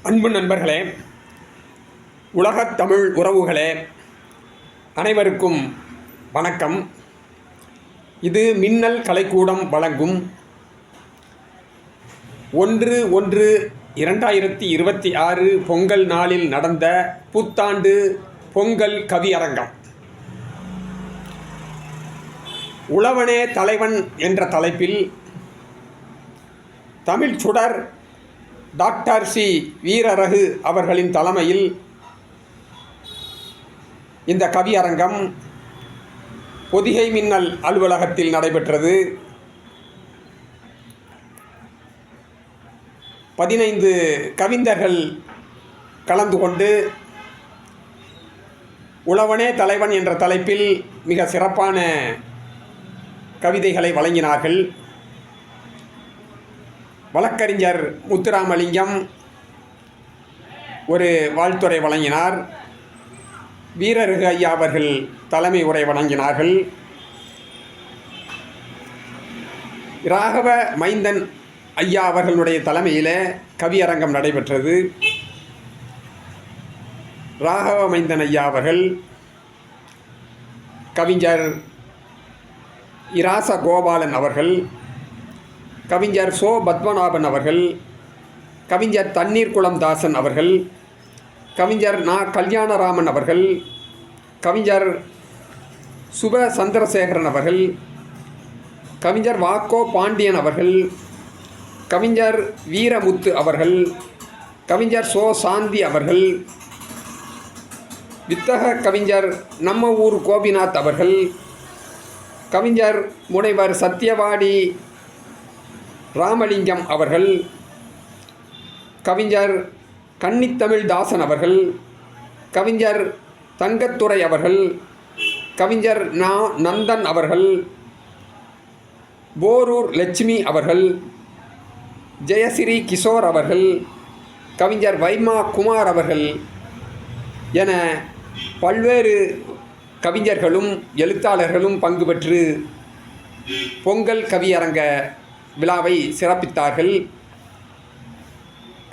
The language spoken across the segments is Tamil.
அன்பு நண்பர்களே, உலகத் தமிழ் உறவுகளே, அனைவருக்கும் வணக்கம். இது மின்னல் கலைக்கூடம் வழங்கும் 1/1/2026 பொங்கல் நாளில் நடந்த புத்தாண்டு பொங்கல் கவியரங்கம். உழவனே தலைவன் என்ற தலைப்பில் தமிழ் சுடர் டாக்டர் சி. வீரரகு அவர்களின் தலைமையில் இந்த கவியரங்கம் பொதிகை மின்னல் அலுவலகத்தில் நடைபெற்றது. 15 கவிஞர்கள் கலந்து கொண்டு உழவனே தலைவன் என்ற தலைப்பில் மிக சிறப்பான கவிதைகளை வழங்கினார்கள். வழக்கறிஞர் முத்துராமலிங்கம் ஒரு வாழ்த்துரை வழங்கினார். வீரரகு ஐயா அவர்கள் தலைமை உரை வழங்கினார்கள். ராகவ மைந்தன் ஐயா அவர்களுடைய தலைமையில் கவியரங்கம் நடைபெற்றது. ராகவ மைந்தன் ஐயா அவர்கள், கவிஞர் இராச கோபாலன் அவர்கள், கவிஞர் சோ. பத்மநாபன் அவர்கள், கவிஞர் தண்ணீர்குளம் தாசன் அவர்கள், கவிஞர் நா. கல்யாணராமன் அவர்கள், கவிஞர் சுப சந்திரசேகரன் அவர்கள், கவிஞர் வாக்கோ பாண்டியன் அவர்கள், கவிஞர் வீரமுத்து அவர்கள், கவிஞர் சோ. சாந்தி அவர்கள், வித்தக கவிஞர் நம்ம ஊர் கோபிநாத் அவர்கள், கவிஞர் முனைவர் சத்தியவாடி ராமலிங்கம் அவர்கள், கவிஞர் கன்னித்தமிழ் தாசன் அவர்கள், கவிஞர் தங்கத்துரை அவர்கள், கவிஞர் நா. நந்தன் அவர்கள், போரூர் லட்சுமி அவர்கள், ஜெயஸ்ரீ கிஷோர் அவர்கள், கவிஞர் வைமா குமார் அவர்கள் என பல்வேறு கவிஞர்களும் எழுத்தாளர்களும் பங்கு பெற்று பொங்கல் கவியரங்க விழாவை சிறப்பித்தார்கள்.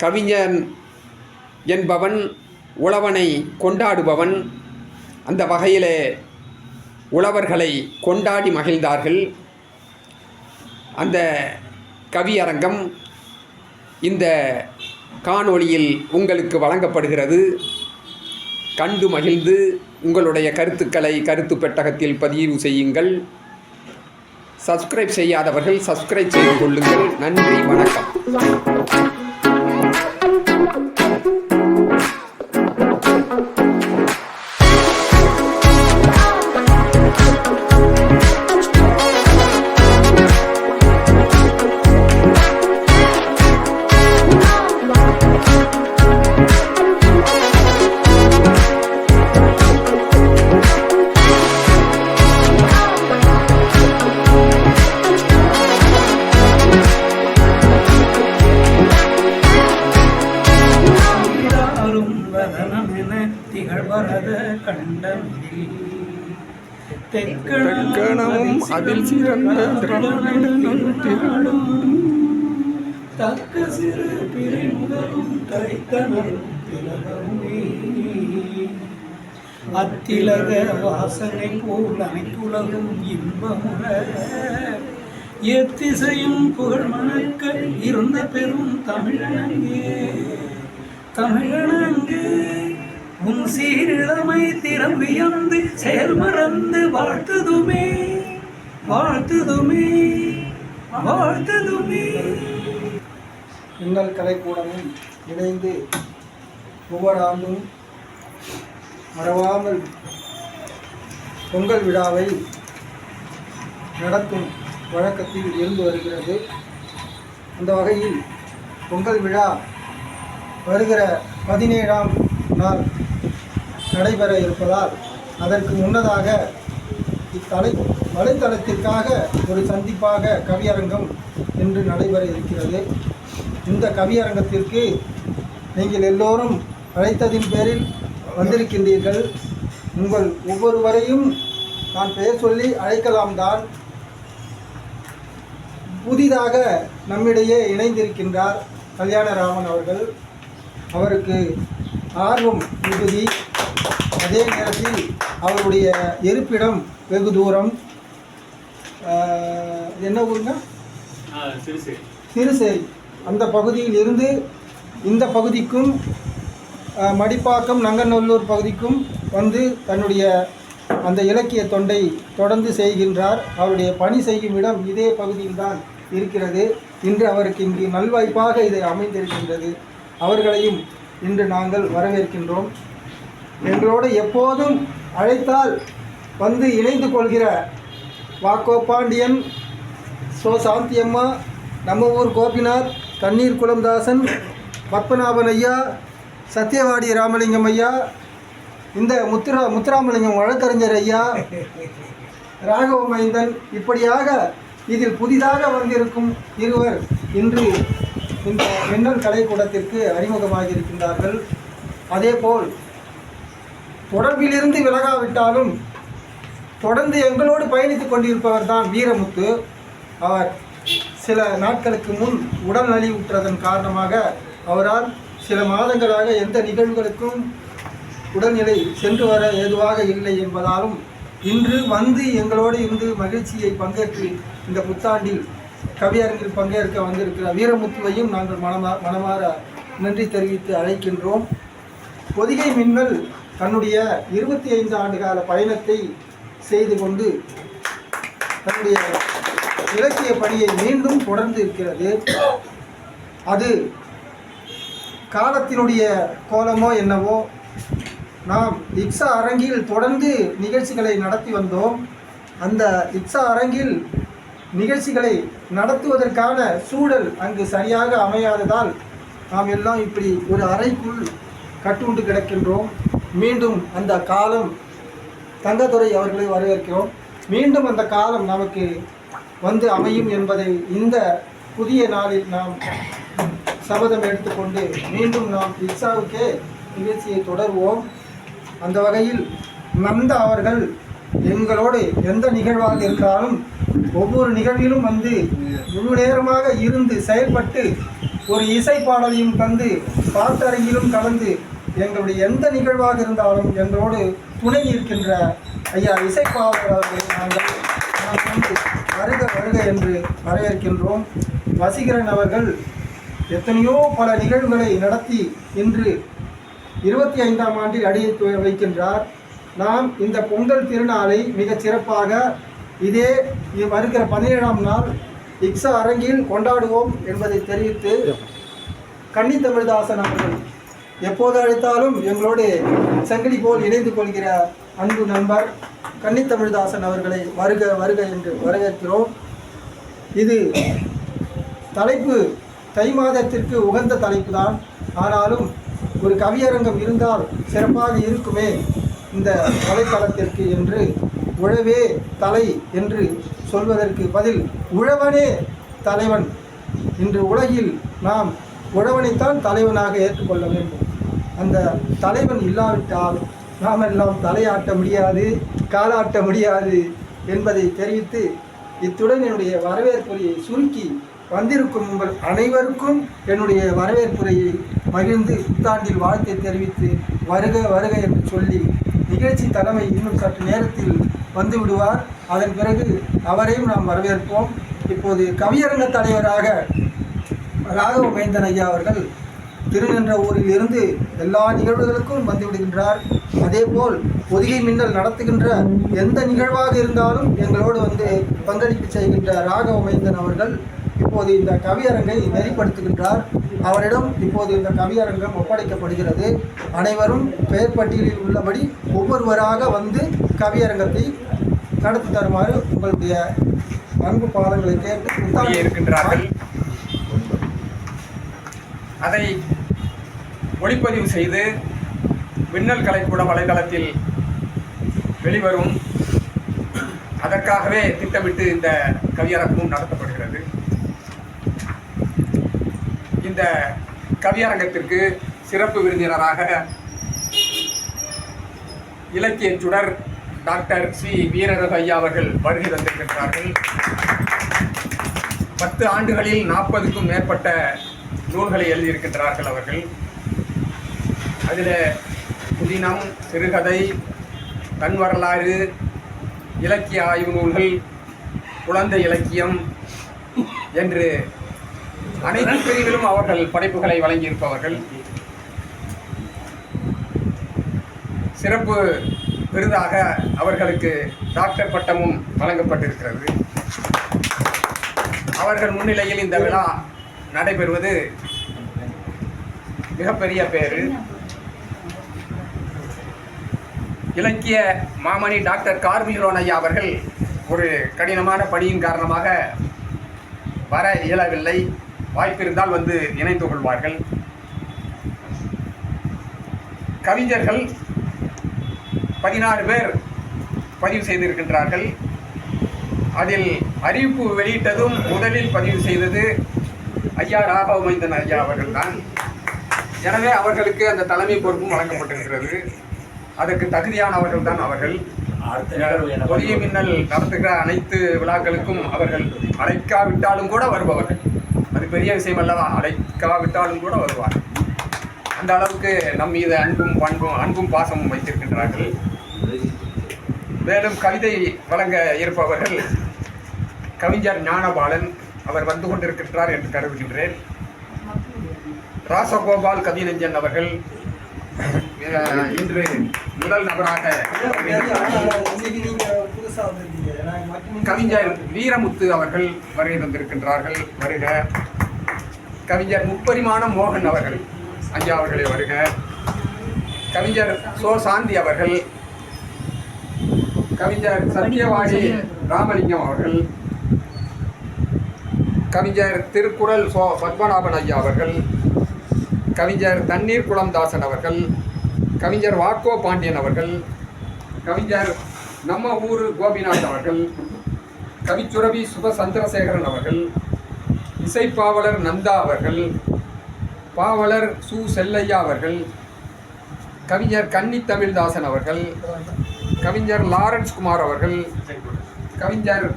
கவிஞன் என்பவன் உழவனை கொண்டாடுபவன். அந்த வகையிலே உழவர்களை கொண்டாடி மகிழ்ந்தார்கள். அந்த கவியரங்கம் இந்த காணொளியில் உங்களுக்கு வழங்கப்படுகிறது. கண்டு மகிழ்ந்து உங்களுடைய கருத்துக்களை கருத்து பெட்டகத்தில் பதிவு செய்யுங்கள். சப்ஸ்கிரைப் செய்யாதவர்கள் சப்ஸ்கிரைப் செய்து கொள்ளுங்கள். நன்றி, வணக்கம். தெக்கணமும் அதில் சிறந்த தக்க சிறு பிரிமுதலும் அத்திலக வாசனை போல் அனைத்துலகும் இன்பமுற எத்திசையும் புகழ் மணக்க இருந்த பெரும் தமிழனங்கே உன் சீரிழமை திறம் வியந்து செயல் மறந்து வாழ்த்துதுமே. மின்னல் கலைக்கூடமும் இணைந்து ஒவ்வொரு ஆண்டும் மறவாமல் பொங்கல் விழாவை நடத்தும் வழக்கத்தில் இருந்து வருகிறது. அந்த வகையில் பொங்கல் விழா வருகிற 17ஆம் நாள் நடைபெற இருப்பதால் அதற்கு முன்னதாக வலைத்தளத்திற்காக ஒரு சந்திப்பாக கவியரங்கம் இன்று நடைபெற இருக்கிறது. இந்த கவியரங்கத்திற்கு நீங்கள் எல்லோரும் அழைத்ததின் பேரில் வந்திருக்கின்றீர்கள். உங்கள் ஒவ்வொருவரையும் நான் பெயர் சொல்லி அழைக்கலாம் தான். புதிதாக நம்மிடையே இணைந்திருக்கின்றார் கல்யாணராமன் அவர்கள். அவருக்கு ஆர்வம் மிகுதி. அதே நேரத்தில் அவருடைய இருப்பிடம் வெகு தூரம். என்ன ஊருங்க? சிறுசேரி. அந்த பகுதியில் இருந்து இந்த பகுதிக்கும் மடிப்பாக்கம் நங்கநல்லூர் பகுதிக்கும் வந்து தன்னுடைய அந்த இலக்கிய தொண்டை தொடர்ந்து செய்கின்றார். அவருடைய பணி செய்யும் இடம் இதே பகுதியில்தான் இருக்கிறது. இன்று அவருக்கு இங்கு நல்வாய்ப்பாக இது அமைந்திருக்கின்றது. அவர்களையும் இன்று நாங்கள் வரவேற்கின்றோம். எங்களோடு எப்போதும் அழைத்தால் வந்து இணைந்து கொள்கிற வாக்கோ பாண்டியன், சோ சாந்தியம்மா, நம்ம ஊர் கோபிநாத், தண்ணீர் குளம்தாசன், பத்மநாபன் ஐயா, சத்தியவாடி ராமலிங்கம் ஐயா, இந்த முத்துராமலிங்கம் வழக்கறிஞர் ஐயா, ராகவ மைந்தன், இப்படியாக இதில் புதிதாக வந்திருக்கும் இருவர் இன்று இந்த மின்னல் கலைக்கூடத்திற்கு அறிமுகமாகி இருக்கின்றார்கள். அதேபோல் தொடர்பிலிருந்து விலகாவிட்டாலும் தொடர்ந்து எங்களோடு பயணித்துக் கொண்டிருப்பவர் தான் வீரமுத்து. அவர் சில நாட்களுக்கு முன் உடல் நலிவுற்றதன் காரணமாக அவரால் சில மாதங்களாக எந்த நிகழ்வுகளுக்கும் உடல்நிலை சென்று வர ஏதுவாக இல்லை என்பதாலும் இன்று வந்து எங்களோடு இருந்து மகிழ்ச்சியை பங்கேற்று இந்த புத்தாண்டில் கவியரங்கில் பங்கேற்க வந்திருக்கிற வீரமுத்துவையும் நாங்கள் மனமாற நன்றி தெரிவித்து அழைக்கின்றோம். பொதிகை மின்னல் தன்னுடைய 25 ஆண்டுகால பயணத்தை செய்து கொண்டு தன்னுடைய இலக்கிய பணியை மீண்டும் தொடர்ந்து இருக்கிறது. அது காலத்தினுடைய கோலமோ என்னவோ, நாம் இக்ஸா அரங்கில் தொடர்ந்து நிகழ்ச்சிகளை நடத்தி வந்தோம். அந்த இக்ஸா அரங்கில் நிகழ்ச்சிகளை நடத்துவதற்கான சூழல் அங்கு சரியாக அமையாததால் நாம் எல்லாம் இப்படி ஒரு அறைக்குள் கட்டுண்டு கிடக்கின்றோம். மீண்டும் அந்த காலம், தங்கத்துரை அவர்களை வரவேற்கிறோம், மீண்டும் அந்த காலம் நமக்கு வந்து அமையும் என்பதை இந்த புதிய நாளில் நாம் சபதம் எடுத்துக்கொண்டு மீண்டும் நாம் இக்ஸாவுக்கே நிகழ்ச்சியை தொடர்வோம். அந்த வகையில் நந்தா அவர்கள் எங்களோடு எந்த நிகழ்வாக இருந்தாலும் ஒவ்வொரு நிகழ்விலும் வந்து முழு நேரமாக இருந்து செயல்பட்டு ஒரு இசை பாடலையும் தந்து பாட்டரங்கிலும் கலந்து எங்களுடைய எந்த நிகழ்வாக இருந்தாலும் எங்களோடு துணை நிற்கின்ற ஐயா இசைப்பாளர் அவர்களை நாங்கள் வந்து வருக வருக என்று வரவேற்கின்றோம். வசீகரன் அவர்கள் எத்தனையோ பல நிகழ்வுகளை நடத்தி இன்று 25ஆம் ஆண்டில் அடியை வைக்கின்றார். நாம் இந்த பொங்கல் திருநாளை மிகச் சிறப்பாக இதே வருகிற 17ஆம் நாள் இக்ஸா அரங்கில் கொண்டாடுவோம் என்பதை தெரிவித்து, கன்னித்தமிழ்தாசன் அவர்கள் எப்போது அழைத்தாலும் எங்களோடு சங்கிலி போல் இணைந்து கொள்கிற அன்பு நண்பர் கன்னித்தமிழ்தாசன் அவர்களை வருக வருக என்று வரவேற்கிறோம். இது தலைப்பு தை மாதத்திற்கு உகந்த தலைப்பு தான். ஆனாலும் ஒரு கவியரங்கம் இருந்தால் சிறப்பாக இருக்குமே இந்த வலைத்தளத்திற்கு என்று உழவே தலை என்று சொல்வதற்கு பதில் உழவனே தலைவன். இன்று உலகில் நாம் உழவனைத்தான் தலைவனாக ஏற்றுக்கொள்ள வேண்டும். அந்த தலைவன் இல்லாவிட்டால் நாம் எல்லாம் தலையாட்ட முடியாது, காலாட்ட முடியாது என்பதை தெரிவித்து இத்துடன் என்னுடைய வரவேற்புரையை சுருக்கி வந்திருக்கும் உங்கள் அனைவருக்கும் என்னுடைய வரவேற்புரையை மகிழ்ந்து புத்தாண்டில் வாழ்த்தை தெரிவித்து வருக வருக என்று சொல்லி நிகழ்ச்சி தலைமை இன்னும் சற்று நேரத்தில் வந்து விடுவார். அதன் பிறகு அவரையும் நாம் வரவேற்போம். இப்போது கவியரங்க தலைவராக ராகவ மைந்தன் ஐயா அவர்கள் திருநின்ற ஊரில் இருந்து எல்லா நிகழ்வுகளுக்கும் வந்து விடுகின்றார். அதேபோல் பொதிகை மின்னல் நடத்துகின்ற எந்த நிகழ்வாக இருந்தாலும் எங்களோடு வந்து பங்களிப்பு செய்கின்ற ராகவ மைந்தன் அவர்கள் இப்போது இந்த கவியரங்கை நெறிப்படுத்துகின்றார். அவரிடம் இப்போது இந்த கவியரங்கம் ஒப்படைக்கப்படுகிறது. அனைவரும் பெயர் பட்டியலில் உள்ளபடி ஒவ்வொருவராக வந்து கவியரங்கத்தை நடத்தி தருமாறு உங்களுடைய அன்பு பாதங்களை கேட்டு இருக்கின்றார்கள். அதை ஒளிப்பதிவு செய்து மின்னல் கலைக்கூட வலைதளத்தில் வெளிவரும். அதற்காகவே திட்டமிட்டு இந்த கவியரங்கமும் நடத்தப்படுகிறது. இந்த கவியரங்கத்திற்கு சிறப்பு விருந்தினராக இலக்கிய சுடர் டாக்டர் சி வீரரகு ஐயா அவர்கள் வருகை தந்திருக்கின்றார்கள். 10 ஆண்டுகளில் 40க்கும் மேற்பட்ட நூல்களை எழுதியிருக்கின்றார்கள் அவர்கள். அதில் புதினம், சிறுகதை, தன் வரலாறு, இலக்கிய ஆய்வு நூல்கள், குழந்தை இலக்கியம் என்று அனைத்து பிரிவிலும் அவர்கள் படைப்புகளை வழங்கியிருப்பவர்கள். சிறப்பு விருதாக அவர்களுக்கு டாக்டர் பட்டமும் வழங்கப்பட்டிருக்கிறது. அவர்கள் முன்னிலையில் இந்த விழா நடைபெறுவது மிகப்பெரிய பேறு. இலக்கிய மாமணி டாக்டர் கார்மிலோன் ஐயா அவர்கள் ஒரு கடினமான பணியின் காரணமாக வர இயலவில்லை. வாய்ப்பிருந்தால் வந்து இணைந்து கொள்வார்கள். கவிஞர்கள் 16 பேர் பதிவு செய்திருக்கின்றார்கள். அதில் அறிவிப்பு வெளியிட்டதும் முதலில் பதிவு செய்தது ஐயா ராகவ மைந்தன் ஐயா அவர்கள்தான். எனவே அவர்களுக்கு அந்த தலைமை பொறுப்பும் வழங்கப்பட்டிருக்கிறது. அதற்கு தகுதியானவர்கள் தான் அவர்கள். பொதிகை மின்னல் நடத்துகிற அனைத்து விழாக்களுக்கும் அவர்கள் அழைக்காவிட்டாலும் கூட வருபவர்கள். அது பெரிய விஷயம் அல்லவா? அழைக்காவிட்டாலும் கூட வருவார். அந்த அளவுக்கு நம் மீது அன்பும் பாசமும் வைத்திருக்கின்றார்கள். மேலும் கவிதை வழங்க இருப்பவர்கள் கவிஞர் ஞானபாலன். அவர் வந்து கொண்டிருக்கின்றார் என்று கருதுகின்றேன். ராசகோபால் கவிநெஞ்சன் அவர்கள் இன்று முதல் நபராக கவிஞர் வீரமுத்து அவர்கள் வருகை தந்திருக்கின்றார்கள். வருக. கவிஞர் முப்பரிமாண மோகன் அவர்கள் ஐயா அவர்களே வருக. கவிஞர் சோ சாந்தி அவர்கள், கவிஞர் சத்தியவாணி ராமலிங்கம் அவர்கள், கவிஞர் திருக்குறள் சோ பத்மநாபன் ஐயா அவர்கள், கவிஞர் தண்ணீர் குளம்தாசன் அவர்கள், கவிஞர் வாக்கோ பாண்டியன் அவர்கள், கவிஞர் நம்ம ஊர் கோபிநாத் அவர்கள், கவிச்சுரவி சுப சந்திரசேகரன் அவர்கள், இசைப்பாவலர் நந்தா அவர்கள், பாவலர் சு செல்லையா அவர்கள், கவிஞர் கன்னி தமிழ்தாசன் அவர்கள், கவிஞர் லாரன்ஸ் குமார் அவர்கள், கவிஞர்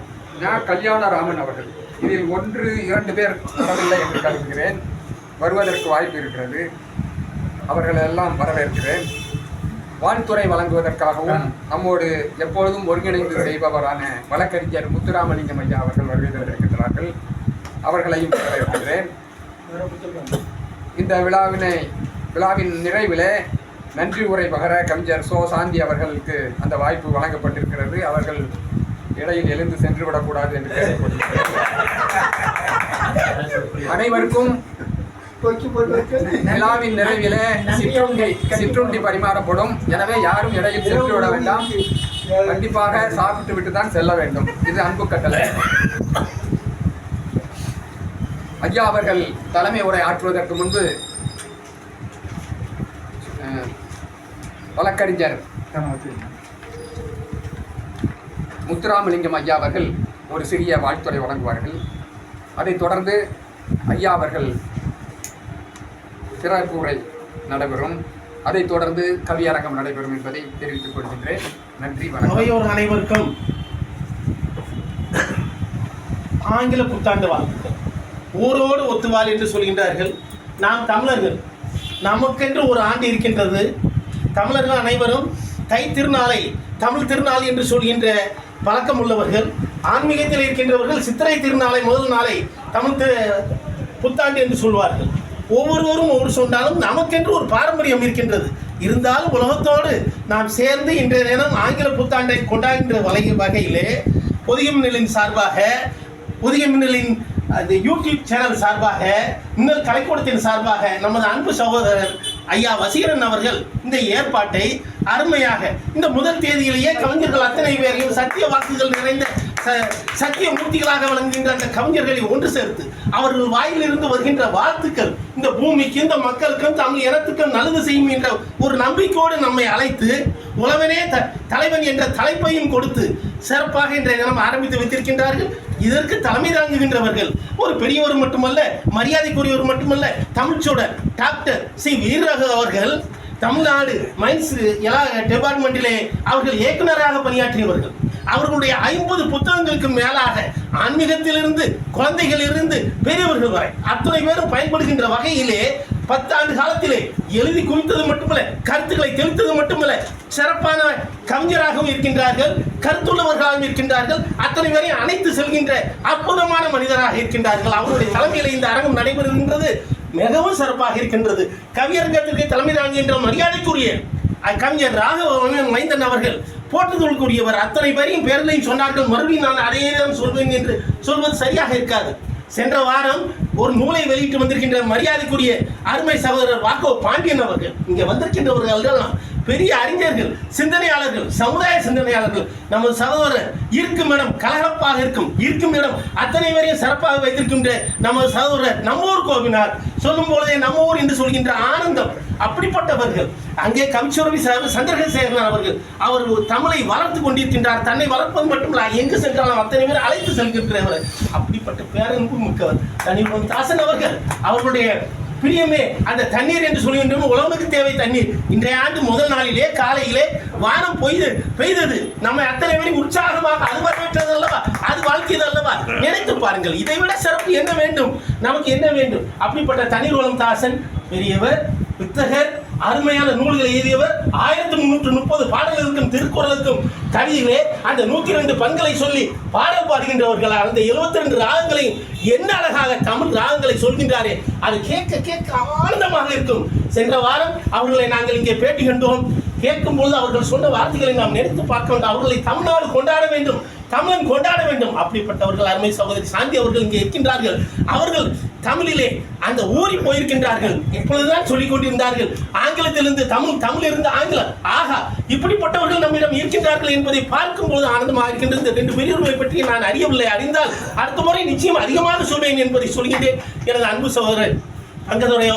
கல்யாணராமன் அவர்கள். இதில் 1-2 பேர் வரவில்லை என்று கருதுகிறேன். வருவதற்கு வாய்ப்பு இருக்கிறது. அவர்களெல்லாம் வரவேற்கிறேன். வாழ்த்துறை வழங்குவதற்காகவும் நம்மோடு எப்பொழுதும் ஒருங்கிணைந்து செய்பவரான வழக்கறிஞர் முத்துராமலிங்கம் ஐயா அவர்கள் வருகை தந்திருக்கின்றார்கள். அவர்களையும் வரவேற்கிறேன். இந்த விழாவின் நிறைவிலே நன்றி உரை பகர கவிஞர் சோ சாந்தி அவர்களுக்கு அந்த வாய்ப்பு வழங்கப்பட்டிருக்கிறது. அவர்கள் இடையில் எழுந்து சென்று விடக்கூடாது என்று கேட்டுக்கொள்கிறேன். அனைவருக்கும் விழாவின் நிறைவிலே சிற்றுண்டி பரிமாறப்படும். எனவே யாரும் இடையில் சென்று விட வேண்டாம். கண்டிப்பாக சாப்பிட்டு விட்டு தான் செல்ல வேண்டும். இது அன்பு கட்டளை. ஐயா அவர்கள் தலைமை உரை ஆற்றுவதற்கு முன்பு வழக்கறிஞர் முத்துராமலிங்கம் ஐயா அவர்கள் ஒரு சிறிய வாழ்த்துறை வழங்குவார்கள். அதைத் தொடர்ந்து ஐயா அவர்கள் சிறப்பு உரை நடைபெறும். அதைத் தொடர்ந்து கவியரங்கம் நடைபெறும் என்பதை தெரிவித்துக் கொள்கின்றேன். நன்றி, வணக்கம். அனைவருக்கும் ஆங்கில புத்தாண்டு வாழ்த்துக்கள். ஊரோடு ஒத்துவாள் என்று சொல்கின்றார்கள். நாம் தமிழர்கள், நமக்கென்று ஒரு ஆண்டு இருக்கின்றது. தமிழர்கள் அனைவரும் தை திருநாளை தமிழ் திருநாள் என்று சொல்கின்ற பழக்கம் உள்ளவர்கள். ஆன்மீகத்தில் இருக்கின்றவர்கள் சித்திரை திருநாளை முதல் நாளை தமிழ் புத்தாண்டு என்று சொல்வார்கள். ஒவ்வொருவரும் ஒவ்வொரு சொன்னாலும் நமக்கென்று ஒரு பாரம்பரியம் இருக்கின்றது. இருந்தாலும் உலகத்தோடு நாம் சேர்ந்து இன்றைய தினம் ஆங்கில புத்தாண்டை கொண்டாடுகின்ற வகையிலே பொதிகை மின்னலின் சார்பாக, பொதிகை மின்னலின் அந்த யூடியூப் சேனல் சார்பாக, மின்னல் கலைக்கூடத்தின் சார்பாக நமது அன்பு சகோதரர் ஐயா வசீகரன் அவர்கள் இந்த ஏற்பாட்டை அருமையாக இந்த முதல் தேதியிலேயே கவிஞர்கள் அத்தனை பேரையும் சத்திய வாக்குகள் நிறைந்த சத்திய மூர்த்திகளாக வழங்குகின்ற அந்த கவிஞர்களை ஒன்று சேர்த்து அவர்கள் வாயிலிருந்து வருகின்ற வாழ்த்துக்கள் இந்த பூமிக்கு, இந்த மக்களுக்கும், தமிழ் இனத்துக்கும் நல்லது செய்யும் என்ற ஒரு நம்பிக்கையோடு நம்மை அழைத்து உழவனே தலைவன் என்ற தலைப்பையும் கொடுத்து சிறப்பாக இன்றைய தினம் ஆரம்பித்து வைத்திருக்கின்றார்கள். இதற்கு தலைமை தாங்குகின்றவர்கள் ஒரு பெரியவர் மட்டுமல்ல, மரியாதைக்குரியவர் மட்டுமல்ல, தமிழ்ச்சூடர் டாக்டர் சி வீரராக அவர்கள் தமிழ்நாடு மைன்ஸ் எல்லா டிபார்ட்மெண்ட்டிலே அவர்கள் இயக்குநராக பணியாற்றியவர்கள். அவர்களுடைய 50 புத்தகங்களுக்கு மேலாக ஆன்மீகத்திலிருந்து குழந்தைகளிலிருந்து பெரியவர்கள் வரை அத்தனை பேரும் பயன்படுகின்ற வகையிலே 10 ஆண்டு காலத்திலே எழுதி குவித்தது மட்டுமல்ல, கருத்துக்களை தெளித்தது மட்டுமல்ல, சிறப்பான கவிஞராகவும் இருக்கின்றார்கள், கருத்துள்ளவர்களாகவும் இருக்கின்றார்கள், அத்தனை பேரையும் அணைத்து செல்கின்ற அற்புதமான மனிதராக இருக்கின்றார்கள். அவருடைய தலைமையில் இந்த அரங்கம் நடைபெறுகின்றது, மிகவும் சிறப்பாக இருக்கின்றது. கவியரங்கத்திற்கு தலைமை தாங்குகின்ற மரியாதைக்குரிய கவிஞர் ராகவ மைந்தன் அவர்கள் போற்றுதலுக்குரியவர். அத்தனை பேரையும் பேர்களையும் சொன்னார்கள். மறுபடியும் நான் அதையே தான் சொல்வேன் என்று சொல்வது சரியாக இருக்காது. சென்ற வாரம் ஒரு நூலை வெளியிட்டு வந்திருக்கின்ற மரியாதைக்குரிய அருமை சகோதரர் வாக்கோ பாண்டியன் அவர்கள், இங்கே வந்திருக்கின்றவர்கள் பெரிய அறிஞர்கள், சிந்தனையாளர்கள், சமுதாய சிந்தனையாளர்கள். நமது சகோதரர் இருக்கும் இடம் கலகலப்பாக இருக்கும் இடம் அத்தனை பேரையும் சிறப்பாக வைத்திருக்கின்ற நமது சகோதரர் நம்மூர் கோவினார் சொல்லும் பொழுதே நம்ம ஊர் என்று சொல்கின்ற ஆனந்தம். அப்படிப்பட்டவர்கள் அங்கே கவிச்சுரவி சந்திரசேகரன் அவர்கள் அவர் தமிழை வளர்த்து கொண்டிருக்கின்றார். தன்னை வளர்ப்பது மட்டுமல்ல, எங்கு சென்றாலும் அத்தனை பேர் அழைத்து செல்கின்றவர். அப்படிப்பட்ட பேரன்பு மிக்கவர் தனிபுரம் தாசன் அவர்கள். அவர்களுடைய பிரியமே அந்த தண்ணீர் என்று சொல்கின்றோம். உலகத்துக்கு தேவை தண்ணீர். இன்றைய ஆண்டு முதல் நாளிலே காலையிலே வானம் பெய்தது. நம்ம அத்தனை பேரும் உற்சாகமாக அது வரவேற்றது அல்லவா, அது வாழ்க்கையது அல்லவா. நினைத்து பாருங்கள், இதை விட சிறப்பு என்ன வேண்டும், நமக்கு என்ன வேண்டும். அப்படிப்பட்ட தண்ணீர் தாசன் பெரியவர், புத்தகர், அருமையான நூல்களை எழுதியவர். 1330 பாடல்களுக்கும் திருக்குறளுக்கும் கவிதைகளே அந்த 102 பண்களை சொல்லி பாடல் பாடுகின்றவர்கள். அந்த 72 ராகங்களையும் என்ன அழகாக தமிழ் ராகங்களை சொல்கின்றாரே, அது கேட்க கேட்க ஆனந்தமாக இருக்கும். சென்ற வாரம் அவர்களை நாங்கள் இங்கே பேட்டி கண்டோம். கேட்கும் பொழுது அவர்கள் சொன்ன வார்த்தைகளை நாம் நினைத்து பார்க்க வேண்டும். அவர்களை தமிழ்நாடு கொண்டாட வேண்டும், தமிழன் கொண்டாட வேண்டும். அப்படிப்பட்டவர்கள் அருமை சகோதரி சாந்தி அவர்கள் இங்கே இருக்கின்றார்கள். அவர்கள் தமிழிலே அந்த ஊறி போயிருக்கின்றார்கள். இப்பொழுதுதான் சொல்லிக் கொண்டிருந்தார்கள் ஆங்கிலத்திலிருந்து தமிழிலிருந்து ஆங்கிலம். ஆகா, இப்படிப்பட்டவர்கள் நம்மிடம் இருக்கின்றார்கள் என்பதை பார்க்கும்போது ஆனந்தமாக இருக்கின்றது. இந்த 2 பெரியவர்களை பற்றி நான் அறியவில்லை. அறிந்தால் அடுத்த முறை நிச்சயம் அதிகமாக சொல்வேன் என்பதை சொல்கின்றேன். எனது அன்பு சகோதரர் அங்கதுரை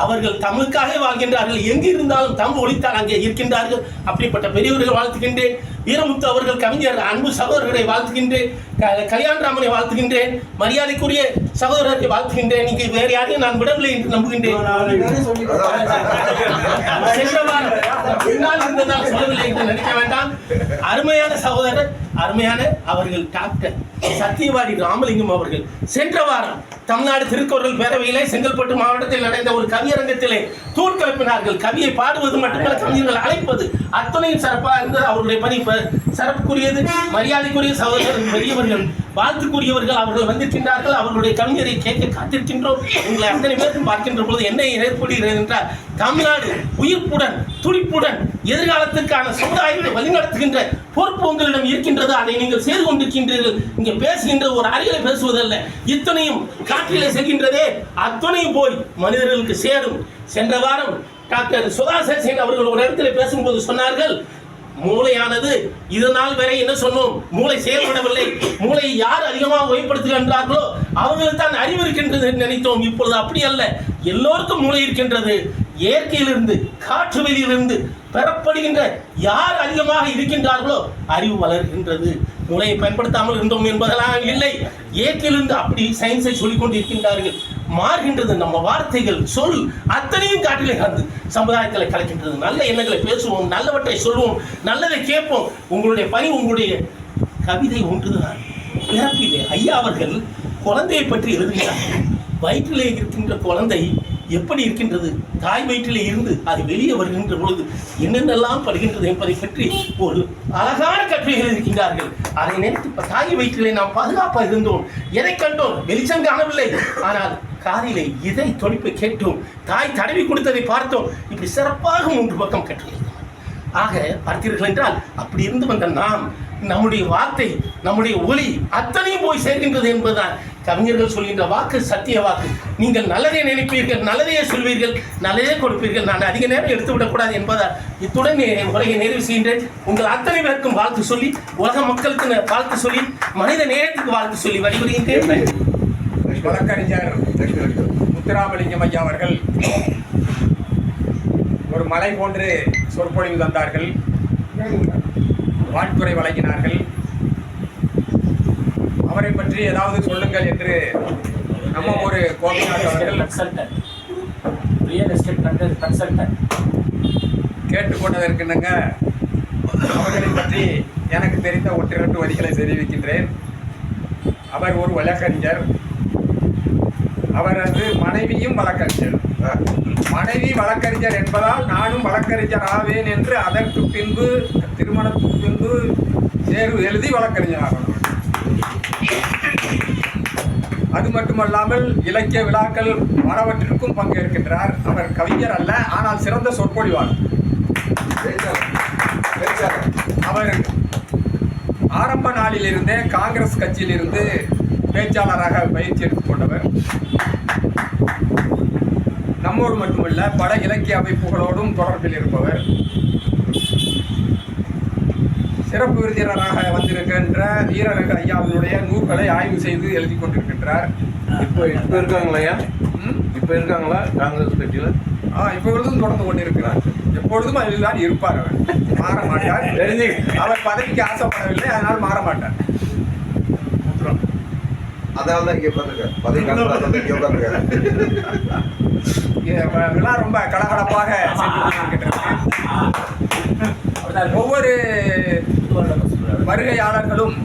அவர்கள் தமிழுக்காக வாழ்கின்றார்கள். எங்கு இருந்தாலும் தமிழ் ஒழித்தால் அங்கே இருக்கின்றார்கள். அப்படிப்பட்ட பெரியவர்கள் வாழ்த்துகின்றேன். வீரமுத்து அவர்கள் கவிஞர் அன்பு சகோதரர்களை வாழ்த்துகின்றேன். கல்யாணராமனை வாழ்த்துகின்றேன். மரியாதைக்குரிய சகோதரரை வாழ்த்துகின்றேன். இங்கே வேறு யாரையும் நான் விடவில்லை என்று நம்புகின்றேன். சொல்லவில்லை என்று நினைக்க வேண்டாம். அருமையான சகோதரர், அருமையான அவர்கள் டாக்டர் சத்தியவாடி ராமலிங்கம் அவர்கள் சென்ற வாரம் தமிழ்நாடு திருக்குறள் பேரவையிலே செங்கல்பட்டு மாவட்டத்தில் நடந்த ஒரு கவியரங்கத்திலே தூள் கிளப்பினார்கள். கவியை பாடுவது மட்டுமல்ல, கவிஞர்கள் அழைப்பது அத்தனையும் சிறப்பாக இருந்தது. அவருடைய பணி சிறப்புக்குரியது. மரியாதைக்குரிய சகோதரர்கள், பெரியவர்கள், வாழ்த்துக்குரியவர்கள் அவர்கள் வந்திருக்கின்றார்கள். அவர்களுடைய கவிஞரை கேட்க காத்திருக்கின்றோம். உங்களை அத்தனை பேருக்கும் பார்க்கின்ற பொழுது என்ன ஏற்படுகிறது என்றால், தமிழ்நாடு உயிர்ப்புடன் துடிப்புடன் எதிர்காலத்திற்கான சமுதாயத்தை வழிநடத்துகின்ற பொறுப்பு உங்களிடம் இருக்கின்றது. அதை நீங்கள் செய்து கொண்டிருக்கின்றீர்கள். இங்கே பேசுகின்ற ஒரு அறையில பேசுவதல்ல, இத்தனையும் காற்றிலே செல்கின்றதே, அத்தனையும் போய் மனிதர்களுக்கு சேரும். சென்ற வாரம் டாக்டர் சுதாசேன் அவர்கள் ஒரு இடத்துல பேசும்போது சொன்னார்கள், மூளையானது இதனால் வரை என்ன சொன்னோம், மூளை செயல்படவில்லை. மூளையை யார் அதிகமாக ஓய்வுபடுத்துகின்றார்களோ அவர்களுக்கு தான் அறிவு இருக்கின்றது என்று நினைத்தோம். இப்பொழுது அப்படி அல்ல, எல்லோருக்கும் மூளை இருக்கின்றது. இயற்கையிலிருந்து காற்று வெளியிலிருந்து பெறப்படுகின்ற யார் அதிகமாக இருக்கின்றார்களோ அறிவு வளர்கின்றது. மூளையை பயன்படுத்தாமல் இருந்தோம் என்பதெல்லாம் இல்லை. இயற்கையிலிருந்து அப்படி சயின்ஸை சொல்லிக் கொண்டிருக்கின்றார்கள். மாறுகின்றது. நம்ம வார்த்தைகள் சொல் அத்தனையும் காற்றிலே கலந்து சமுதாயத்தில் கலக்கின்றது. நல்ல எண்ணங்களை பேசுவோம், நல்லவற்றை சொல்வோம், நல்லதை கேட்போம். உங்களுடைய பணி, உங்களுடைய கவிதை ஒன்றுதான். பிறப்பிலே ஐயா அவர்கள் குழந்தையை பற்றி எழுதுகிறார்கள். வயிற்றிலே இருக்கின்ற குழந்தை எப்படி இருக்கின்றது, தாய் வயிற்றிலே இருந்து அது வெளியே வருகின்ற பொழுது என்னென்னலாம் படுகின்றது என்பதை பற்றி ஒரு அழகான கட்டுரைகள் இருக்கின்றார்கள். அதை நினைத்து தாய் வயிற்றிலே நாம் பாதுகாப்பாக இருந்தோம். எதை கண்டோம், வெளிச்சம் காணவில்லை, ஆனால் காதிலே இதை தொழிப்பை கேட்டோம், தாய் தடவி கொடுத்ததை பார்த்தோம். இப்படி சிறப்பாக 3 பக்கம் கட்டுரை. ஆக பார்த்தீர்கள் என்றால், அப்படி இருந்து வந்த நாம், நம்முடைய வார்த்தை, நம்முடைய ஒலி அத்தனையும் போய் சேர்கின்றது என்பதுதான் கவிஞர்கள் சொல்கின்ற வாக்கு, சத்திய வாக்கு. நீங்கள் நல்லதே நினைப்பீர்கள், நல்லதையே சொல்வீர்கள், நல்லதே கொடுப்பீர்கள். நான் அதிக நேரம் எடுத்துவிடக்கூடாது என்பதால் இத்துடன் உலகை நிறைவு செய்கின்றேன். உங்கள் அத்தனை பேருக்கும் வாழ்த்து சொல்லி, உலக மக்களுக்கு வாழ்த்து சொல்லி, மனித நேயத்துக்கு வாழ்த்து சொல்லி வழிபடுகின்றேன். வழக்கறிஞர் முத்துராமலிங்கம் ஐயா அவர்கள் ஒரு மலை போன்று சொற்பொழிவு தந்தார்கள், வாழ்த்துரை வழங்கினார்கள். அவரை பற்றி ஏதாவது சொல்லுங்கள் என்று நம்ம ஒரு கோபிநாத் அவர்கள் ரியல் எஸ்டேட் கன்சல்டன்ட் கேட்டுக்கொண்டதற்குங்க அவர்களை பற்றி எனக்கு தெரிந்த ஒன்றிரண்டு வரிகளை தெரிவிக்கின்றேன். அவர் ஒரு வழக்கறிஞர், அவரது மனைவியும் வழக்கறிஞர். மனைவி வழக்கறிஞர் என்பதால் நானும் வழக்கறிஞர் ஆவேன் என்று அதற்கு பின்பு திருமணத்துக்கு பின்பு தேர்வு எழுதி வழக்கறிஞர் ஆகணும். அது மட்டுமல்லாமல் இலக்கிய விழாக்கள் பலவற்றிற்கும் பங்கேற்கின்றார். அவர் கவிஞர் அல்ல, ஆனால் சிறந்த சொற்பொழிவாளர். அவர் ஆரம்ப நாளிலிருந்தே காங்கிரஸ் கட்சியிலிருந்து பேச்சாளராக பயிற்சி எடுத்துக்கொண்டவர். நம்மோடு மட்டுமல்ல, பல இலக்கிய அமைப்புகளோடும் தொடர்பில் இருப்பவர். சிறப்பு விருந்தினராக வந்திருக்கின்ற வீரரக ஐயாவினுடைய நூல்களை ஆய்வு செய்து எழுதி கொண்டிருக்கின்றார். இப்போ இருக்காங்களா ஐயா? இப்போ இருக்காங்களா காங்கிரஸ் கட்சியில்? இப்பொழுதும் தொடர்ந்து கொண்டிருக்கிறார். எப்பொழுதும் அதில் தான் இருப்பார். அவர் மாற மாட்டார். அவர் பதவிக்கு ஆசைப்படவில்லை, அதனால் மாற மாட்டார். அதனால தான் இங்கே உட்காந்துருக்காரு. விழா ரொம்ப கலகலப்பாக சென்று கொண்டிருக்கின்றது. ஒவ்வொரு வருகையாளர்களும்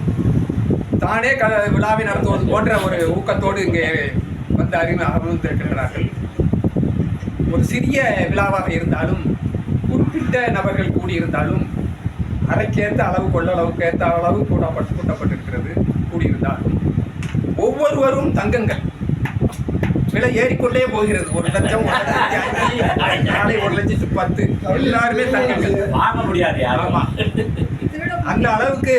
தானே விழாவை நடத்துவது போன்ற ஒரு ஊக்கத்தோடு இங்கே வந்து அமர்ந்திருக்கின்றார்கள். ஒரு சிறிய விழாவாக இருந்தாலும், குறிப்பிட்ட நபர்கள் கூடியிருந்தாலும், அதற்கேற்ற அளவு கொள்ளளவுக்கு ஏற்ற அளவு கூட்டப்பட்டிருக்கிறது. கூடியிருந்தாலும் ஒவ்வொருவரும் தங்கங்கள் விலை ஏறிக்கொண்டே போகிறது. 1,00,000, 1,05,000, நாளை 1,10,000, எல்லாருமே தங்கங்கள் வாங்க முடியாது. ஆமா, அந்த அளவுக்கு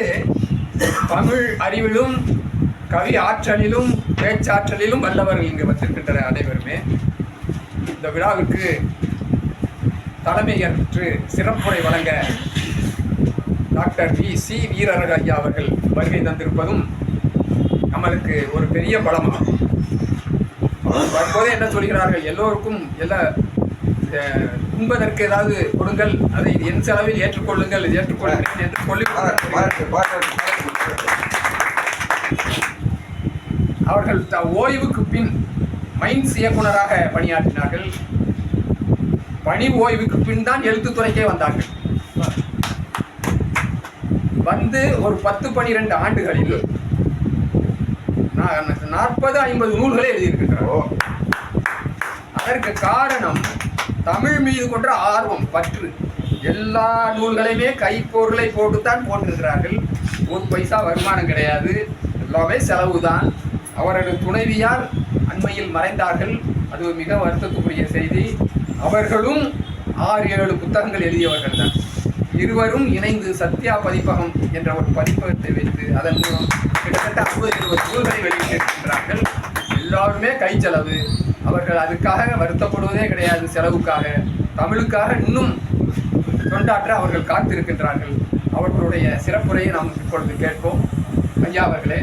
தமிழ் அறிவிலும் கவி ஆற்றலிலும் பேச்சாற்றலிலும் வல்லவர்கள் இங்கு வந்திருக்கின்ற அனைவருமே இந்த விழாவிற்கு தலைமை ஏற்று சிறப்புரை வழங்க டாக்டர் வி.சி. வீரரக ஐயா அவர்கள் வருகை தந்திருப்பதும் நம்மளுக்கு ஒரு பெரிய பலமாகும். வரும்போதே என்ன சொல்கிறார்கள், எல்லோருக்கும் உண்பதற்கு ஏதாவது கொடுங்கள், அதை என் செலவில் ஏற்றுக்கொள்ளுங்கள், ஏற்றுக்கொள்ளுங்கள் என்று சொல்லி அவர்கள் ஓய்வுக்கு பின் மைன்ஸ் இயக்குனராக பணியாற்றினார்கள். பணி ஓய்வுக்கு பின் தான் எழுத்துத்துறைக்கே வந்தார்கள். வந்து ஒரு 10-12 ஆண்டுகளில் 40-50 நூல்களை எழுதியிருக்கின்றனர். அதற்கு காரணம் தமிழ் மீது கொண்ட ஆர்வம், பற்று. எல்லா நூல்களையுமே கைப்பொருளை போட்டுத்தான் போட்டிருக்கிறார்கள். ஒரு பைசா வருமானம் கிடையாது, எல்லாமே செலவு தான். அவரது துணைவியார் அண்மையில் மறைந்தார்கள். அது மிக வருத்தத்துக்குரிய செய்தி. அவர்களும் 6-7 புத்தகங்கள் எழுதியவர்கள் தான். இருவரும் இணைந்து சத்யா பதிப்பகம் என்ற ஒரு பதிப்பகத்தை வைத்து அதன் மூலம் கிட்டத்தட்ட 60-70 நூல்களை வெளியிட்டிருக்கின்றார்கள். எல்லாருமே கை செலவு. அவர்கள் அதுக்காக வருத்தப்படுவதே கிடையாது. செலவுக்காக, தமிழுக்காக இன்னும் தொண்டாற்ற அவர்கள் காத்திருக்கின்றார்கள். அவர்களுடைய சிறப்புரையை நாம் இப்பொழுது கேட்போம். ஐயா அவர்களே,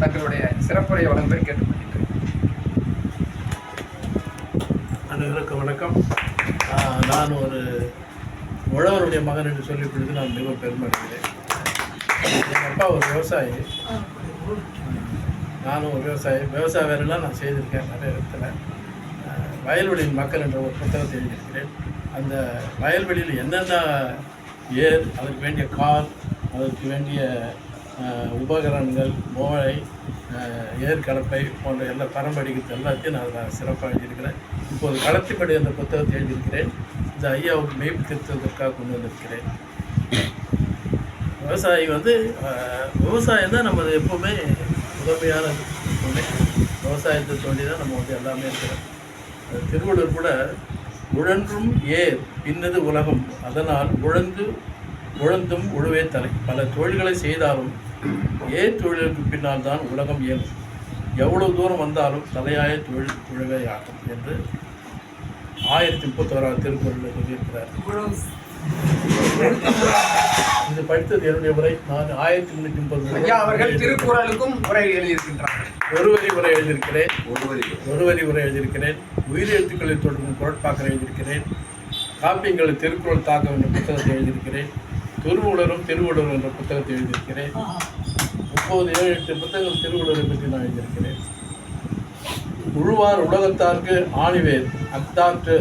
தங்களுடைய சிறப்புரையை வழங்கும்படி கேட்டுக்கொள்கிறேன். அனைவருக்கும் வணக்கம். நான் ஒரு உழவருடைய மகன் என்று சொல்லிக் கொடுத்து நான் மிகவும் பெருமைப்படுகிறேன். எங்கள் அப்பா ஒரு விவசாயி, நானும் ஒரு விவசாய வேலைலாம் நான் செய்திருக்கேன். நிறைய இடத்துல வயல்வெளியின் மக்கள் என்ற ஒரு புத்தகத்தை எழுதியிருக்கிறேன். அந்த வயல்வெளியில் என்னென்ன ஏர், அதற்கு வேண்டிய கார், அதற்கு வேண்டிய உபகரணங்கள், மோளை, ஏற்கலப்பை போன்ற எல்லா பரம்படிக்கிறது எல்லாத்தையும் நான் சிறப்பாக எழுதியிருக்கிறேன். இப்போது களத்திப்படி என்ற புத்தகத்தை எழுதியிருக்கிறேன். இந்த ஐயாவுக்கு மெய்ப்பித்திருப்பதற்காக கொண்டு வந்திருக்கிறேன். விவசாயி விவசாயம் தான் நமது எப்போவுமே உதவியான ஒன்று. விவசாயத்தை தோண்டி தான் நம்ம எல்லாமே இருக்கிறோம். திருவள்ளுவர் கூட உழன்றும் ஏர் பின்னது உலகம், அதனால் உழந்தும் உழுவே தலை. பல தொழில்களை செய்தாலும் ஏர் தொழிலுக்கு பின்னால் தான் உலகம் இயலும். எவ்வளவு தூரம் வந்தாலும் தலையாய தொழில் உழவே ஆகும் என்று 1031 திருக்குறளில் சொல்லியிருக்கிறார். இது படித்தது என்னுடைய உரை. நான் 1330 ஐயா அவர்கள் திருக்குறளுக்கும் உரை எழுதியிருக்கின்றார்கள். ஒரு வரி உரை எழுதியிருக்கிறேன். உயிர் எழுத்துக்களை தொடர்பும் குரட்பாக்கள் எழுதியிருக்கிறேன். காப்பியங்களை திருக்குறள் தாக்கம் என்ற புத்தகத்தை எழுதியிருக்கிறேன். திருவள்ளுவர் என்ற புத்தகத்தை எழுதியிருக்கிறேன். 7-8 புத்தகங்கள் திருவள்ளுவரை பற்றி நான் எழுதியிருக்கிறேன். உழுவார் உலகத்தார்க்கு ஆணிவேர், அத்தாற்று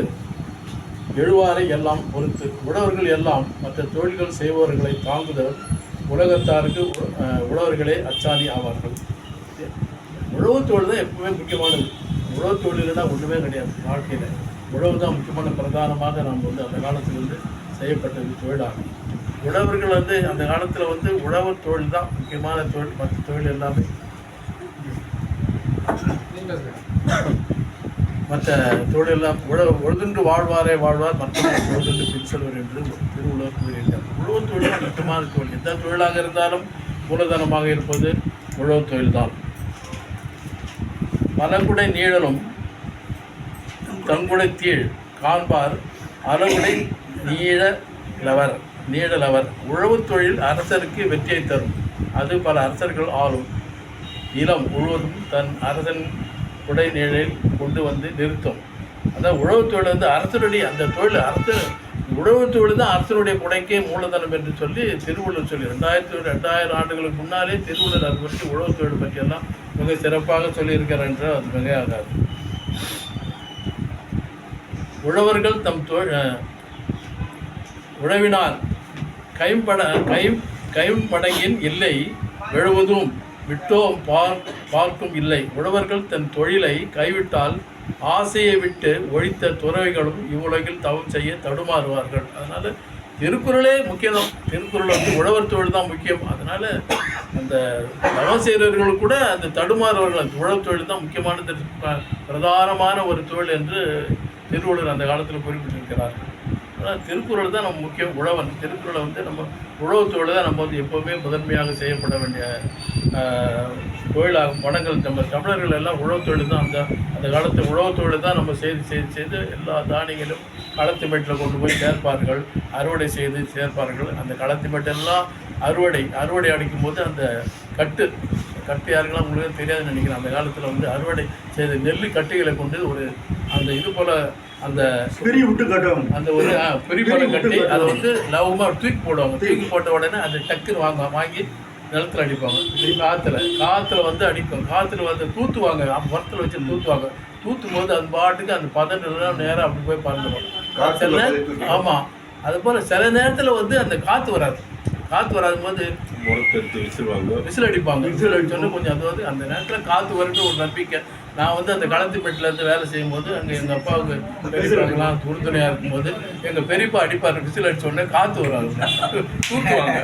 எழுவாரை எல்லாம் பொறுத்து. உழவர்கள் எல்லாம் மற்ற தொழில்கள் செய்பவர்களை தாங்குதல் உலகத்தாருக்கு உழவர்களே அச்சாணி ஆவார்கள். உழவு தொழில் தான் எப்பவுமே முக்கியமானது. உழவு தொழில்னா ஒன்றுமே கிடையாது வாழ்க்கையில். உழவு தான் முக்கியமான பிரதானமாக நாம் வந்து அந்த காலத்திலிருந்து செய்யப்பட்டது தொழிலாகும். உழவர்கள் வந்து அந்த காலத்தில் வந்து உழவு தொழில் தான் முக்கியமான தொழில். மற்ற தொழில் எல்லாமே மற்ற தொழிலெல்லாம் உழுதுண்டு வாழ்வாரே வாழ்வார் மற்றவர்கள் உழுதுண்டு பின் செல்வர் என்று திருவள்ளுவர் கூறியிருக்கார். உழவு தொழில் தான் முக்கியமான தொழில். எந்த தொழிலாக இருந்தாலும் மூலதனமாக இருப்பது உழவு தொழில்தான். பலகுடை நீழலும் தங்குடை தீழ் காண்பார் அளவுடை நீழலவர். உழவு தொழில் அரசருக்கு வெற்றியை தரும். அது பல அரசர்கள் ஆளும் இளம் முழுவதும் தன் அரசன் உடை நிழலில் கொண்டு வந்து நிறுத்தும். அதான் உழவு தொழில் வந்து அரசருடைய அந்த தொழில் உழவு தொழில் தான் அரசனுடைய குடைக்கே மூலதனம் என்று சொல்லி திருவள்ளுவர் சொல்லி 2000 ஆண்டுகளுக்கு முன்னாலே திருவள்ளுவர் அது குறித்து உழவு தொழில் பற்றியெல்லாம் மிக சிறப்பாக சொல்லியிருக்கிறார் என்று அது மிக ஆகாது. உழவர்கள் தம் உழவினால் கைம்படங்கின் இல்லை எழுவதும் விட்டோம் பார்க்கும் இல்லை. உழவர்கள் தன் தொழிலை கைவிட்டால் ஆசையை விட்டு ஒழித்த துறவிகளும் இவ்வுலகில் தவம் செய்ய தடுமாறுவார்கள். அதனால் திருக்குறளே முக்கியம். திருக்குறள் வந்து உழவர் தொழில் தான் முக்கியம். அதனால் அந்த தவம் செய்கிறவர்கள் கூட அந்த தடுமாறுவார்கள். அந்த உழவு தொழில் தான் முக்கியமான பிரதானமான ஒரு தொழில் என்று திருவள்ளுவர் அந்த காலத்தில் குறிப்பிட்டிருக்கிறார்கள். ஆனால் திருக்குறள் தான் நம்ம முக்கியம். உழவன் திருக்குறளை வந்து நம்ம உழவு தொழில் தான் நம்ம வந்து எப்போவுமே முதன்மையாக செய்யப்பட வேண்டிய தொழிலாகும். வடங்கள் நம்ம தமிழர்கள் எல்லாம் உழவு தொழில் தான் அந்த காலத்து உழவு தொழில் தான் நம்ம செய்து எல்லா தானியங்களும் களத்து மேட்டில் கொண்டு போய் சேர்ப்பார்கள். அறுவடை செய்து சேர்ப்பார்கள். அந்த களத்து மேட்டெல்லாம் அறுவடை அடிக்கும் போது அந்த கட்டு யாருக்கெல்லாம் உங்களுக்கு தெரியாதுன்னு நினைக்கிறேன். அந்த காலத்தில் வந்து அறுவடை செய்த நெல் கட்டுகளை கொண்டு ஒரு அந்த இது போல் அந்த பெரிய விட்டு கட்டுவாங்க. அந்த ஒரு பெரிய பழம் கட்டி அதை வந்து லவமாக தூக்கி போடுவாங்க. தூக்கி போட்ட உடனே அதை டக்குன்னு வாங்கி நிலத்தில் அடிப்பாங்க. காற்றுல வந்து அடிப்பாங்க. காற்றுல வந்து தூத்துவாங்க. மரத்தில் வச்சு தூத்துவாங்க. தூத்தும் போது அது பாட்டுக்கு அந்த பதம் நேரம் அப்படி போய் பறந்துடும். ஆமாம், அது போல் சில நேரத்தில் வந்து அந்த காற்று வராது போது விசில் அடிப்பாங்க. விசில் அடிச்சோன்னே கொஞ்சம் அது வந்து அந்த நேரத்தில் காற்று வரட்டு ஒரு நம்பிக்கை. நான் வந்து அந்த களத்து மெட்டில் இருந்து வேலை செய்யும்போது அங்கே எங்கள் அப்பாவுக்கு பெரியப்பாங்கெல்லாம் உறுதுணையாக இருக்கும்போது எங்கள் பெரியப்பா அடிப்பார். விசில் அடித்தோடனே காற்று வராது, தூக்குவாங்க.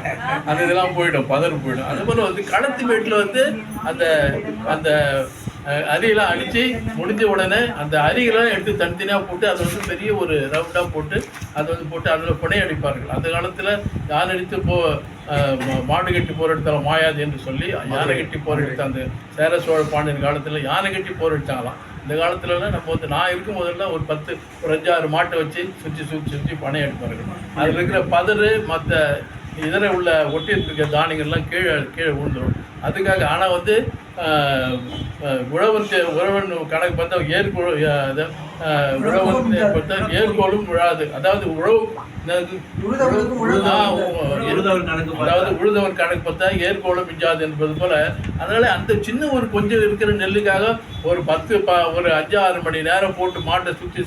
அந்த இதெல்லாம் போயிடும், பதறு போயிடும். அதுபோல் வந்து களத்து மெட்டில் வந்து அந்த அரியெல்லாம் அடித்து முடிஞ்ச உடனே அந்த அரியெல்லாம் எடுத்து தனித்தனியாக போட்டு அதை வந்து பெரிய ஒரு ரவுண்டாக போட்டு அதை வந்து போட்டு அதில் புனை அடிப்பார்கள். அந்த காலத்தில் யானை அடித்து மாடு கட்டி போர் எடுத்தாலும் மாயாது என்று சொல்லி யானை கட்டி போர் எடுத்த அந்த சேர சோழ பாண்டியன் காலத்தில் யானை கட்டி போர் எடுத்தாங்களாம். இந்த காலத்துலலாம் நம்ம வந்து நான் இருக்கும் போதெல்லாம் ஒரு 5-6 மாட்டை வச்சு சுற்றி பனை அடிப்பார்கள். அதில் இருக்கிற பதறு மற்ற இதர உள்ள ஒட்டி இருக்க தானியங்கள்லாம் கீழே விழுந்துடும். அதுக்காக ஆனால் வந்து உழவன் கணக்கு பார்த்தா ஏர்கோளும் விழாது. அதாவது உழுதவன் கணக்கு பார்த்தா ஏர்கோளும் மிஞ்சாது என்பது போல. அதனால அந்த சின்ன ஒரு கொஞ்சம் இருக்கிற நெல்லுக்காக ஒரு 5-6 மணி நேரம் போட்டு மாட்டை சுற்றி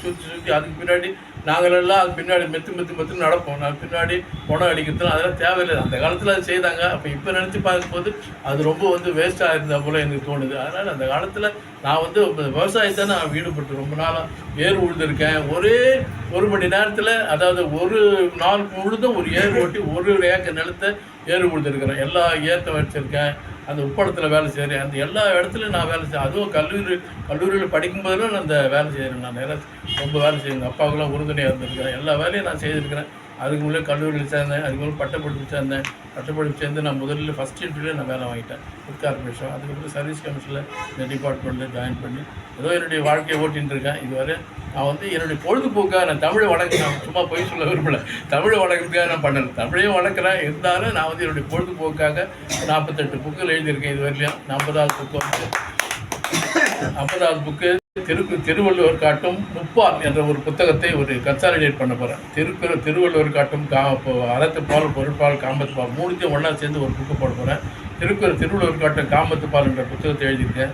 அதுக்கு பின்னாடி நாங்களெல்லாம் அது பின்னாடி மெத்து நடப்போம். நான் பின்னாடி பணம் அடிக்கிறதுலாம் அதெல்லாம் தேவையில்லை. அந்த காலத்தில் அது செய்தாங்க. அப்போ இப்போ நினச்சி பார்க்கும்போது அது ரொம்ப வந்து வேஸ்ட்டாக இருந்த போல் எனக்கு தோணுது. அதனால் அந்த காலத்தில் நான் வந்து விவசாயத்தை நான் ஈடுபட்டு ரொம்ப நாளாக ஏர் உழுதுருக்கேன். ஒரே 1 மணி நேரத்தில், அதாவது ஒரு நாள் முழுதும் ஒரு ஏர் ஓட்டி 1 ஏக்கர் நிலத்தை ஏர் உழுதுருக்கிறேன். எல்லா ஏற்ற வச்சுருக்கேன். அந்த உப்பளத்தில் வேலை செய்கிறேன். அந்த எல்லா இடத்துலையும் நான் வேலை செய்கிறேன். அதுவும் கல்லூரியில் படிக்கும்போதெல்லாம் நான் அந்த வேலை செய்கிறேன். நான் ரொம்ப வேலை செய்வேன். அப்பாவுக்குலாம் உறுதுணையாக இருந்திருக்கிறேன். எல்லா வேலையும் நான் செய்திருக்கிறேன். அதுக்கு முன்னே கல்லூரியில் சேர்ந்தேன். அதுக்கு முன்னே பட்டப்படிப்பு சேர்ந்து நான் முதல்ல ஃபஸ்ட் இன்டர்வியூவில் நான் வேலை வாங்கிட்டேன் ஃபுட் கார்பரேஷன். அதுக்கப்புறம் சர்வீஸ் கமிஷனில் இந்த டிபார்ட்மெண்ட்டில் ஜாயின் பண்ணி ஏதோ என்னுடைய வாழ்க்கையை ஓட்டின்னு இருக்கேன். இதுவரை நான் வந்து என்னுடைய பொழுதுபோக்காக நான் தமிழை நான் சும்மா போய் சொல்ல விரும்பலை. தமிழை வளர்க்குறதுக்காக நான் பண்ணலை. தமிழையும் வளர்க்குறேன். இருந்தாலும் நான் வந்து என்னுடைய பொழுதுபோக்காக 48 புக்குகள் எழுதியிருக்கேன். இது வரையிலையும் 50வது புக்கு திருவள்ளுவர் காட்டும் முப்பால் என்ற ஒரு புத்தகத்தை ஒரு கன்சாலிடேட் பண்ண போகிறேன். திருவள்ளுவர் காட்டும் அறத்துப்பால், பொருட்பால், காமத்துப்பால் 3த்தையும் ஒன்றா சேர்ந்து ஒரு புக்கு போட போகிறேன். திருவள்ளுவர் காட்டும் காமத்துப்பால் என்ற புத்தகத்தை எழுதியிருக்கேன்.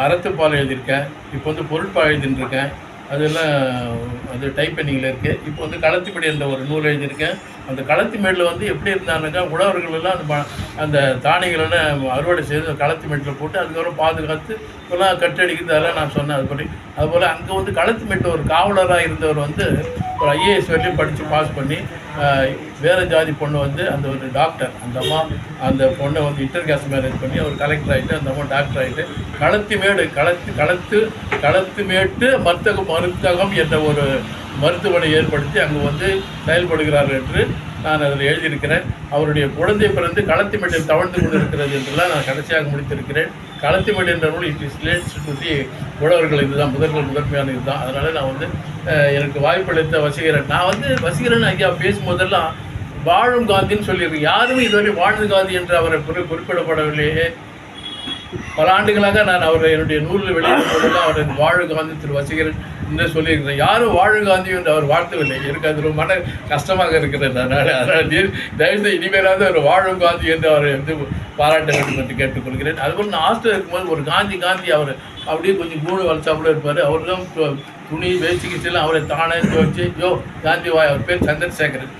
அறத்துப்பால் எழுதியிருக்கேன். இப்போ வந்து பொருட்பால் எழுதிட்டுருக்கேன். அதெல்லாம் அது டைப்பெண்டிங்கில் இருக்குது. இப்போ வந்து களத்திப்படி என்ற ஒரு நூல் எழுதியிருக்கேன். அந்த களத்திமேடில் வந்து எப்படி இருந்தாங்கன்னாக்கா உழவர்கள் எல்லாம் அந்த தானியங்களெல்லாம் அறுவடை செய்து களத்திமேட்டில் போட்டு அதுக்கப்புறம் பாதுகாத்து இப்போலாம் கட்டடிக்கிறது அதெல்லாம் நான் சொன்னேன். அதுபோல் அங்கே வந்து களத்திமேட்டில் ஒரு காவலராக இருந்தவர் வந்து ஒரு ஐஏஎஸ் வரையும் படித்து பாஸ் பண்ணி வேறு ஜாதி பொண்ணு வந்து அந்த ஒரு டாக்டர், அந்த அம்மா அந்த பொண்ணை வந்து இன்டர் காஸ்ட் மேரேஜ் பண்ணி அவர் கலெக்டர் ஆகிட்டு அந்த அம்மா டாக்டர் ஆகிட்டு களத்துமேட்டு மருந்தகம் என்ற ஒரு மருத்துவமனை ஏற்படுத்தி அங்கே வந்து செயல்படுகிறார்கள் என்று நான் அதில் எழுதியிருக்கிறேன். அவருடைய குழந்தை பிறந்து களத்திமேட்டில் தவழ்ந்து கொண்டிருக்கிறது என்றெல்லாம் நான் கடைசியாக முடித்திருக்கிறேன். களத்திமேடு என்ற நூல் it is relates to the உழவர்கள். இதுதான் முதன்மையான இதுதான். அதனால் நான் வந்து எனக்கு வாய்ப்பளித்த வசீகரன், நான் வந்து வசீகரன் ஐயா பேசும்போதெல்லாம் வாழும் காந்தின்னு சொல்லியிருக்கேன். யாருமே இதுவரை வாழும் காந்தி என்று அவரை குறிப்பிடப்படவில்லையே. பல ஆண்டுகளாக நான் அவர் என்னுடைய நூலில் வெளியிடும் போதெல்லாம் அவர் வாழு காந்தி திரு வசீகரன் என்று சொல்லியிருக்கிறேன். யாரும் வாழு காந்தி என்று அவர் வாழ்த்தவில்லை. எனக்கு அது ரொம்ப மன கஷ்டமாக இருக்கிறது. அதனால் தயவுசெய்து இனிமேலாவது அவர் வாழும் காந்தி என்று அவரை வந்து பாராட்ட வேண்டும் என்று கேட்டுக்கொள்கிறேன். அதுபோல் நான் ஹாஸ்டல் இருக்கும்போது ஒரு காந்தி அவர் அப்படியே கொஞ்சம் கூடு வளர்ச்சாப்புல இருப்பார். அவர் தான் துணி வேஸ்டிக்கிச்செல்லாம் அவரை தானே வச்சு காந்தி வாய், அவர் பேர் சந்திரசேகரன்,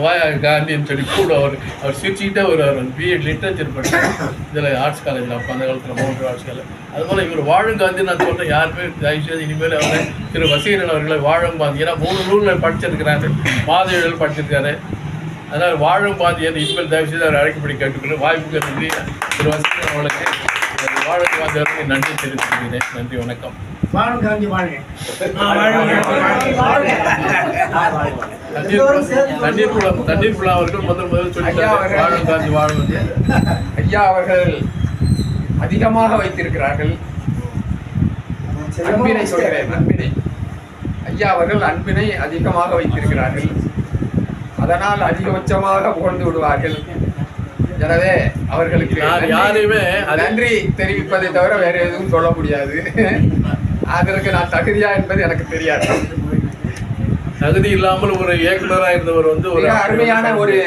வாய் காந்தின்னு சொல்லி கூட அவர் சிரிச்சுக்கிட்டே வருவார். பிஎட் லிட்ரேச்சர் படித்தார் இதில் ஆர்ட்ஸ் காலேஜில், அப்போ அந்த காலத்தில் மவுண்ட் ஆர்ட்ஸ் காலேஜ். அதுபோல் இவர் வாழும் காந்தி நான் சொல்கிறேன். யாருமே தயவுசெய்து இனிமேல் அவரை திரு வசீகரன் அவர்களை வாழும் காந்தி, ஏன்னா 3 நூலில் படிச்சிருக்கிறாரு, மாத இதழில் படிச்சிருக்காரு. அதனால் வாழும் காந்தி என்று இனிமேல் தயவுசெய்து அவர் அழைக்கப்படி கேட்டுக்கொள்ளும். வாய்ப்புக்கு நன்றி. திரு வசீகரன் அவர்களுக்கு வாழும் காந்தி அவர்களுக்கு நன்றி தெரிவித்துக்கிறேன். நன்றி, வணக்கம். வாழும் காந்தி வாழ்க. தண்ணீர் குழா அவர்கள் முதல் சொல்லிட்டார் வாழும் காந்தி வாழும். ஐயா அவர்கள் அதிகமாக வைத்திருக்கிறார்கள் அன்பினை. சொல்கிறேன் அன்பினை. ஐயா அவர்கள் அன்பினை அதிகமாக வைத்திருக்கிறார்கள். அதனால் அதிகபட்சமாக புகழ்ந்து விடுவார்கள். எனவே அவர்களுக்கு யாரையுமே நன்றி தெரிவிப்பதை தவிர வேற எதுவும் சொல்ல முடியாது. அதற்கு நான் தகுதியா என்பது எனக்கு தெரியாது. தகுதி இல்லாமல் ஒரு இயக்குநராக இருந்தவர் வந்து ஒரு அருமையான ஒரு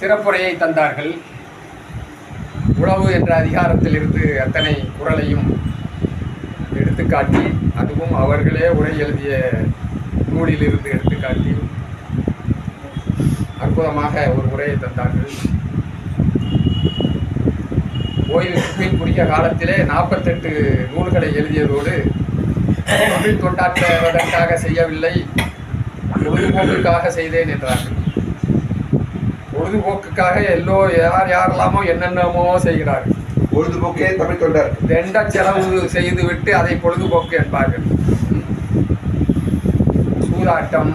சிறப்புரையை தந்தார்கள். உழவு என்ற அதிகாரத்தில் இருந்து அத்தனை குறளையும் எடுத்துக்காட்டி, அதுவும் அவர்களே உரை எழுதிய நூலிலிருந்து எடுத்துக்காட்டி அற்புதமாக ஒரு உரையை தந்தார்கள். ஓய்வுக்கு பின் குறுகிய காலத்திலே 48 நூல்களை எழுதியதோடு தமிழ் தொண்டாற்றுவதற்காக செய்யவில்லை, பொழுதுபோக்குக்காக செய்தேன் என்றார்கள். பொழுதுபோக்குக்காக யாரெல்லாமோ என்னென்னமோ செய்கிறார்கள். பொழுதுபோக்கே தமிழ் தொண்டார். தெண்ட செலவு செய்துவிட்டு அதை பொழுதுபோக்கு என்பார்கள். சூதாட்டம்,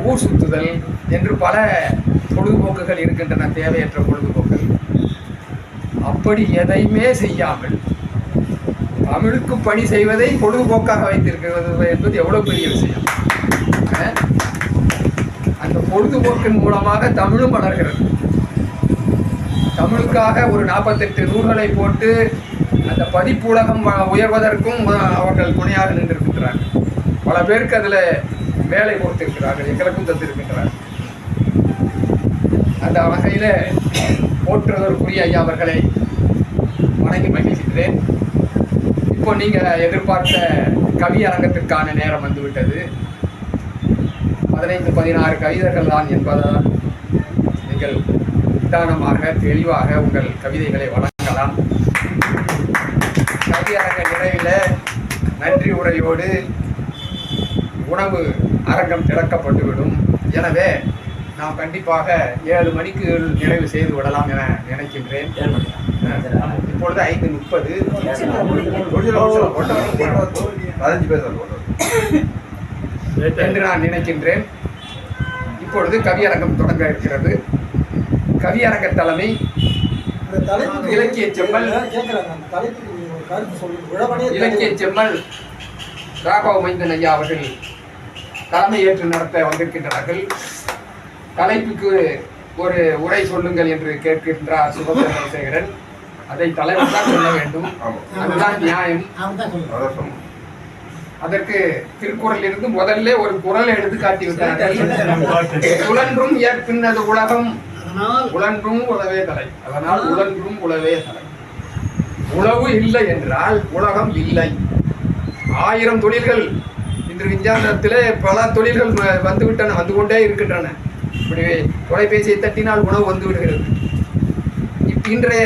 ஊர் சுற்றுதல் என்று பல பொழுதுபோக்குகள் இருக்கின்றன, தேவையற்ற பொழுதுபோக்குகள். அப்படி எதையுமே செய்யாமல் தமிழுக்கு பணி செய்வதை பொழுதுபோக்காக வைத்திருக்கிறது என்பது எவ்வளவு பெரிய விஷயம். அந்த பொழுதுபோக்கின் மூலமாக தமிழும் வளர்கிறது. தமிழுக்காக ஒரு 48 நூல்களை போட்டு அந்த பதிப்பு உலகம் உயர்வதற்கும் அவர்கள் துணையாக நின்றிருக்கிறார்கள். பல பேருக்கு அதில் வேலை கொடுத்திருக்கிறார்கள், எங்களுக்கும் தந்திருக்கின்றார்கள். அந்த வகையில் போற்றுவதற்குரிய ஐயா அவர்களை வணங்கி மகிழ்கிறேன். இப்போ நீங்கள் எதிர்பார்த்த கவி அரங்கத்திற்கான நேரம் வந்துவிட்டது. 15-16 கவிதைகள் தான் என்பதால் நீங்கள் நிதானமாக தெளிவாக உங்கள் கவிதைகளை வழங்கலாம். கவி அரங்க நிறைவில் நன்றி உரையோடு உணவு அரங்கம் திறக்கப்பட்டுவிடும். எனவே நாம் கண்டிப்பாக 7 மணிக்கு நிறைவு செய்து விடலாம் என நினைக்கின்றேன். இப்பொழுது 5:30 என்று நான் நினைக்கின்றேன். இப்பொழுது கவியரங்கம் தொடங்க இருக்கிறது. கவியரங்க தலைமை இலக்கிய செம்மல் ராகவ மைந்தன் ஐயா அவர்கள் தலைமை ஏற்று நடத்த வந்திருக்கின்றார்கள். தலைப்புக்கு ஒரு உரை சொல்லுங்கள் என்று கேட்கின்றார் சுபசேகரன். அதை தலைவர் தான் சொல்ல வேண்டும், அதுதான் நியாயம். அதற்கு திருக்குறளில் இருந்து முதல்ல ஒரு குறளை எடுத்து காட்டிவிட்டார்கள். உழன்றும் ஏற்பின்னது உலகம், உழன்றும் உழவே தலை. அதனால் உழன்றும் உழவே தலை. உழவு இல்லை என்றால் உலகம் இல்லை. 1000 தொழில்கள் இன்று விஞ்ஞானத்திலே பல தொழில்கள் வந்துவிட்டன, வந்து கொண்டே இருக்கின்றன. இப்படி தொலைபேசியை தட்டினால் உணவு வந்து விடுகிறது. இன்றைய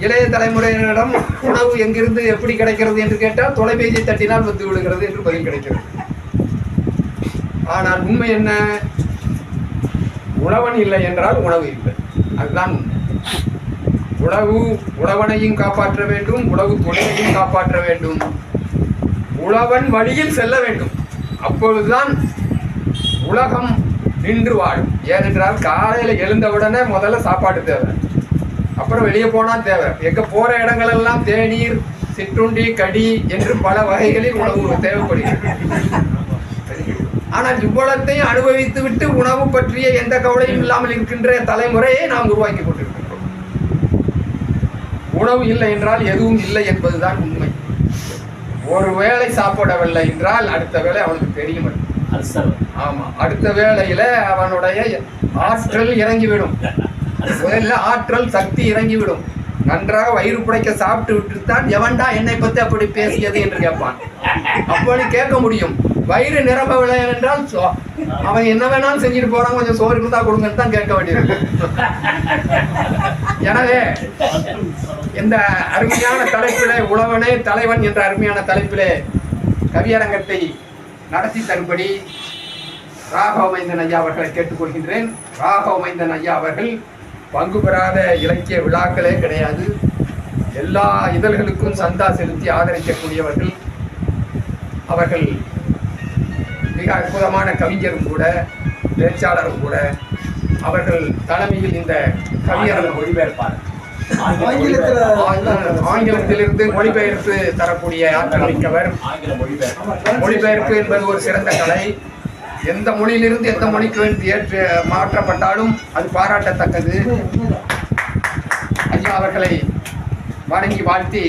இளைய தலைமுறையினரிடம் உணவு எங்கிருந்து எப்படி கிடைக்கிறது என்று கேட்டால் தொலைபேசியை தட்டினால் வந்து விடுகிறது என்று பதில் கிடைக்கிறது. ஆனால் உண்மை என்ன? உழவன் இல்லை என்றால் உணவு இல்லை, அதுதான் உண்மை. உழவனையும் காப்பாற்ற வேண்டும், உழவு தொழிலையும் காப்பாற்ற வேண்டும், உழவன் வழியில் செல்ல வேண்டும். அப்பொழுதுதான் உலகம் நின்று வாழும். ஏனென்றால் காலையில் எழுந்தவுடனே முதல்ல சாப்பாடு தேவை, அப்புறம் வெளியே போனால் தேவை. எங்கே போகிற இடங்களெல்லாம் தேநீர், சிற்றுண்டி, கடி என்று பல வகைகளில் உணவு தேவைப்படுகிறது. ஆனால் இவ்வளத்தையும் அனுபவித்து விட்டு உணவு பற்றிய எந்த கவலையும் இல்லாமல் இருக்கின்ற தலைமுறையை நாம் உருவாக்கி கொண்டிருக்கிறோம். உணவு இல்லை என்றால் எதுவும் இல்லை என்பதுதான் உண்மை. ஒரு வேளை சாப்பிடவில்லை என்றால் அடுத்த வேளை அவனுக்கு தெரியும். ஆமாம், அடுத்த வேளையில அவனுடைய ஆற்றல் இறங்கிவிடும். முதல்ல ஆற்றல் சக்தி இறங்கிவிடும். நன்றாக வயிறு புடைக்க சாப்பிட்டு விட்டுத்தான் எவன்டா என்னை பற்றி அப்படி பேசியது என்று கேட்பான். அப்படி கேட்க முடியும். வயிறு நிரம்பவில்லை என்றால் அவன் என்ன வேணாலும் செஞ்சுட்டு போறான், கொஞ்சம் சோறு இருந்தா கொடுங்கன்னு தான் கேட்க வேண்டியது. எனவே இந்த அருமையான தலைப்பிலே, உழவனே தலைவன் என்ற அருமையான தலைப்பிலே கவியரங்கத்தை நடத்தி தரும்படி ராகவ மைந்தன் ஐயா அவர்களை கேட்டுக்கொள்கின்றேன். ராகவ மைந்தன் ஐயா அவர்கள் பங்கு பெறாத இலக்கிய விழாக்களே கிடையாது. எல்லா இதழ்களுக்கும் சந்தா செலுத்தி ஆதரிக்கக்கூடியவர்கள். அவர்கள் மிக அற்புதமான கவிஞரும் கூட, பேச்சாளரும் கூட. அவர்கள் தலைமையில் இந்த கவியரங்கம் மொழிபெயர்ப்பார். ஆங்கிலத்திலிருந்து மொழிபெயர்ப்பு தரக்கூடிய ஆற்றல் மிக்கவர். மொழிபெயர்ப்பு என்பது ஒரு சிறந்த கலை. எந்த மொழியிலிருந்து எந்த மொழிக்கு ஏற்று மாற்றப்பட்டாலும் அது பாராட்டத்தக்கது. ஐயா அவர்களை வணங்கி வாழ்த்தி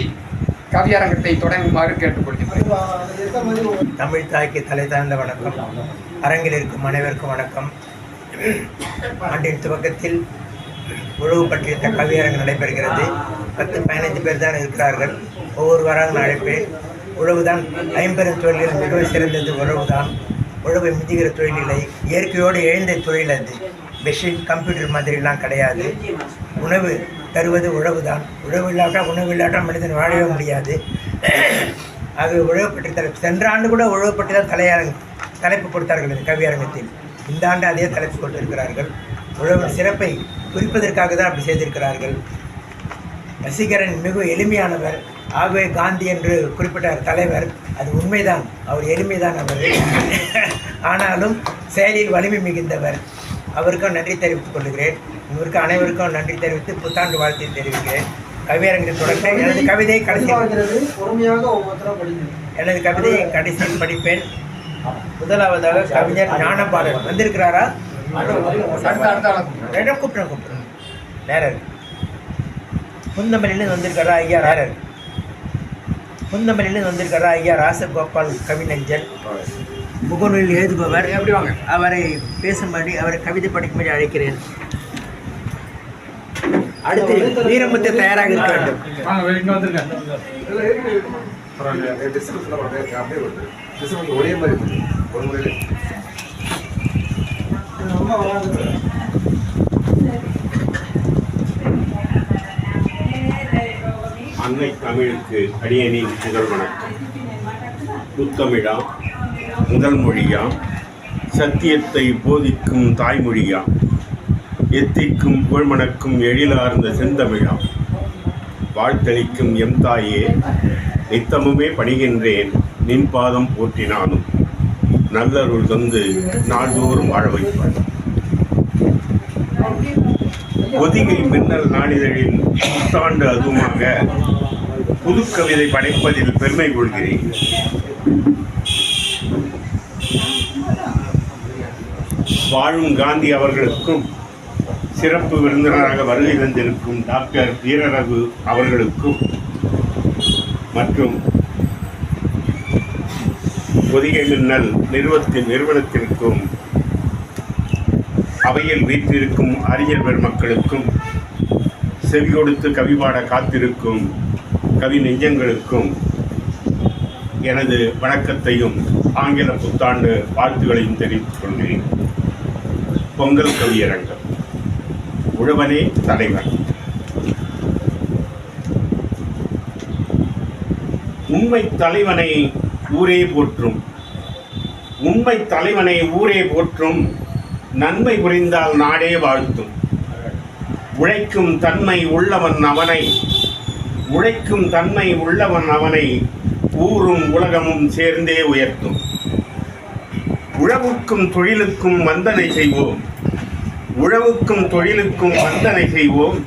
கவியரங்கத்தை தொடங்குமாறு கேட்டுக்கொள்கிறேன். தமிழ் தாய்க்கு தலை தாழ்ந்த வணக்கம். அரங்கில் இருக்கும் அனைவருக்கும் வணக்கம். ஆண்டின் துவக்கத்தில் உழவு பற்றிய கவியரங்கு நடைபெறுகிறது. 10-15 பேர் தான் இருக்கிறார்கள். ஒவ்வொருவராக நான் அழைப்பேன். உழவுதான் ஐம்பெரும் தொழில்கள் மிகவும் சிறந்தது. உழவுதான். உழவை மிதிக்கிற தொழில் இல்லை, இயற்கையோடு எழுந்த தொழில். அது மெஷின், கம்ப்யூட்டர் மாதிரிலாம் கிடையாது. உணவு தருவது உழவு தான். உணவு இல்லாட்டால் மனிதன் வாழவே முடியாது. ஆகவே உழவு பற்றி சென்ற ஆண்டு கூட உழவு பற்றி தான் தலைப்பு கொடுத்தார்கள் இந்த கவியரங்கத்தில். இந்த ஆண்டு அதே தலைப்பு கொண்டிருக்கிறார்கள். உழவின் சிறப்பை குறிப்பதற்காக தான் அப்படி செய்திருக்கிறார்கள். வசீகரன் மிக எளிமையானவர். ஆகவே காந்தி என்று குறிப்பிட்டார் தலைவர். அது உண்மைதான், அவர் எளிமைதான் அவர். ஆனாலும் செயலில் வலிமை மிகுந்தவர். அவருக்கும் நன்றி தெரிவித்துக் கொள்கிறேன். இவருக்கு அனைவருக்கும் நன்றி தெரிவித்து புத்தாண்டு வாழ்த்தை தெரிவிக்கிறேன். கவியரங்கில் தொடர்ந்து எனது கவிதையை கடைசியில் படிப்பேன். முதலாவதாக கவிஞர் ஞானபாலன் வந்திருக்கிறாரா? கூப்பிட்றேன் நேரர். புந்தமல்லியிலிருந்து வந்திருக்காரா ஐயா நேரர்? புந்தமல்லியிலிருந்து வந்திருக்காரா ஐயா ராசகோபால் கவிஞர். முகநூலில் எழுதுபவர். அவரை பேசும்படி, அவரை கவிதை படிக்கும்படி அழைக்கிறேன். அடுத்து வீரமுத்து தயாராக இருக்க வேண்டும். ஒரே மாதிரி ஒரு முறையில் அன்னை தமிழுக்கு அடியனின் முதல் வணக்கம். முத்தமிழா, முதல் மொழியா, சத்தியத்தை போதிக்கும் தாய்மொழியா, எத்திக்கும் புகழ்மணக்கும் எழிலார்ந்த செந்தமிழா, வாழ்த்தளிக்கும் எம் தாயே, நித்தமுமே பணிகின்றேன் நின் பாதம் போற்றினானும், நல்லருள் தந்து நாள்தோறும் வாழ வைப்பார். ஒதிகை மின்னல் நாளிதழின் புத்தாண்டு அதுவுமாக புதுக்கவிதை படைப்பதில் பெருமை கொள்கிறேன். வாழும் காந்தி அவர்களுக்கும், சிறப்பு விருந்தினராக வருகை தந்திருக்கும் டாக்டர் வீரரகு அவர்களுக்கும் மற்றும் ஒதிகை மின்னல் நிறுவனத்திற்கும், அவையில் வீற்றிருக்கும் அறிஞர் பெருமக்களுக்கும், செவி கொடுத்து கவி பாட காத்திருக்கும் கவி நெஞ்சங்களுக்கும் எனது வணக்கத்தையும் ஆங்கில புத்தாண்டு வாழ்த்துக்களையும் தெரிவித்துக் கொள்கிறேன். பொங்கல் கவியரங்கம். உழவனே தலைவன். உண்மை தலைவனை ஊரே போற்றும். உண்மை தலைவனை ஊரே போற்றும். நன்மை புரிந்தால் நாடே வாழ்த்தும். உழைக்கும் தன்மை உள்ளவன் அவனை, உழைக்கும் தன்மை உள்ளவன் அவனை ஊரும் உலகமும் சேர்ந்தே உயர்த்தும். உழவுக்கும் தொழிலுக்கும் வந்தனை செய்வோம். உழவுக்கும் தொழிலுக்கும் வந்தனை செய்வோம்.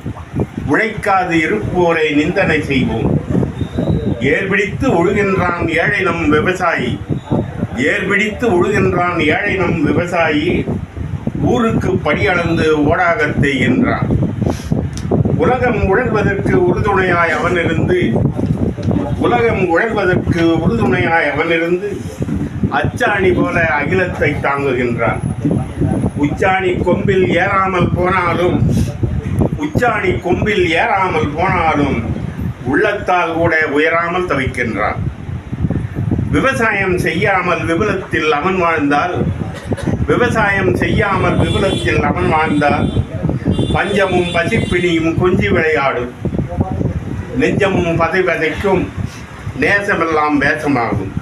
உழைக்காது இருப்போரை நிந்தனை செய்வோம். ஏர்பிடித்து உழுகின்றான் ஏழை நம் விவசாயி. ஏர்பிடித்து உழுகின்றான் ஏழை நம் விவசாயி. ஊருக்கு படியளந்து ஓடாகத்தை என்றான். உலகம் உழல்வதற்கு உறுதுணையாய் அவனிருந்து, உலகம் உழல்வதற்கு உறுதுணையாய் அவனிருந்து அச்சாணி போல அகிலத்தை தாங்குகின்றான். உச்சாணி கொம்பில் ஏறாமல் போனாலும், உச்சாணி கொம்பில் ஏறாமல் போனாலும் உள்ளத்தால் கூட உயராமல் தவிக்கின்றான். விவசாயம் செய்யாமல் விபுலத்தில் அவன் வாழ்ந்தால், விவசாயம் செய்யாமல் விபுலத்தில் அவன் வாழ்ந்தால் பஞ்சமும் பசிப்பிணியும் கொஞ்சி விளையாடும். நெஞ்சமும் பதைபதைக்கும் நேசமெல்லாம் வேஷமாகும்.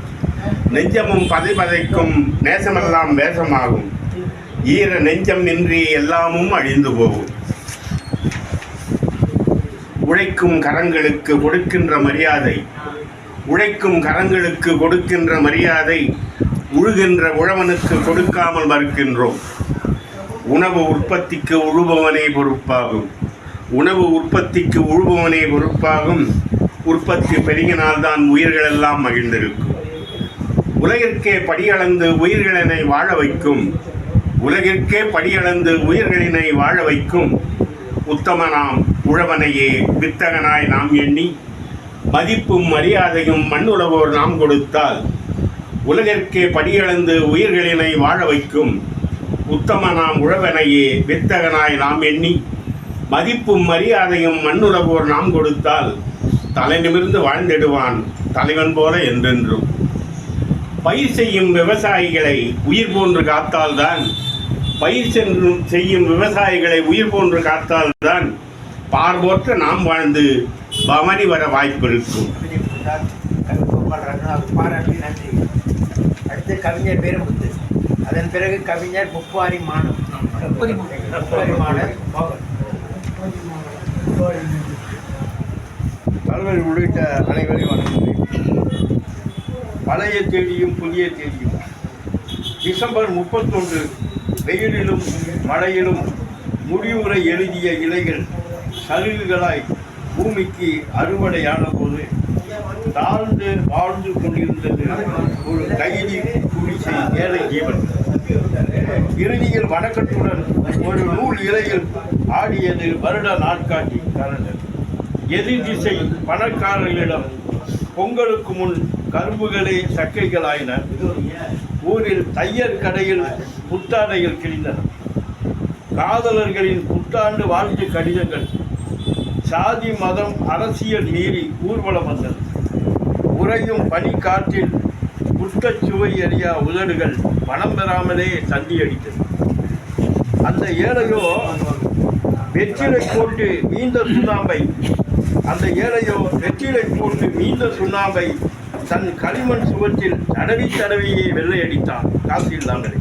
நெஞ்சமும் பதைபதைக்கும் நேசமெல்லாம் வேஷமாகும். ஈர நெஞ்சம் நின்றி எல்லாமும் அழிந்து போகும். உழைக்கும் கரங்களுக்கு கொடுக்கின்ற மரியாதை, உழைக்கும் கரங்களுக்கு கொடுக்கின்ற மரியாதை உழுகின்ற உழவனுக்கு கொடுக்காமல் மறுக்கின்றோம். உணவு உற்பத்திக்கு உழுபவனே பொறுப்பாகும். உணவு உற்பத்திக்கு உழுபவனே பொறுப்பாகும். உற்பத்தி பெருகினால்தான் உயிர்களெல்லாம் மகிழ்ந்திருக்கும். உலகிற்கே படியளந்து உயிர்களினை வாழ வைக்கும். உலகிற்கே படியளந்து உயிர்களினை வாழ வைக்கும் உத்தமனாம் உழவனையே வித்தகனாய் நாம் எண்ணி மதிப்பும் மரியாதையும் மண்ணுலவோர் நாம் கொடுத்தால், உலகிற்கே படியளந்து உயிர்களினை வாழ வைக்கும் உத்தமனாம் உழவனையே வித்தகனாய் நாம் எண்ணி மதிப்பும் மரியாதையும் மண்ணுலவோர் நாம் கொடுத்தால் தலை நிமிர்ந்து வாழ்ந்திடுவான் தலைவன் போல என்றென்றும். பயிர் செய்யும் விவசாயிகளை உயிர் போன்று காத்தால்தான், பயிர் செய்யும் விவசாயிகளை உயிர் போன்று காத்தால்தான் பார்வோற்ற நாம் வாழ்ந்து பவனி வர வாய்ப்பு இருக்கும். பாராட்டி நன்றி. அடுத்து கவிஞர் பேரமுத்து, அதன் பிறகு கவிஞர் முப்பாரி மாணவ். தலைவர் உள்ளிட்ட அனைவரையும் வணங்குகிறேன். பழைய தேதியும் புதிய தேதியும். டிசம்பர் 31 வெயிலிலும் மழையிலும் முடிவுரை எழுதிய இலைகள் சருகுகளாய் பூமிக்கு அறுவடையான போது தாழ்ந்து வாழ்ந்து கொண்டிருந்தது ஒரு கைதி குடிசை ஏழை ஜீவன். இறுதியில் வணக்கத்துடன் ஒரு நூல் இலையில் ஆடியது வருட நாட்காட்டி கலந்தது. எதிர் திசை பணக்காரர்களிடம் பொங்கலுக்கு முன் கரும்புகளே சக்கைகளாயின. ஊரில் தையர் கடையில் புத்தாடைகள் கிழிந்தன. காதலர்களின் புத்தாண்டு வாழ்த்து கடிதங்கள் சாதி மதம் அரசியல் மீறி ஊர்வலம் வந்தது. உறையும் பனிக்காற்றில் புஷ்கச்சுவை எறியா உதடுகள் பணம் பெறாமலே தந்தியடித்தது. அந்த ஏழையோ வெற்றிலை போட்டு மீந்த சுண்ணாம்பை, அந்த ஏழையோ வெற்றிலை போட்டு மீந்த சுண்ணாம்பை தன் களிமண் சுவற்றில் தடவி தடவியே வெள்ளையடித்தான் காசு இல்லாமலே.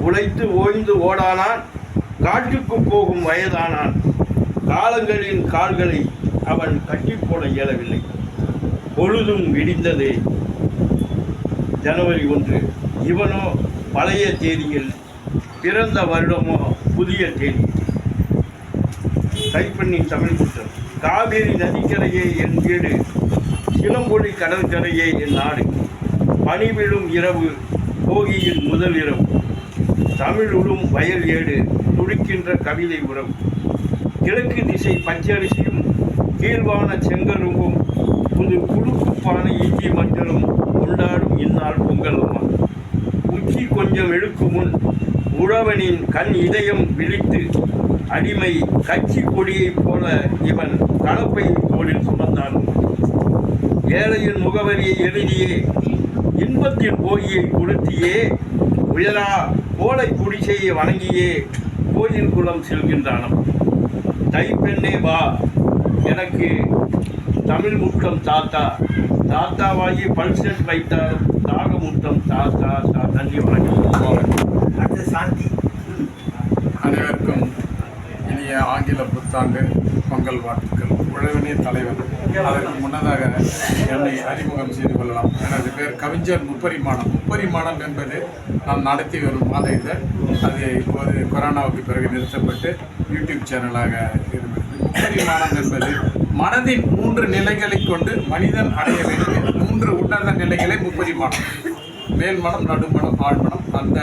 உழைத்து ஓய்ந்து ஓடானான், காட்டுக்கு போகும் வயதானான். காலங்களின் கால்களை அவன் கட்டி போட இயலவில்லை. பொழுதும் விடிந்தது. ஜனவரி 1. இவனோ பழைய தேதியில், பிறந்த வருடமோ புதிய தேதி. கைப்பண்ணி தமிழ் குற்றம். காவேரி நதிக்கரையே என் வீடு, சிலம்பொழி கடற்கரையே என் நாடு. பனிவிழும் இரவு, போகியின் முதல் இரவு. தமிழ் உளும் வயல் ஏடு, துடிக்கின்ற கவிதை உறவு. கிழக்கு திசை பச்சரிசியும் கீழ்வான செங்கரும்பும் புது குடுக்குப்பான இஞ்சி மஞ்சளும் கொண்டாடும் இந்நாள் பொங்கலுமா. உச்சி கொஞ்சம் எழுக்கும் முன் உழவனின் கண் இதயம் விழித்து அடிமை கட்சி கொடியைப் போல இவன் கலப்பை தோளில் சுமந்தான். ஏழையின் முகவரியை எழுதியே இன்பத்தின் போகியை கொடுத்தியே உயரா கோலை குடிசையை வணங்கியே கோயில் குளம் செல்கின்றானம். தைப்பெண்ணே வா எனக்கு தமிழ் முத்தம் தாத்தா, தாத்தாவாகி பல்செட் வைத்தால் தாகமுத்தம் தாத்தா நன்றி வணக்கம். அடுத்து சாந்தி. அனைவருக்கும் இனிய ஆங்கில புத்தாண்டு பொங்கல் வாழ்த்துக்கள். உழவனே தலைவர். அதற்கு முன்னதாக என்னை அறிமுகம் செய்து கொள்ளலாம். எனது பேர் கவிஞர் முப்பரிமாணம். முப்பரிமாணம் என்பது நான் நடத்தி வரும் மாத இதழ். அது இப்போது கொரோனாவுக்கு பிறகு நிறுத்தப்பட்டு யூடியூப் சேனலாக இருக்கிறது. முப்பரிமாணம் என்பது மனதின் 3 நிலைகளை கொண்டு மனிதன் அடைய வேண்டிய 3 உன்னத நிலைகளை முப்பரிமாணம். மேல்மனம், நடுமனம், ஆழ்மனம். அந்த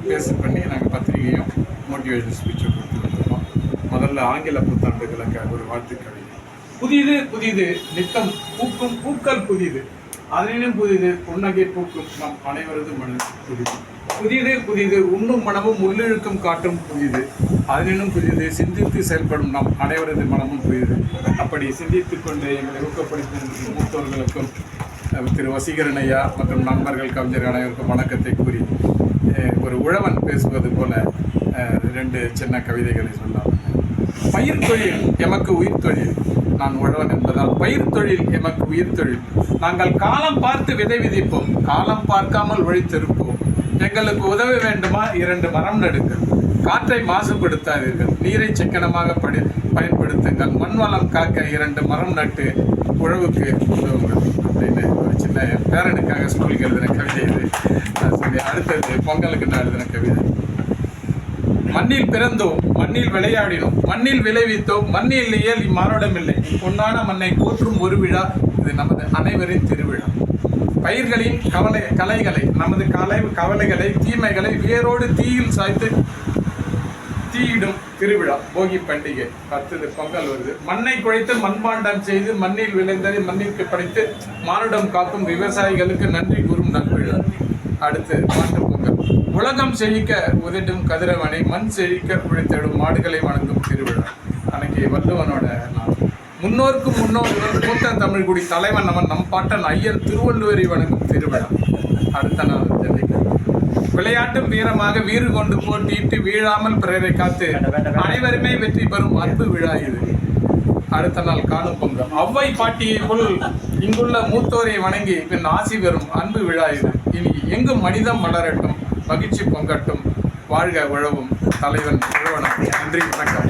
பேஸ் பண்ணி நாங்கள் பத்திரிகையும் மோட்டிவேஷன் ஸ்பீச்சும் கொடுத்துருக்கோம். முதல்ல ஆங்கில புத்தாண்டுகளுக்கு ஒரு வாழ்த்து கவிதை. புதிது புதிது நித்தம் பூக்கும் பூக்கள் புதிது, அதனினும் புதிது புன்னகை பூக்கும் நம் அனைவரது மனது புதிது. புதிது புதிது உண்ணும் மனமும் உள்ளிழுக்கும் காற்றும் புதிது, அதனினும் புதிது சிந்தித்து செயல்படும் நம் அனைவரது மனமும் புதிது. அப்படி சிந்தித்து கொண்டு எங்களை ஊக்கப்படுத்த மூத்தவர்களுக்கும் திரு வசீகரன் ஐயா மற்றும் நண்பர்கள் கவிஞர்கள் அனைவருக்கும் வணக்கத்தை கூறி ஒரு உழவன் பேசுவது போல 2 சின்ன கவிதைகளை சொன்னார். பயிர் தொழில் எமக்கு உயிர் தொழில், நான் உழவன் என்பதால் பயிர் தொழில் எமக்கு உயிர் தொழில். நாங்கள் காலம் பார்த்து விதை விதிப்போம், காலம் பார்க்காமல் உழைத்திருப்போம். எங்களுக்கு உதவ வேண்டுமா 2 மரம் நடுங்கள், காற்றை மாசுபடுத்தாதீர்கள், நீரை சிக்கனமாக பயன்படுத்துங்கள், மண் வளம் காக்க 2 மரம் நட்டு உழவுக்கு உதவுங்கள் அப்படின்னு ஒரு சின்ன பேரனுக்காக ஸ்கூலுக்கு எழுதின கவிதை இது. சொல்லி அடுத்தது பொங்கலுக்கு நான் எழுதின கவிதை. மண்ணில் பிறந்தோம், மண்ணில் விளையாடினோம், மண்ணில் விளைவித்தோம், மண்ணில் இயல் இம்மானுடமில்லை, பொன்னான மண்ணை போற்றும் ஒரு விழா இது நமது அனைவரின் திருவிழா. பயிர்களின் கலைகளை நமது கவலைகளை தீமைகளை வேரோடு தீயில் சாய்த்து தீயிடும் திருவிழா போகி பண்டிகை. அடுத்தது பொங்கல் வருது. மண்ணை குழைத்து மண்பாண்டம் செய்து மண்ணில் விளைந்ததை மண்ணிற்கு படைத்து மானுடம் காக்கும் விவசாயிகளுக்கு நன்றி கூறும் நல்விழா. அடுத்து மாட்டு பொங்கல். உலகம் செழிக்க உதட்டும் கதிரவனை, மண் செழிக்க உழைத்திடும் மாடுகளை வணங்கும் திருவிழா. அன்னைக்கு வள்ளுவனோட நாள். முன்னோருக்கு முன்னோர்கள் மூத்த தமிழ்குடி தலைவன் அவன் நம் பாட்டன் ஐயர் திருவள்ளுவரை வணங்கும் திருவிழா. அடுத்த நாள் ஜல்லிக்கட்டு. விளையாட்டும் வீரமாக வீறு கொண்டு போட்டியிட்டு வீழாமல் பிறரை காத்து அனைவருமே வெற்றி பெறும் அன்பு விழா இது. அடுத்த நாள் காணும் பொங்கல். அவ்வை பாட்டியை போல் இங்குள்ள மூத்தோரை வணங்கி பின் ஆசி பெறும் அன்பு விழா இது. இனி எங்கும் மனிதம் மலரட்டும், மகிழ்ச்சி பொங்கட்டும், வாழ்க உழவும் தலைவன் உழவனம். நன்றி, வணக்கம்.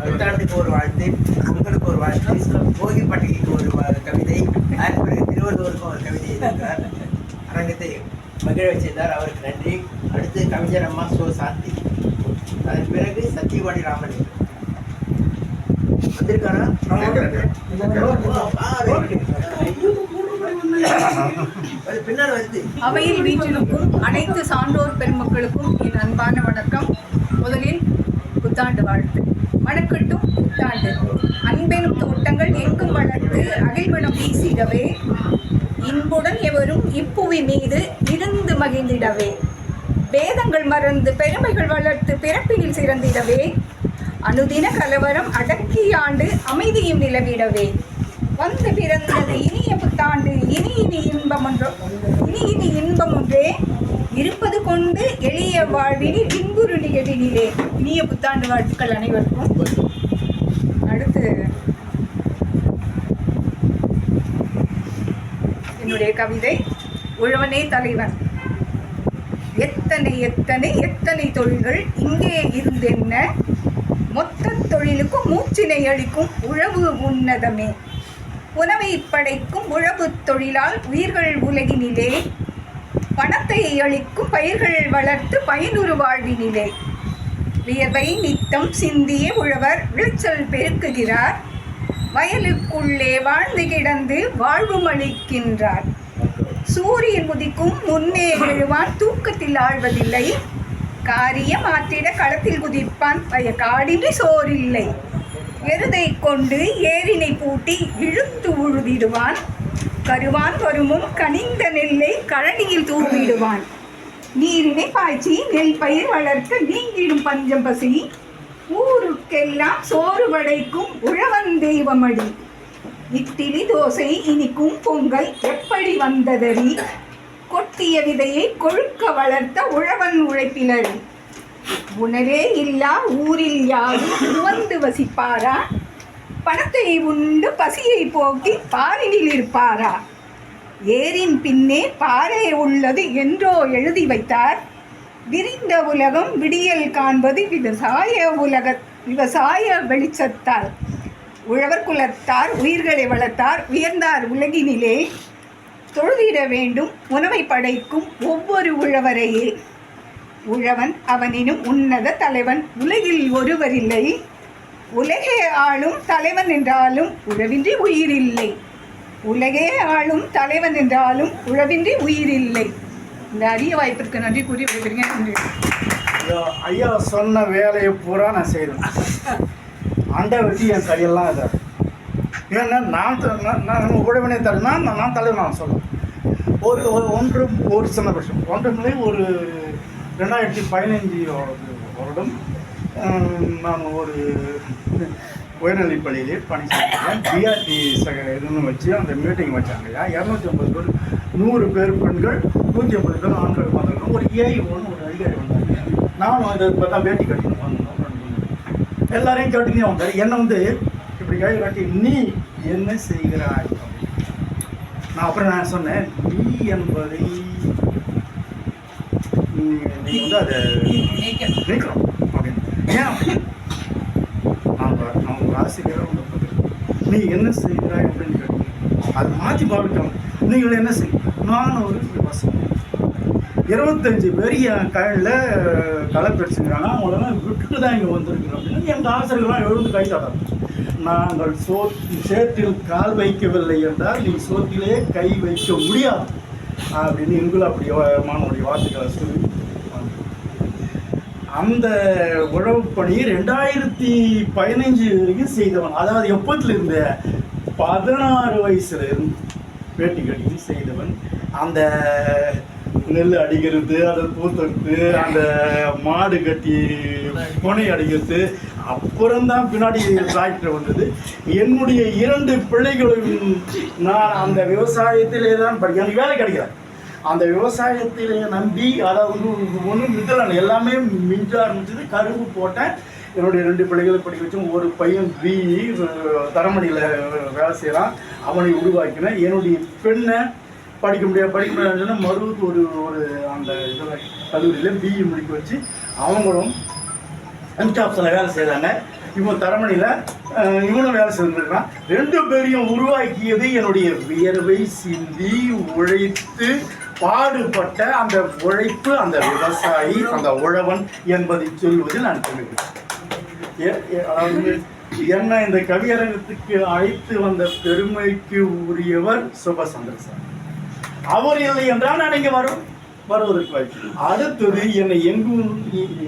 புத்தாண்டுக்கு ஒரு வாழ்த்து, பொங்கலுக்கு ஒரு வாழ்த்து, போகி பண்டிகைக்கு ஒரு கவிதை, திருவள்ளுவருக்கும் ஒரு கவிதை இருக்கிறார். அரங்கத்தை மகிழ செய்தார், அவருக்கு நன்றி. அடுத்து கவிஞர் அம்மா சாந்தி. அதன் பிறகு சத்தியவாடி ராமன் வந்திருக்காரா? பின்னால் வந்து அவையில் வீட்டிற்கும் அனைத்து சான்றோர் பெருமக்களுக்கும் என் அன்பான வணக்கம். முதலில் புத்தாண்டு வாழ்த்து. மணக்கட்டும் புத்தாண்டு, அன்பெனும் தோட்டங்கள் எங்கும் வளர்த்து அகைமணம் வீசிடவே, இன்புடன் எவரும் இப்புவி மீது இருந்து மகிழ்ந்திடவே, வேதங்கள் மறந்து பெருமைகள் வளர்த்து பிறப்பினில் சிறந்திடவே, அனுதின கலவரம் அடக்கி ஆண்டு அமைதியும் நிலவிடவே, வந்து பிறந்தது இனிய புத்தாண்டு, இனி இன்பம் ஒன்றே இருப்பது கொண்டு எளிய வாழ்வினில் இன்புறு நிகழ்வினிலே. இனிய புத்தாண்டு வாழ்த்துக்கள் அனைவருக்கும். அடுத்து என்னுடைய கவிதை. உழவனே தலைவன். எத்தனை எத்தனை எத்தனை தொழில்கள் இங்கே இருந்தென்ன, மொத்த தொழிலுக்கும் மூச்சினை அளிக்கும் உழவு உன்னதமே, உணவை படைக்கும் உழவு தொழிலால் உயிர்கள் உலகினிலே, பணத்தை அளிக்கும் பயிர்கள் வளர்த்து பயனுறு வாழ்வினிலே, வியர்வை நித்தம் சிந்திய உழவர் விளைச்சல் பெருக்குகிறார், வயலுக்குள்ளே வாழ்ந்து கிடந்து வாழ்வும் அளிக்கின்றார், சூரியன் உதிக்கும் முன்னே எழுவான் தூக்கத்தில் ஆழ்வதில்லை, காரியம் ஆற்றிட களத்தில் குதிப்பான் காடின்றி சோறில்லை, எருதை கொண்டு ஏரினை பூட்டி இழுத்து உழுதிடுவான், கருவான் வருமுன் கனிந்த நெல்லை கழனியில் தூவிடுவான், நீரினை பாய்ச்சி நெல் பயிர் வளர்க்க நீங்கிடும் பஞ்சம் பசி, ஊருக்கெல்லாம் சோறு படைக்கும் உழவன் தெய்வமடி. இட்லி தோசை இனிக்கும் பொங்கல் எப்படி வந்ததடி. கொட்டிய விதையை கொழுக்க வளர்த்த உழவன் உழைப்பிலடி. உணவே இல்லா ஊரில் யாரும் உவந்து வசிப்பாரா. பணத்தை உண்டு பசியை போக்கி பாரினில் இருப்பாரா. ஏரின் பின்னே பாறை உள்ளது என்றோ எழுதி வைத்தார். விரிந்த உலகம் விடியல் காண்பது விவசாய வெளிச்சத்தால். உழவர் குலத்தார் உயிர்களை வளர்த்தார் உயர்ந்தார் உலகினிலே. தொழுதிட வேண்டும் உணவை படைக்கும் ஒவ்வொரு உழவரையே. உழவன் அவனினும் உன்னத தலைவன் உலகில் ஒருவரில்லை. உலகே ஆளும் தலைவன் என்றாலும் உழவின்றி உயிரில்லை. உலகே ஆளும் தலைவன் என்றாலும் உழவின்றி உயிரில்லை. இந்த அரிய வாய்ப்பிற்கு நன்றி கூறி விடுகிறீங்க. நன்றி. ஐயா சொன்ன வேலையை பூரா நான் செய்கிறேன். அண்டை வெட்டி என் கையெல்லாம் இதை ஏன்னா நான் உழவினை தரேன்னா நான் தலைவர் நான் சொல்லுவேன். ஒரு சின்ன விஷயம் ஒன்றுமில்லை. ஒரு 2015 வருடம் நான் ஒரு உயர்நிலைப் பள்ளியிலே பணி செஞ்சேன். பிஆர்டி இதுன்னு வச்சு அந்த மீட்டிங் வச்சாங்க. 250 பேர், 100 பேர் பெண்கள், 150 பேர் ஆண்கள் வந்தாங்க. ஒரு ஏஐ1 ஒரு அதிகாரி வந்தாங்க. நானும் அதை பார்த்தா வேட்டி கட்டின்னு வந்தோம். எல்லாரையும் கேட்டுங்க வந்தார். என்னை வந்து இப்படி கை கட்டி நீ என்ன செய்கிறாய். நான் சொன்னேன் நீ என்பதை நீ வந்து அதை நீக்கிறோம் அப்படின்னு. ஏன் அப்படி அவங்க ஆசிரியர் நீ என்ன செய்கிறாய் அப்படின்னு கேட்டீங்க. அது மாற்றி பாவிட்டாங்க. நீங்கள் என்ன செய்ய. நான் ஒரு விவசாயி. 25 பேர் என் கையில் களை பிடிச்சுங்கிறாங்க. அவங்களெல்லாம் விட்டுட்டு தான் இங்கே வந்திருக்கிறோம் அப்படின்னு எங்கள் ஆசிரியர்கள்லாம் எழுந்து கை தட்டாங்க. நாங்கள் சேற்றில் கால் வைக்கவில்லை என்றால் நீ சோற்றிலே கை வைக்க முடியாது அப்படின்னு எங்களும் அப்படி மாணவனுடைய வார்த்தைகளை சொல்லி அந்த உழவு பணி 2015 வரைக்கும் செய்தவன். அதாவது எப்பத்துல இருந்த 16 வயசுல இருந்து வேட்டி கட்டி செய்தவன். அந்த நெல் அடிக்கிறது, அதை பூத்தெடுத்து, அந்த மாடு கட்டி கொனை அடிக்கிறது, அப்புறம்தான் பின்னாடி டிராக்டர் வந்தது. என்னுடைய 2 பிள்ளைகளும் நான் அந்த விவசாயத்திலே தான் படிக்க எனக்கு வேலை கிடைக்கிறார். அந்த விவசாயத்திலே நம்பி அதாவது ஒன்றும் மிதலான எல்லாமே மிஞ்ச ஆரம்பிச்சது. கரும்பு போட்டேன். என்னுடைய 2 பிள்ளைகளை படிக்க வச்சோம். ஒரு பையன் பிஇ தரமணியில் வேலை செய்கிறான். அவனை உருவாக்கினேன். என்னுடைய பெண்ணை படிக்க முடியாதுன்னு மருவத்து ஒரு அந்த இதில் கல்லூரியில் பிஇ முடிக்க வச்சு அவங்களும் எம்டாப்ஸில் வேலை செய்கிறாங்க. இவன் தரமணியில் இவனும் வேலை செஞ்சுருக்கான். 2 பேரையும் உருவாக்கியது என்னுடைய வியர்வை சிந்தி உழைத்து பாடுபட்ட அந்த உழைப்பு, அந்த விவசாயி, அந்த உழவன் என்பதை சொல்வதில் நான் சொல்லுகிறேன். அதாவது என்ன இந்த கவியரங்கத்துக்கு அழைத்து வந்த பெருமைக்கு உரியவர் சுபசந்திர சார். அவர் இல்லை என்றால் நான் இங்கே வருவதற்கு வாய்ப்பு. அடுத்தது என்னை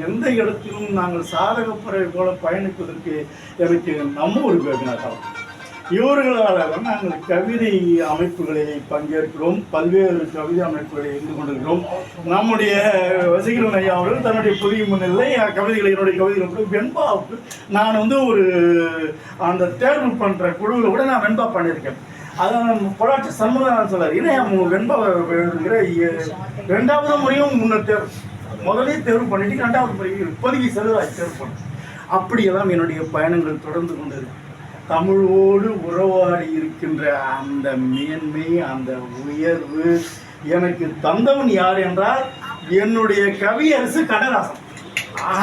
எந்த இடத்திலும் நாங்கள் சாதகப்புறை போல பயணிப்பதற்கு எனக்கு நம்ம ஒரு பேசினார்கள். இவர்களால் நாங்கள் கவிதை அமைப்புகளில் பங்கேற்கிறோம். பல்வேறு கவிதை அமைப்புகளை இருந்து கொண்டிருக்கிறோம். நம்முடைய வசீகரன் ஐயா அவர்கள் தன்னுடைய புதிய முன்னிலை கவிதைகளை என்னுடைய கவிதைகள் வெண்பாவுக்கு நான் வந்து ஒரு அந்த தேர்வு பண்ணுற குழுவில் கூட நான் வெண்பா பண்ணியிருக்கேன். அதான் பொள்ளாச்சி சண்முகநாதன் சொல்லார். ஏன்னா வெண்பா எழுதுகிற 2வது முறையும் முன்னர் தேர்வு முதலே தேர்வு பண்ணிட்டு 2வது முறை இப்போதைக்கு செல்வாய் தேர்வு பண்ணேன். அப்படியெல்லாம் என்னுடைய பயணங்கள் தொடர்ந்து கொண்டிருக்கு. தமிழோடு உறவாடி இருக்கின்ற அந்த மேன்மை, அந்த உயர்வு எனக்கு தந்தவன் யார் என்றால் என்னுடைய கவியரசு கண்ணதாசன்.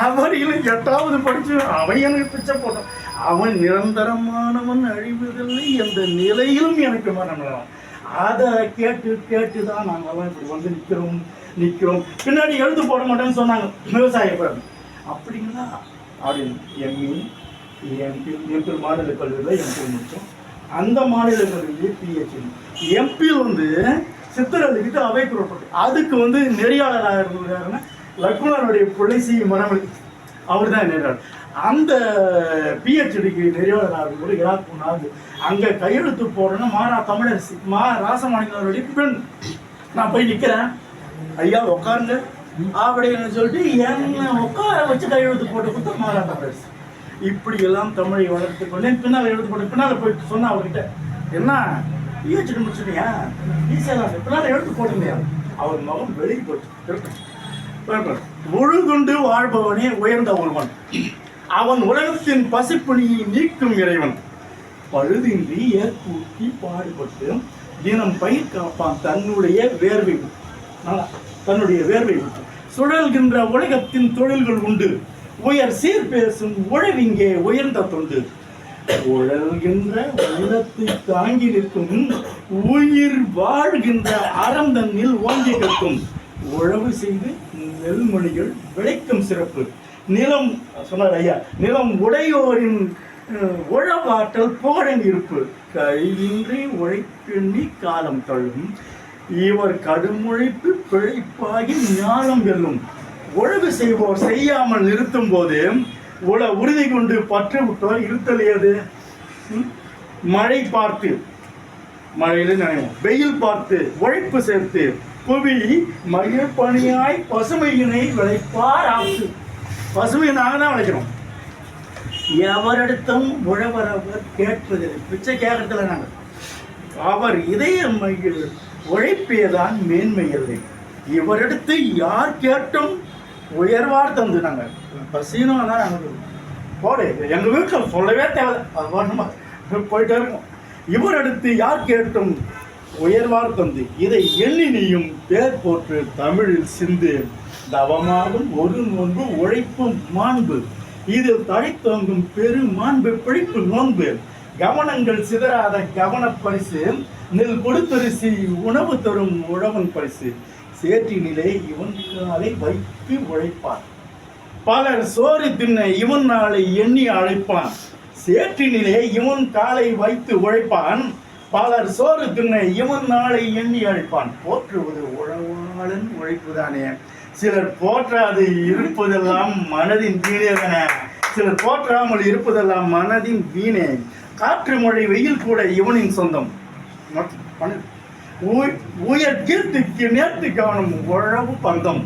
அவர்களும் 8வது படித்து அவன் எனக்கு பிச்சை போட்டான். அவன் நிரந்தரமானவன், அழிவதில்லை, எந்த நிலையிலும் எனக்கு மரணம். அதை கேட்டு தான் நாங்கள்லாம் இப்படி வந்து நிற்கிறோம். பின்னாடி எழுத்து போட மாட்டேன்னு சொன்னாங்க விவசாய பிறகு. அப்படிங்களா அப்படின்னு எம்பி மாநில கல்லூரியில் எம்பி முடித்தோம். அந்த மாநில கல்லூரியிலே பிஹெச்டி. எம்பியில் வந்து சித்திரலிக்கிட்டு அவை கூறப்பட்டு அதுக்கு வந்து நெறியாளராக இருந்தாருன்னா லக்ஷ்மணனுடைய புலைசி மனமொழி அவர் தான் நெறியாளர். அந்த பிஹெச்டிக்கு நெறியாளராக கூட இராக்குனாது அங்கே கையெழுத்து போடுறேன்னா தமிழரசி ராசமாணிக்கனுடைய பெண். நான் போய் நிற்கிறேன். ஐயா உட்காருங்க அப்படின்னு சொல்லிட்டு என்ன உட்கார வச்சு கையெழுத்து போட்டு கொடுத்தா தமிழரசி. இப்படியெல்லாம் தமிழை வளர்த்து கொண்டேன். பின்னால் எழுத்து போட்டு பின்னால் போயிட்டு சொன்னா அவர்கிட்ட, என்ன ஈச்சிட்டு முடிச்சுட்டியா ஈஸியாக பின்னால் எழுத்து போட்டுலையா? அவர் மகன் வெளியே போச்சு. உழுதுண்டு வாழ்பவனே உயர்ந்த ஒருவன், அவன் உலகத்தின் பசிப்பணியை நீக்கும் இறைவன். பழுதின்றி ஏற்பூட்டி பாடுபட்டு தினம் பயிர் காப்பான் தன்னுடைய வேர்வை விட்டு. சுழல்கின்ற உலகத்தின் தொழில்கள் உண்டு, உயர் சீர் பேசும் உழவிங்கே உயர்ந்த தொண்டு. உழல்கின்ற உள்ளத்தை தாங்கி நிற்கும் உயிர் வாழ்கின்ற அறம் தன்னில் ஓங்கி கற்கும். உழவு செய்து நெல்மணிகள் விளைக்கும் சிறப்பு. நிலம் சொன்னார் ஐயா, நிலம் உடையோரின் உழவாற்றல் புகழன் இருப்பு. கையின்றி உழைப்பெண்ணி காலம் தள்ளும், இவர் கடும் உழைப்பு பிழைப்பாகி ஞானம் வெல்லும். உழவு செய்வோர் செய்யாமல் நிறுத்தும் போது உறுதி கொண்டு பற்று விட்டோர் இருத்தலையது. மழை பார்த்து மழையில நினைவோம், வெயில் பார்த்து உழைப்பு சேர்த்து புவி மகிழ் பணியாய் பசுமையினை விளைப்பார் ஆற்று. பசுமையை நாங்கள் தான் விளைக்கிறோம். எவரிடத்தும் உழவரவர் கேட்பதில்லை, பிச்சை கேட்கறதில்லை நாங்கள். அவர் இதய மகிழ் உழைப்பேதான் மேன்மை இல்லை. இவரிடத்து யார் கேட்டும் உயர்வார் தந்து. நாங்கள் பசீனும் தான் நாங்கள் போடு எங்கள் வீட்டில் சொல்லவே தேவை, அது போயிட்டே இருக்கோம். இவரிடத்து யார் கேட்டும் உயர்வார் தந்து, இதை எண்ணி நீயும் பேர் போற்று தமிழில் சிந்து. தவமாகும் ஒரு நோன்பு உழைப்பும் மாண்பு, இதில் தழைத்தோங்கும் பெரு மாண்பு பிழைப்பு நோன்பு. கவனங்கள் சிதறாத கவன பரிசு, நெல் கொடுத்தரிசி உணவு தரும் உழவன் பரிசு. சேற்றினிலே இவன் காலை வைத்து உழைப்பான், பலர் சோறு தின்ன இவன் நாளை எண்ணி அழைப்பான். சேற்றினிலே இவன் காலை வைத்து உழைப்பான், பலர் சோறு தின்ன இவன் நாளை எண்ணி அழைப்பான். போற்றுவது உழவாளன் உழைப்புதானே, சிலர் போற்றாது இருப்பதெல்லாம் மனதின் வீணேதன. சிலர் போற்றாமல் இருப்பதெல்லாம் மனதின் வீணே. காற்று மழை வெயில் கூட இவனின் சொந்தம். உயர் கீர்த்திக்கு நேர்த்து காணும் உழவு பந்தம்.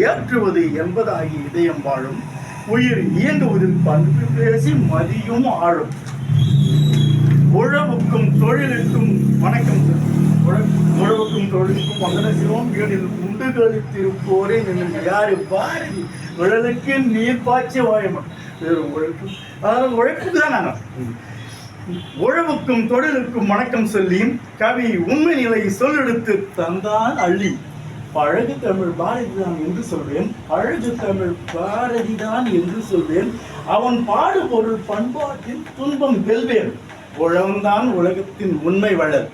ஏற்றுவது என்பதாகி இதயம் வாழும், உயிர் இயங்குவதில் பண்பு பேசி மதியும் ஆளும். உழவுக்கும் தொழிலுக்கும் வணக்கம். உழவுக்கும் தொழிலுக்கும் வந்தன சிவம் வீடில் உண்டு கழித்திருப்போரே நின்று யாரு பாரதி உழலுக்கு நீர் பாய்ச்சி வாயமன். உழைப்பு, அதாவது உழைப்புக்கு தான் நாங்கள். உழவுக்கும் தொழிலுக்கும் வணக்கம் சொல்லி கவி உண்மை நிலை சொல்லெடுத்து தந்தான் அள்ளி. அழகு தமிழ் பாரதிதான் என்று சொல்வேன், அழகு தமிழ் பாரதிதான் என்று சொல்வேன். அவன் பாடு பொருள் பண்பாட்டின் துன்பம் வெல்வேன். உழவன்தான் உலகத்தின் உண்மை வள்ளல்,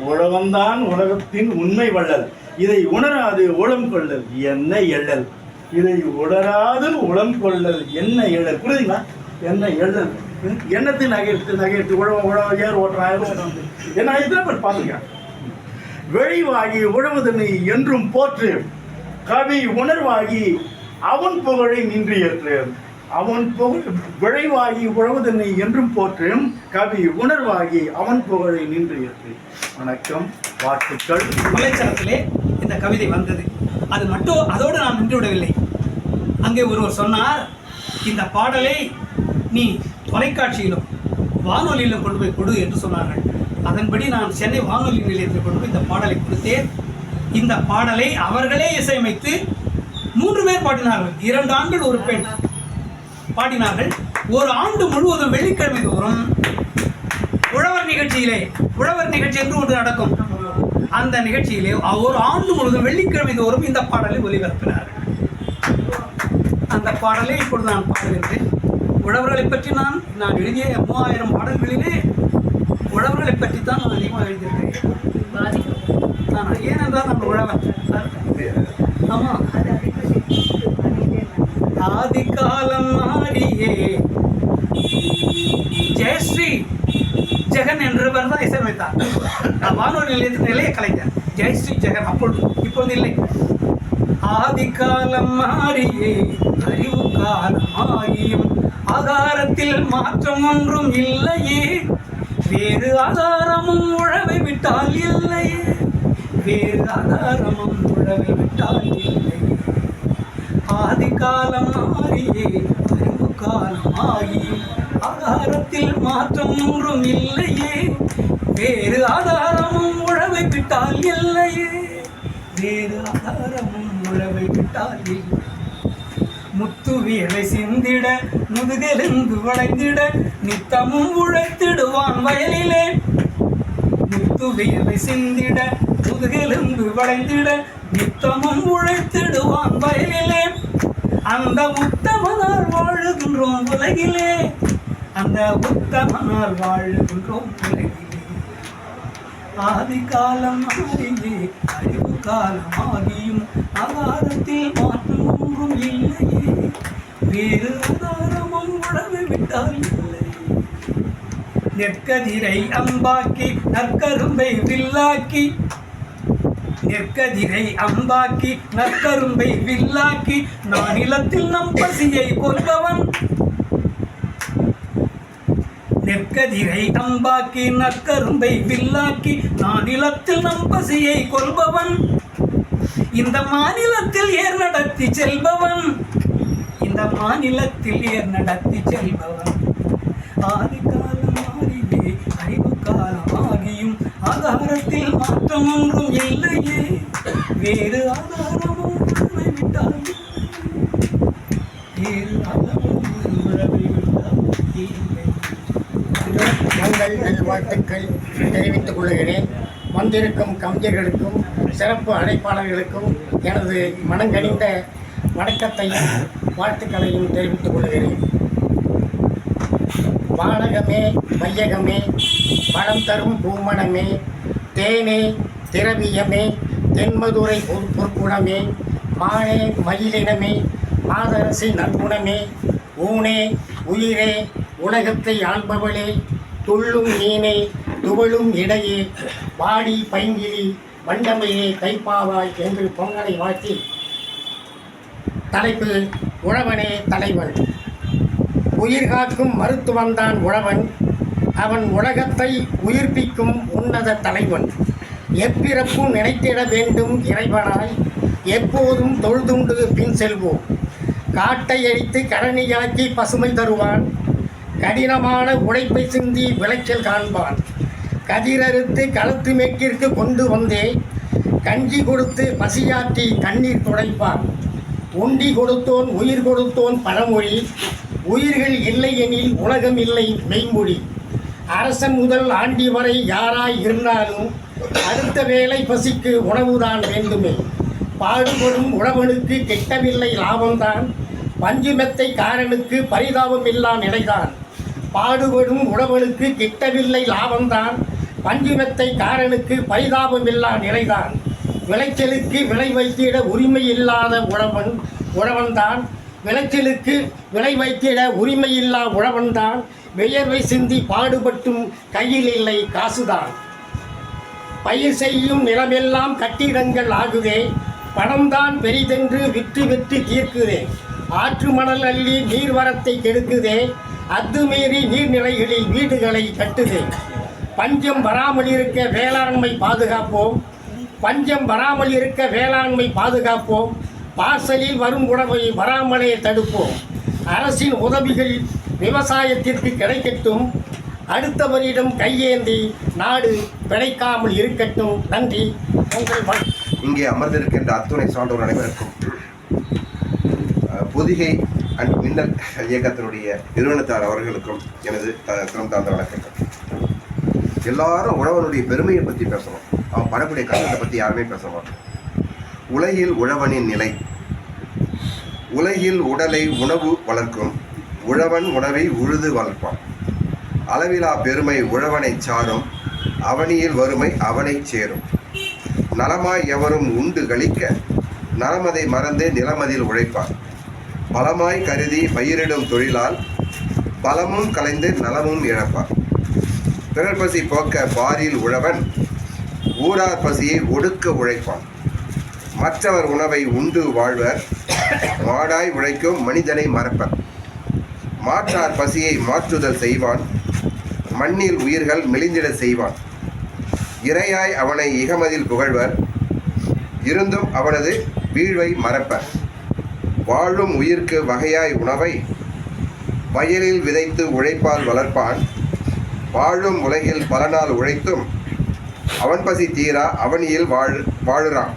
உழவன்தான் உலகத்தின் உண்மை வள்ளல். இதை உணராது உளம் கொள்ளல் என்ன எள்ளல், இதை உணராது உளம் கொள்ளல் என்ன எள்ளல். புரியுதுங்களா? என்ன எள்ளல், எண்ணத்தை நகைத்து உழவ ஏர் ஓட்டுறாங்க. என்ன இதில் பார்த்துங்க. வெளிவாகி உழவுதனை என்றும் போற்று, கவி உணர்வாகி அவன் புகழை நின்று ஏற்று. அவன் புகழ் விளைவாகி உழவுதனை என்றும் போற்று, கவி உணர்வாகி அவன் புகழை நின்று ஏற்று. வணக்கம், வாழ்த்துக்கள். மலைச்சரத்திலே இந்த கவிதை வந்தது. அது மட்டும் அதோடு நாம் நின்று விடவில்லை. அங்கே ஒருவர் சொன்னார், இந்த பாடலை நீ தொலைக்காட்சியிலும் வானொலியிலும் கொண்டு போய் கொடு என்று சொன்னார்கள். அதன்படி நான் சென்னை வானொலி நிலையத்தில் கொண்டு போய் இந்த பாடலை கொடுத்தேன். இந்த பாடலை அவர்களே இசையமைத்து 3 பேர் பாடினார்கள். 2 ஆண்கள் ஒரு பெண் பாடினார்கள். ஒரு ஆண்டு முழுவதும் வெள்ளிக்கிழமை தோறும் உழவர் நிகழ்ச்சி என்று ஒன்று நடக்கும். அந்த நிகழ்ச்சியிலே ஒரு ஆண்டு முழுவதும் வெள்ளிக்கிழமை தோறும் இந்த பாடலை ஒலிபரப்பினார்கள். அந்த பாடலை இப்பொழுது நான் பாடுகின்றேன். உழவர்களை பற்றி நான் எழுதிய 3000 பாடல்களிலே உழவர்களை பற்றி தான் நான் அதிகமாக எழுதியிருக்கிறேன். ஏனென்றால் நம்ம உழவர். ஆமாம், ஆதிகாலம் மாறியே ஜெயஸ்ரீ ஜெகன் என்றவர் தான் இசையமைத்தார். வானொலி நிலைய கலைஞர் ஜெயஸ்ரீ ஜெகன் இப்பொழுது இல்லை. ஆதிகாலம் மாறியே அறிவு காலமாகியும் ஆகாரத்தில் மாற்றம் ஒன்றும் இல்லையே, வேறு ஆதாரமும் உழவை விட்டால் இல்லையே, வேறு ஆதாரமும் உழவை விட்டால் இல்லையே. ஆதிகாலம் மாறியே அறிவு காலமாகியும் ஆதாரத்தில் மாற்றம் ஒன்றும் இல்லையே, வேறு ஆதாரமும் உழவை விட்டால் இல்லையே, வேறு ஆதாரமும் உழவை விட்டால் இல்லை. முத்து வியலை சிந்திட முதுகெலும்பு வளைந்திட நித்தமும் உழைத்திடுவான் வயலிலே. முத்து வியலை சிந்திட முதுகெலும்பு வளைந்திட நித்தமும் உழைத்திடுவான் வயலிலே. அந்த உத்தமனால் வாழுகின்றோம் உலகிலே, அந்த உத்தமனால் வாழுகின்றோம் உலகிலே. ஆதி காலம் மாறியே அறிவு காலம் ஆகியும் ஆதாரத்தில் மாற்றம் ஒன்றும் இல்லையே, வேறு ஆதாரமும் உழவு விட்டால் இல்லை. நெற்கதிரை அம்பாக்கி நற்கரும்பை வில்லாக்கி, நெற்கதிரை அம்பாக்கி நற்கரும்பை வில்லாக்கி, நானிலத்தில் நம் பசியை கொல்பவன். நெற்கதிரை அம்பாக்கி நற்கரும்பை வில்லாக்கி, நானிலத்தில் நம் பசியை கொல்பவன். இந்த மாநிலத்தில் ஏர் நடத்தி செல்பவன், இந்த மாநிலத்தில் ஏர் நடத்தி செல்பவன். ஆதி காலம் மாறியே அறிவு காலம் ஆகியும் ஆதாரத்தில் மாற்றம் ஒன்றும் இல்லையே, வேறு ஆதாரமும் உழவை விட்டால் வேறு ஆதாரமும் உழவை விட்டால் இல்லை. மங்கள் நல்வாழ்த்துக்கள் தெரிவித்துக் கொள்கிறேன். வந்திருக்கும் கவிஞர்களுக்கும் சிறப்பு அழைப்பாளர்களுக்கும் எனது மனங்கனிந்த வணக்கத்தையும் வாழ்த்துக்களையும் தெரிவித்துக் கொள்கிறேன். வானகமே வையகமே வளம் தரும் பூமணமே, தேனே திரவியமே தென்மதுரை பொற்குணமே, மானே மயிலினமே மாதரசி நற்குணமே, ஊனே உயிரே உலகத்தை ஆள்பவளே, துள்ளும் மீனே துவளும் இடையே, வாடி பைங்கிலி வண்டமையே கைப்பாவாய் என்று பொங்கலை வாழ்த்தி தலைப்பு உழவனே தலைவன். உயிர் காக்கும் மருத்துவன்தான் உழவன், அவன் உலகத்தை உயிர்ப்பிக்கும் உன்னத தலைவன். எப்பிறப்பும் நினைத்திட வேண்டும் இறைவனாய், எப்போதும் தொழுதுண்டு பின் செல்வோம். காட்டை அழித்து கழனியாக்கி பசுமை தருவான், கடினமான உழைப்பை சிந்தி விளைச்சல் காண்பான். கதிரறுத்து களத்து மேற்கிற்கு கொண்டு வந்தே கஞ்சி கொடுத்து பசியாற்றி கண்ணீர் துடைப்பான். உண்டி கொடுத்தோன் உயிர் கொடுத்தோன் பழமொழி, உயிர்கள் இல்லை எனில் உலகம் இல்லை மெய்மொழி. அரசன் முதல் ஆண்டி வரை யாராய் இருந்தாலும் அடுத்த வேளை பசிக்கு உணவுதான் வேண்டுமே. பாடுபடும் உழவனுக்கு கெட்டவில்லை லாபம்தான், பஞ்சுமெத்தை காரனுக்கு பரிதாபம் இல்லா நிலைதான். பாடுபடும் உழவனுக்கு கிட்டவில்லை லாபம்தான், பஞ்சுமெத்தை காரனுக்கு பரிதாபம் இல்லா நிலைதான். விளைச்சலுக்கு விளை வைத்திட உரிமை இல்லாத உழவன்தான், விளைச்சலுக்கு விளை வைத்திட உரிமை இல்லா உழவன்தான். வியர்வை சிந்தி பாடுபட்டும் கையில் இல்லை காசுதான். பயிர் செய்யும் நிலமெல்லாம் கட்டிடங்கள் ஆகுதே, பணம்தான் பெரிதென்று விற்று விற்று தீர்க்குதே. ஆற்று மணல் அள்ளி நீர்வரத்தை கெடுக்குதே, அத்துமீறி நீர்நிலைகளில் வீடுகளை கட்டுதே. பஞ்சம் வராமல் இருக்க வேளாண்மை பாதுகாப்போம், பஞ்சம் வராமல் இருக்க வேளாண்மை பாதுகாப்போம். பார்சலில் வரும் உணவை வராமலே தடுப்போம். அரசின் உதவிகள் விவசாயத்திற்கு கிடைக்கட்டும், அடுத்தவரிடம் கையேந்தி நாடு பிழைக்காமல் இருக்கட்டும். நன்றி. உங்கள் இங்கே அமர்ந்திருக்கின்ற அத்துணை சான்றோர் அனைவருக்கும் பொதிகை அண்ட் மின்னல் இயக்கத்தினுடைய நிறுவனத்தார் அவர்களுக்கும் எனது திறம் தாழ்ந்த வணக்கங்கள். எல்லாரும் உழவனுடைய பெருமையை பற்றி பேசணும், அவன் படக்கூடிய கஷ்டத்தை பற்றி யாருமே பேச மாட்டோம். உலகில் உழவனின் நிலை. உலகில் உடலை உணவு வளர்க்கும், உழவன் உணவை உழுது வளர்ப்பான். அளவிலா பெருமை உழவனை சாரும், அவனியில் வறுமை அவனை சேரும். நலமாய் எவரும் உண்டு களிக்க, நலமதை மறந்து நிலமதில் உழைப்பார். பலமாய் கருதி பயிரிடும் தொழிலால் பலமும் கலைந்து நலமும் இழப்பார். பிறர் பசி போக்க பாரில் உழவன், ஊரார் பசியை ஒடுக்க உழைப்பான். மற்றவர் உணவை உண்டு வாழ்வர், மாடாய் உழைக்கும் மனிதனை மறப்பர். மாற்றார் பசியை மாற்றுதல் செய்வான், மண்ணில் உயிர்கள் மெலிந்திட செய்வான். இறையாய் அவனை இகமதில் புகழ்வர், இருந்தும் அவனது வீழ்வை மறப்பர். வாழும் உயிர்க்கு வகையாய் உணவை வயலில் விதைத்து உழைப்பால் வளர்ப்பான். வாழும் உலகில் பல நாள் உழைத்தும் அவன் பசி தீரா அவனியில் வாழுறான்.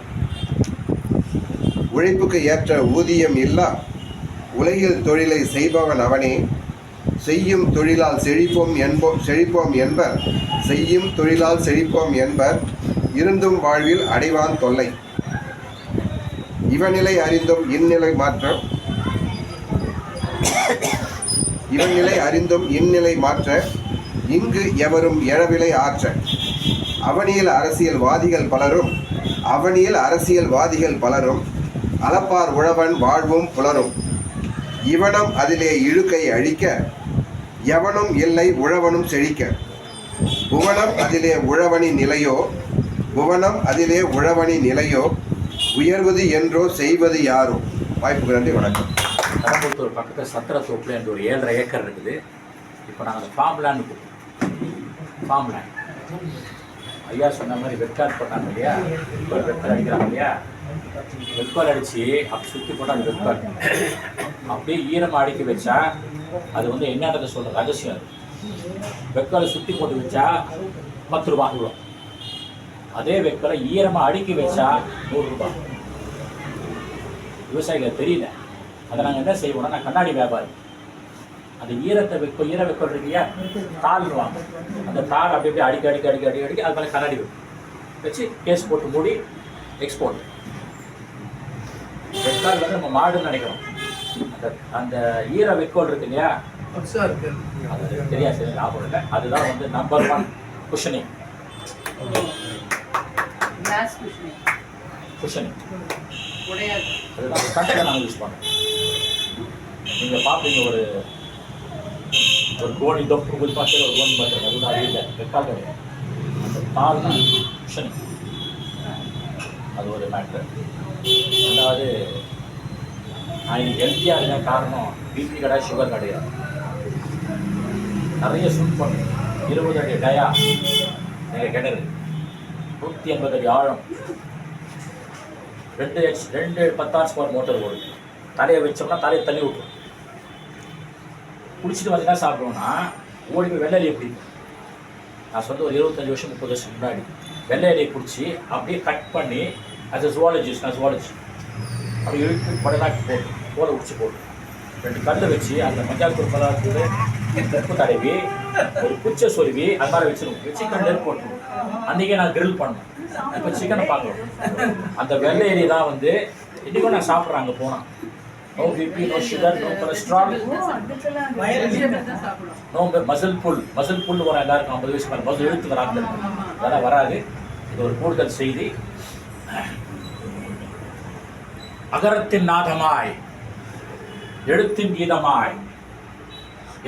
உழைப்புக்கு ஏற்ற ஊதியம் இல்லா உலகில் தொழிலை செய்பவன் அவனே. செய்யும் தொழிலால் செழிப்போம் என்பர். செய்யும் தொழிலால் செழிப்போம் என்பர். இருந்தும் வாழ்வில் அடைவான் தொல்லை. இவனிலை அறிந்தும் இந்நிலை மாற்ற இங்கு எவரும் எழவிலை ஆற்ற. அவனியில் அரசியல்வாதிகள் பலரும் அளப்பார் உழவன் வாழ்வும் புலரும். இவனம் அதிலே இழுக்கை அழிக்க எவனும் இல்லை உழவனும் செழிக்க. புவனம் அதிலே உழவனின் நிலையோ உயர்வது என்றோ செய்வது யாரோ. வாய்ப்புக்கு நன்றி, வணக்கம். கடம்பத்தூர் பக்கத்தில் சத்திரத்தோப்புல என்ற ஒரு 7.5 ஏக்கர் இருக்குது. இப்போ நாங்கள் ஃபார்ம் லேண்ட் ஐயா சொன்ன மாதிரி வெட்கால் போட்டாங்க இல்லையா, வெட்கால் அடிக்கிறாங்க இல்லையா, வெட்கால் அடித்து அப்படி சுற்றி போட்டால் அது வெட்கால். அப்படியே ஈரமாக அடுக்கி வச்சா அது வந்து என்னன்றதை சொல்கிற ரகசியம். அது வெட்காலை சுற்றி போட்டு வச்சா 10 ரூபா இவ்வளோ. அதே வெட்காலை ஈரமாக அடுக்கி வச்சா 100 ரூபா. விவசாயிகள் தெரியல. அதை நாங்கள் என்ன செய்வோம்னா, நான் கண்ணாடி வியாபாரி. அந்த ஈர வெக்கல் இருக்கியா, தாள்வாங்க. அந்த தாள் அப்படி அடிக்க அது மேலே கண்ணாடி வச்சு கேஸ் போட்டு மூடி எக்ஸ்போர்ட். வெக்கால் வந்து நம்ம மாடுன்னு நினைக்கிறோம். அந்த ஈர வெக்கோல் இருக்கு இல்லையா, அது தெரியாது, சரி லாபம் இல்லை. அதுதான் வந்து நம்பர் 1 குஷனிங். அதுதான் கண்டிப்பாக நாங்கள் யூஸ் பண்ணுறோம். நீங்கள் பார்ப்பீங்க ஒரு கோணி தொப்பு பார்த்து ஒரு கோணி பார்த்துருங்க. அதுதான் அது இல்லை, வெக்கால் கிடையாது. அந்த தாள் தான் குஷனிங். அது ஒரு மேட்ரு. ரெண்டாவது, நான் இன்னைக்கு ஹெல்த்தியாக இருக்க காரணம் பிபி கிடையாது, சுகர் கிடையாது. நிறைய ஸ்விம் பண்ணும். 20 அடி டயா எங்கள் கிணறு, 180 அடி ஆழம், 2 10 ஹார்ஸ் மோட்டர் ஓடுது. தலையை வச்சோம்னா தலையை தள்ளி விட்டுரும். குடிச்சிட்டு வந்து என்ன சாப்பிடுவோம்னா, ஓடி போய் வெள்ளை இலையை பிடிக்கும். நான் சொந்த ஒரு 25 வருஷம் 30 வருஷம் முன்னாடி வெள்ளை இலையை பிடிச்சி அப்படியே கட் பண்ணி, அது ஜுவாலஜி அப்படி இழுத்து படலாக்கி போட்டு தோலை உடிச்சு போட்டு 2 கல்லை வச்சு அந்த மஞ்சள் தூள் பதார்த்தத்து உப்பு தடவி ஒரு குச்சை சொருவி அது மாதிரி வச்சிருவோம். சிக்கன் நெருப்பு போட்டுருவோம். அன்றைக்கே நான் கிரில் பண்ணோம். இப்போ சிக்கனை பார்க்குறோம். அந்த வெள்ளை எலி தான் வந்து இன்றைக்கும் நான் சாப்பிட்றேன். அங்கே போனால் no BP, no sugar, no cholesterol, no muscle pull வரும். எல்லாருக்கும் 50 வயசு மேலே மசில் இழுத்து வராங்க. அதெல்லாம் வராது. இது ஒரு கூடுதல் செய்தி. அகரத்தின் நாதமாய், எழுத்தின் கீதமாய்,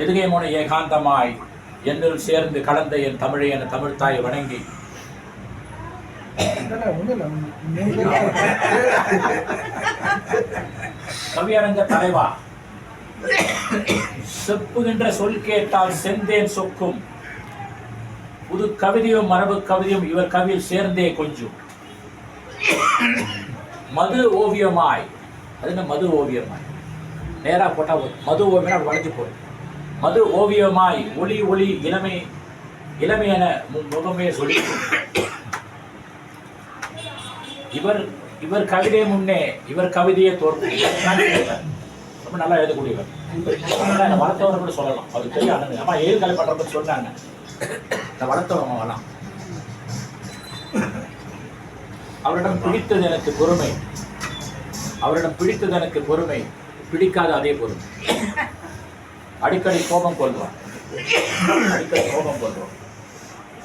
எதுகை முனை ஏகாந்தமாய் என்னில் சேர்ந்து கலந்த என் தமிழை என தமிழ் தாயை வணங்கி கவியரங்க தலைவா, செப்புகின்ற சொல் கேட்டால் செந்தேன் சொக்கும், புது கவிதையும் மரபு கவிதையும் இவர் கவியில் சேர்ந்தே கொஞ்சம், மது ஓவியமாய். அது என்ன மது ஓவியமாய்? நேராக போட்டால் மது ஓவியம் அப்படி வளைஞ்சு போடும். மது ஓவியமாய் ஒளி இளமையென முகமே சொல்லி இவர் கவிதை முன்னே இவர் கவிதையை தோற்கும். ரொம்ப நல்லா எழுதக்கூடியவர். வளர்த்தவரை கூட சொல்லலாம். அவருக்கு தெரியும். அம்மா ஏழ்கலை பண்றப்ப சொன்னாங்க, இந்த வளர்த்தவங்க வரலாம். அவரிடம் பிடித்தது எனக்கு பொறுமை, பிடிக்காத அதே பொறுமை. அடிக்கடி கோபம் கொள்வான். இப்போ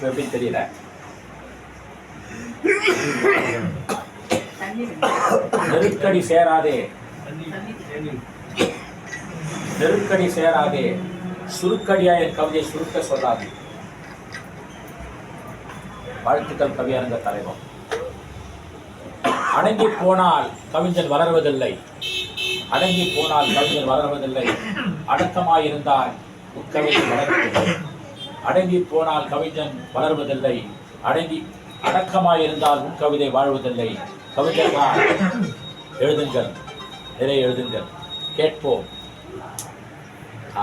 எப்படின்னு தெரியல. நெருக்கடி சேராதே, சுருக்கடியா என் கவிதையை சுருக்க சொல்லாது. வாழ்த்துக்கள் கவியரங்க தலைவர். அடங்கி போனால் கவிஞன் வளர்வதில்லை. அடக்கமாயிருந்தால் உட்கவிதை வளர்வதில்லை. அடக்கமாயிருந்தால் உட்கவிதை வாழ்வதில்லை. கவிஞர்கள் எழுதுங்கள், நிறைய எழுதுங்கள், கேட்போம்.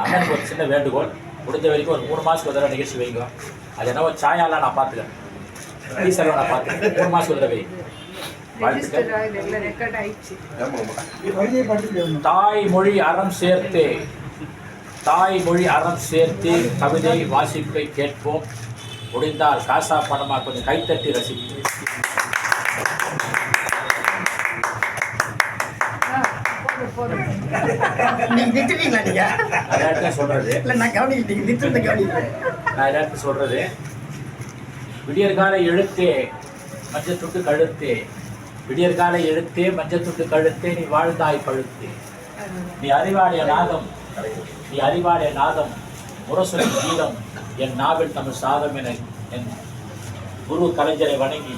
அண்ணனுக்கு ஒரு சின்ன வேண்டுகோள், முடிஞ்ச வரைக்கும் ஒரு 3 மாதத்துக்கு ஒரு தடவை நிகழ்ச்சி வைங்க. அது என்னவோ சாயாலாம் நான் பார்த்துக்கிறேன், டீசர்லாம் நான் பார்த்துக்கிறேன். 3 மாதத்துக்கு ஒரு தடவை தாய்மொழி அறம் சேர்த்தே தாய்மொழி அறம் சேர்த்து கவிதை வாசிப்பை கேட்போம். முடிந்தால் காசா பணமா கொஞ்சம் கைத்தட்டி ரசிப்போம். சொல்றது விடியற்கால எழுத்தே மஞ்சத்துட்டு கழுத்தே, விடியற்கால எழுத்தே மஞ்சத்துட்டு கழுத்தே, நீ வாழ்ந்தாய் பழுத்தே. நீ அறிவாடைய நாதம், நீ அறிவாடைய நாதம், முரசொலி கீதம் என் நாவில் தமிழ் சாதம் என என் குரு கலைஞரை வணங்கி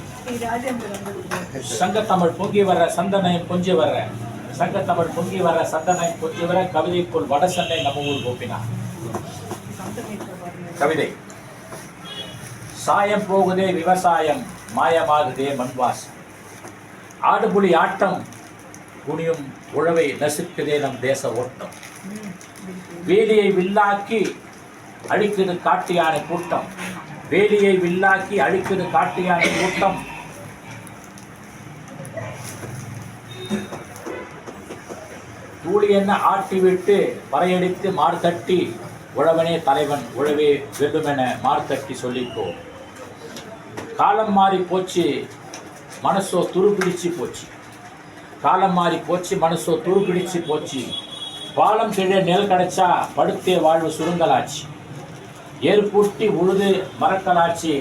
சங்கத்தமிழ் பொங்கி வர சந்தனையும் கொஞ்சி வர, சங்கத்தமிழ் பொங்கி வர சந்தனையும் கொஞ்சி வர, கவிதைக்குள் வடசென்னை நம்ம ஊர் கோப்பினார். கவிதை. சாயம் போகுதே விவசாயம், மாயமாகுதே மண்வாசம், ஆடுபுலி ஆட்டம் குனியும் உழவை நசுக்குதே நம் தேச ஓட்டம், வேலியை வில்லாக்கி அழிக்குது காட்டு யானை கூட்டம், வேலியை வில்லாக்கி அழிக்குது காட்டு யானை கூட்டம், தூளி என்ன ஆட்டிவிட்டு பறையடித்து மார்த்தட்டி, உழவனே தலைவன் உழவே வெல்லுமென மார்த்தட்டி சொல்லிப்போ. காலம் மாறி போச்சு மனசோ துருப்பிடிச்சு போச்சு, காலம் மாறி போச்சு மனசோ துருப்பிடிச்சு போச்சு, பாலம் கீழே நெல் கிடைச்சா படுத்தே வாழ்வு சுருங்கலாச்சு, ஏற்பூட்டி உழுது மறக்கலாச்சு,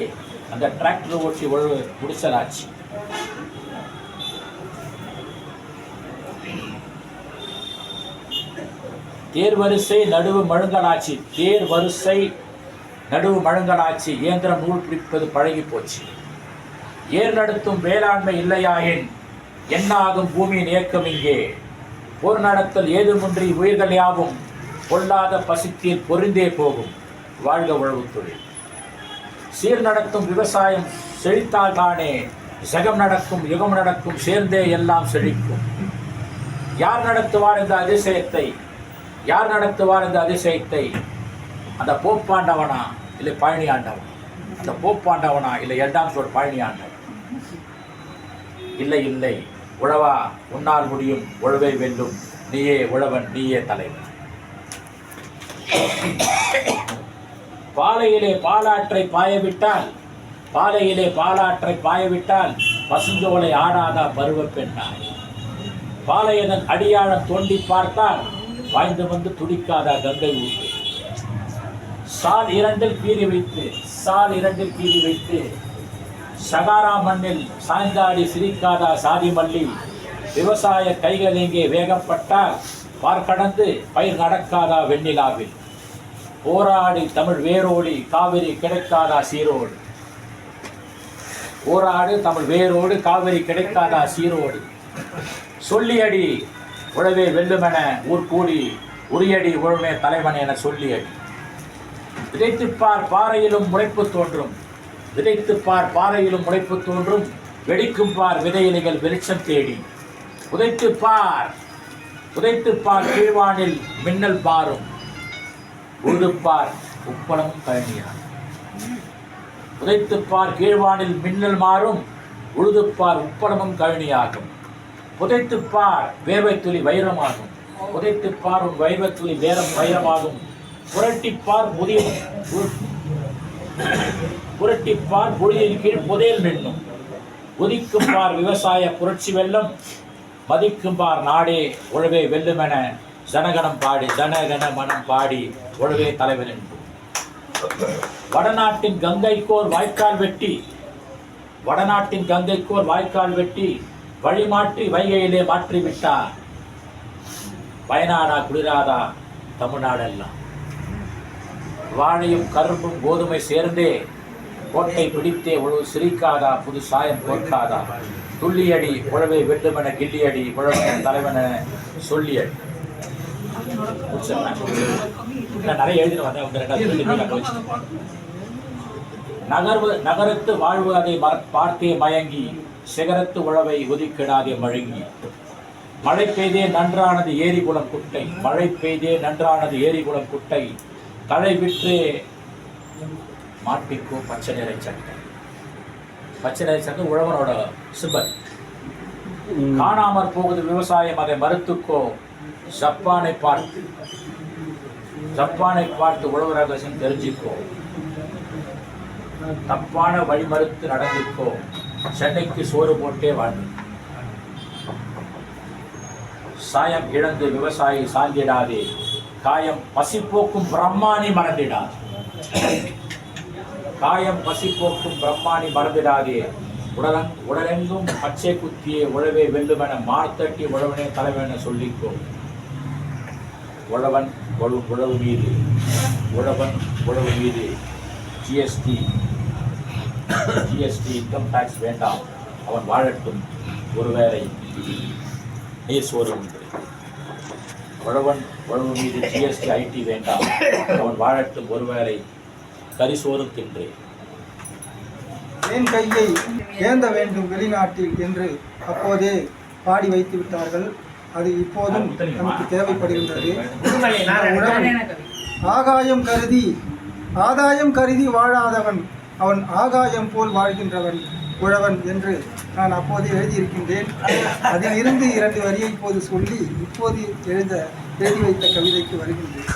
அந்த டிராக்டர் ஓட்டி உழவு முடிச்சலாச்சு. தேர் வரிசை நடுவு மழுங்கலாச்சு, தேர் வரிசை நடுவு மழுங்கலாச்சு, இயந்திரம் நூல் பிடிப்பது பழகி போச்சு, ஏர் நடத்தும் வேளாண்மை இல்லையாயின் என்ன ஆகும் பூமியின் இயக்கம் இங்கே, போர் நடத்தல் ஏதுமின்றி உயிர்கள் யாவும் பொல்லாத பசித்தீர் பொறிந்தே போகும், வாழ்க உழவு தொழில். சீர் நடத்தும் விவசாயம் செழித்தால் தானே ஜகம் நடக்கும் யுகம் நடக்கும், சேர்ந்தே எல்லாம் செழிக்கும். யார் நடத்துவார் இந்த அதிசயத்தை, யார் நடத்துவார் இந்த அதிசயத்தை, அந்த போப்பாண்டவனா இல்லை பழனி ஆண்டவன், அந்த போப்பாண்டவனா இல்லை 2ஆம் சோர் பழனி ஆண்டவன். இல்லை இல்லை உழவா உன்னால் முடியும், உழவை வெல்லும், நீயே உழவன் நீயே தலைவன். பாலையிலே பாலாற்றை பாயவிட்டால், பாலையிலே பாலாற்றை பாயவிட்டால் பசுஞ்சோலை ஆடாதா பருவ பெண்ணாய், பாலையதன் அடியாழம் தோண்டி பார்த்தால் வாய்ந்து வந்து துடிக்காதா கங்கை ஊற்று, சால் 2இல் கீறி வைத்து, சால் 2இல் கீறி வைத்து சகாரா மண்ணில் சாய்ந்தாடி சிரிக்காதா சாதி மல்லி, விவசாய கைகள் எங்கே வேகப்பட்டால் பார்க்கடந்து பயிர் நடக்காதா வெண்ணிலாவில், போராடி தமிழ் வேரோடி காவிரி கிடைக்காதா சீரோடு, போராடு தமிழ் வேரோடு காவிரி கிடைக்காதா சீரோடு, சொல்லியடி உழவே வெல்லுமென ஊர் கூடி, உரியடி உழவே தலைவன் என சொல்லியடி. விதைத்துப்பார் பாறையிலும் முளைப்பு தோன்றும், விதைத்துப்பார் பாறையிலும் முளைப்பு தோன்றும், வெடிக்கும் பார் விதையிலைகள் வெளிச்சம் தேடி, உதைத்துப்பார் உதைத்துப்பார் கீழ்வானில் மின்னல் பாரும், உழுதுப்பார் உப்பளமும் கழனியார். உதைத்துப்பார் கீழ்வானில் மின்னல் மாறும், உழுதுப்பார் உப்பளமும் கழனியாகும், புதைத்துப்பார் வேர்வை துளி வைரமாகும், புதைத்துப்பார் உன் வைர்வை துளி வைரமாகும், புரட்டிப்பார் புரட்டிப்பார் புழுதியின் கீழ் புதையல் மின்னும், உதிக்கும் பார் விவசாய புரட்சி வெல்லம், மதிக்கும் பார் நாடே உழவே வெல்லுமென ஜனகணம் பாடி, ஜனகண மனம் பாடி உழவே தலைவன் என்போம். வடநாட்டின் கங்கைக்கோர் வாய்க்கால் வெட்டி, வடநாட்டின் கங்கைக்கோர் வாய்க்கால் வெட்டி வழிமாற்றி வைகையிலே மாற்றிவிட்டார், வயநாடா குளிராதா தமிழ்நாடெல்லாம், வாழையும் கரும்பும் கோதுமை சேர்ந்தே கோட்டை பிடித்தே உழவு சிரிக்காதா புது சாயம் தோற்காதா, துள்ளியடி உழவை வெல்லுமென கிள்ளியடி உழவன தலைவன சொல்லியடி. நிறைய எழுதிட்டு வந்தேன். நகரத்து வாழ்வு அதை பார்த்தே மயங்கி, சிகரத்து உழவை ஒதுக்கிடாதே மழுங்கி, மழை பெய்தே நன்றானது ஏரிகுளம் குட்டை, மழை பெய்தே நன்றானது ஏரிகுளம் குட்டை, களை விற்றே மாட்டிக்கோ பச்சை நிறை சட்டை. பச்சை நிறை சட்டை உழவனோட சிம்பல். காணாமற் போகுது விவசாயம், அதை மறுத்துக்கோ. ஜப்பானை பார்த்து உழவு ரகசியம் தெரிஞ்சுக்கோ. தப்பான வழி மறுத்து நடந்துக்கோ. சென்னைக்கு சோறு போட்டே வாழ்ந்து. சாயம் இழந்து விவசாயி சாய்ந்திடாதே, காயம் பசிப்போக்கும் பிரம்மாணி மறந்திடாதே. காயம் பசிப்போக்கும் பிரம்மாணி மறந்திடாதே. உடலெங்கும் பச்சை குத்தியே உழவே வெல்லுமென மார்த்தட்டி உழவனே தலைவன சொல்லிக்கோ. உழவன் உழவு மீது ஜிஎஸ்டி இன்கம் டாக்ஸ் வேண்டாம், அவன் வாழட்டும் ஒருவேளை நீர் சோறு உண்டு. உழவு மீது ஜிஎஸ்டி ஐடி வேண்டாம், அவன் வாழட்டும் ஒருவேளை கரிசோறும் தின்றேன். என் கையை ஏந்த வேண்டும் வெளிநாட்டில் என்று அப்போதே பாடி வைத்து விட்டார்கள். அது இப்போதும் நமக்கு தேவைப்படுகின்றது. ஆதாயம் கருதி வாழாதவன் அவன் ஆகாயம் போல் வாழ்கின்றவன் உழவன் என்று நான் அப்போது எழுதியிருக்கின்றேன். அதில் இருந்து 2 வரியை இப்போது சொல்லி இப்போது எழுதி வைத்த கவிதைக்கு வருகின்றேன்.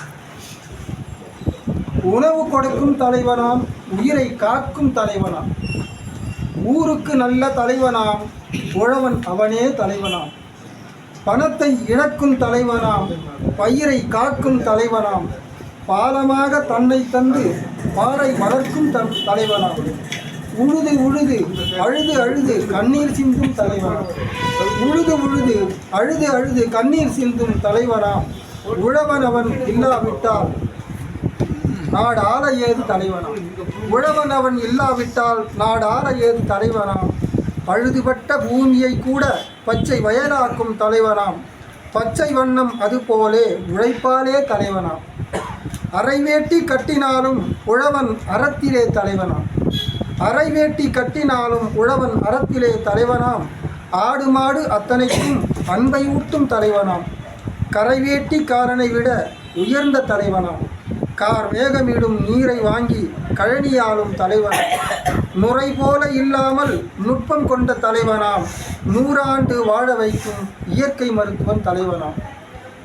உணவு கொடுக்கும் தலைவனாம், உயிரை காக்கும் தலைவனாம், ஊருக்கு நல்ல தலைவனாம், உழவன் அவனே தலைவனாம், பணத்தை இழக்கும் தலைவனாம், பயிரை காக்கும் தலைவனாம், பாலமாக தன்னை தந்து பாறை வளர்க்கும் தலைவனாம், உழுது அழுது கண்ணீர் சிந்தும் தலைவனாம், அழுது கண்ணீர் சிந்தும் தலைவனாம், உழவன் அவன் இல்லாவிட்டால் நாடாள ஏது தலைவனாம், உழவன் அவன் இல்லாவிட்டால் நாடாள ஏது தலைவனாம், பழுதுபட்ட பூமியை கூட பச்சை வயலாக்கும் தலைவனாம், பச்சை வண்ணம் அதுபோலே உழைப்பாலே தலைவனாம், அரைவேட்டி கட்டினாலும் உழவன் அறத்திலே தலைவனாம், அரைவேட்டி கட்டினாலும் உழவன் அறத்திலே தலைவனாம், ஆடு மாடு அத்தனைக்கும் அன்பை ஊட்டும் தலைவனாம், கரைவேட்டி காரனை விட உயர்ந்த தலைவனாம், கார் வேகமிடும் நீரை வாங்கி கழனியாலும் தலைவனாம், நுரை போல இல்லாமல் நுட்பம் கொண்ட தலைவனாம், 100 ஆண்டு வாழ வைக்கும் இயற்கை மருத்துவன் தலைவனாம்,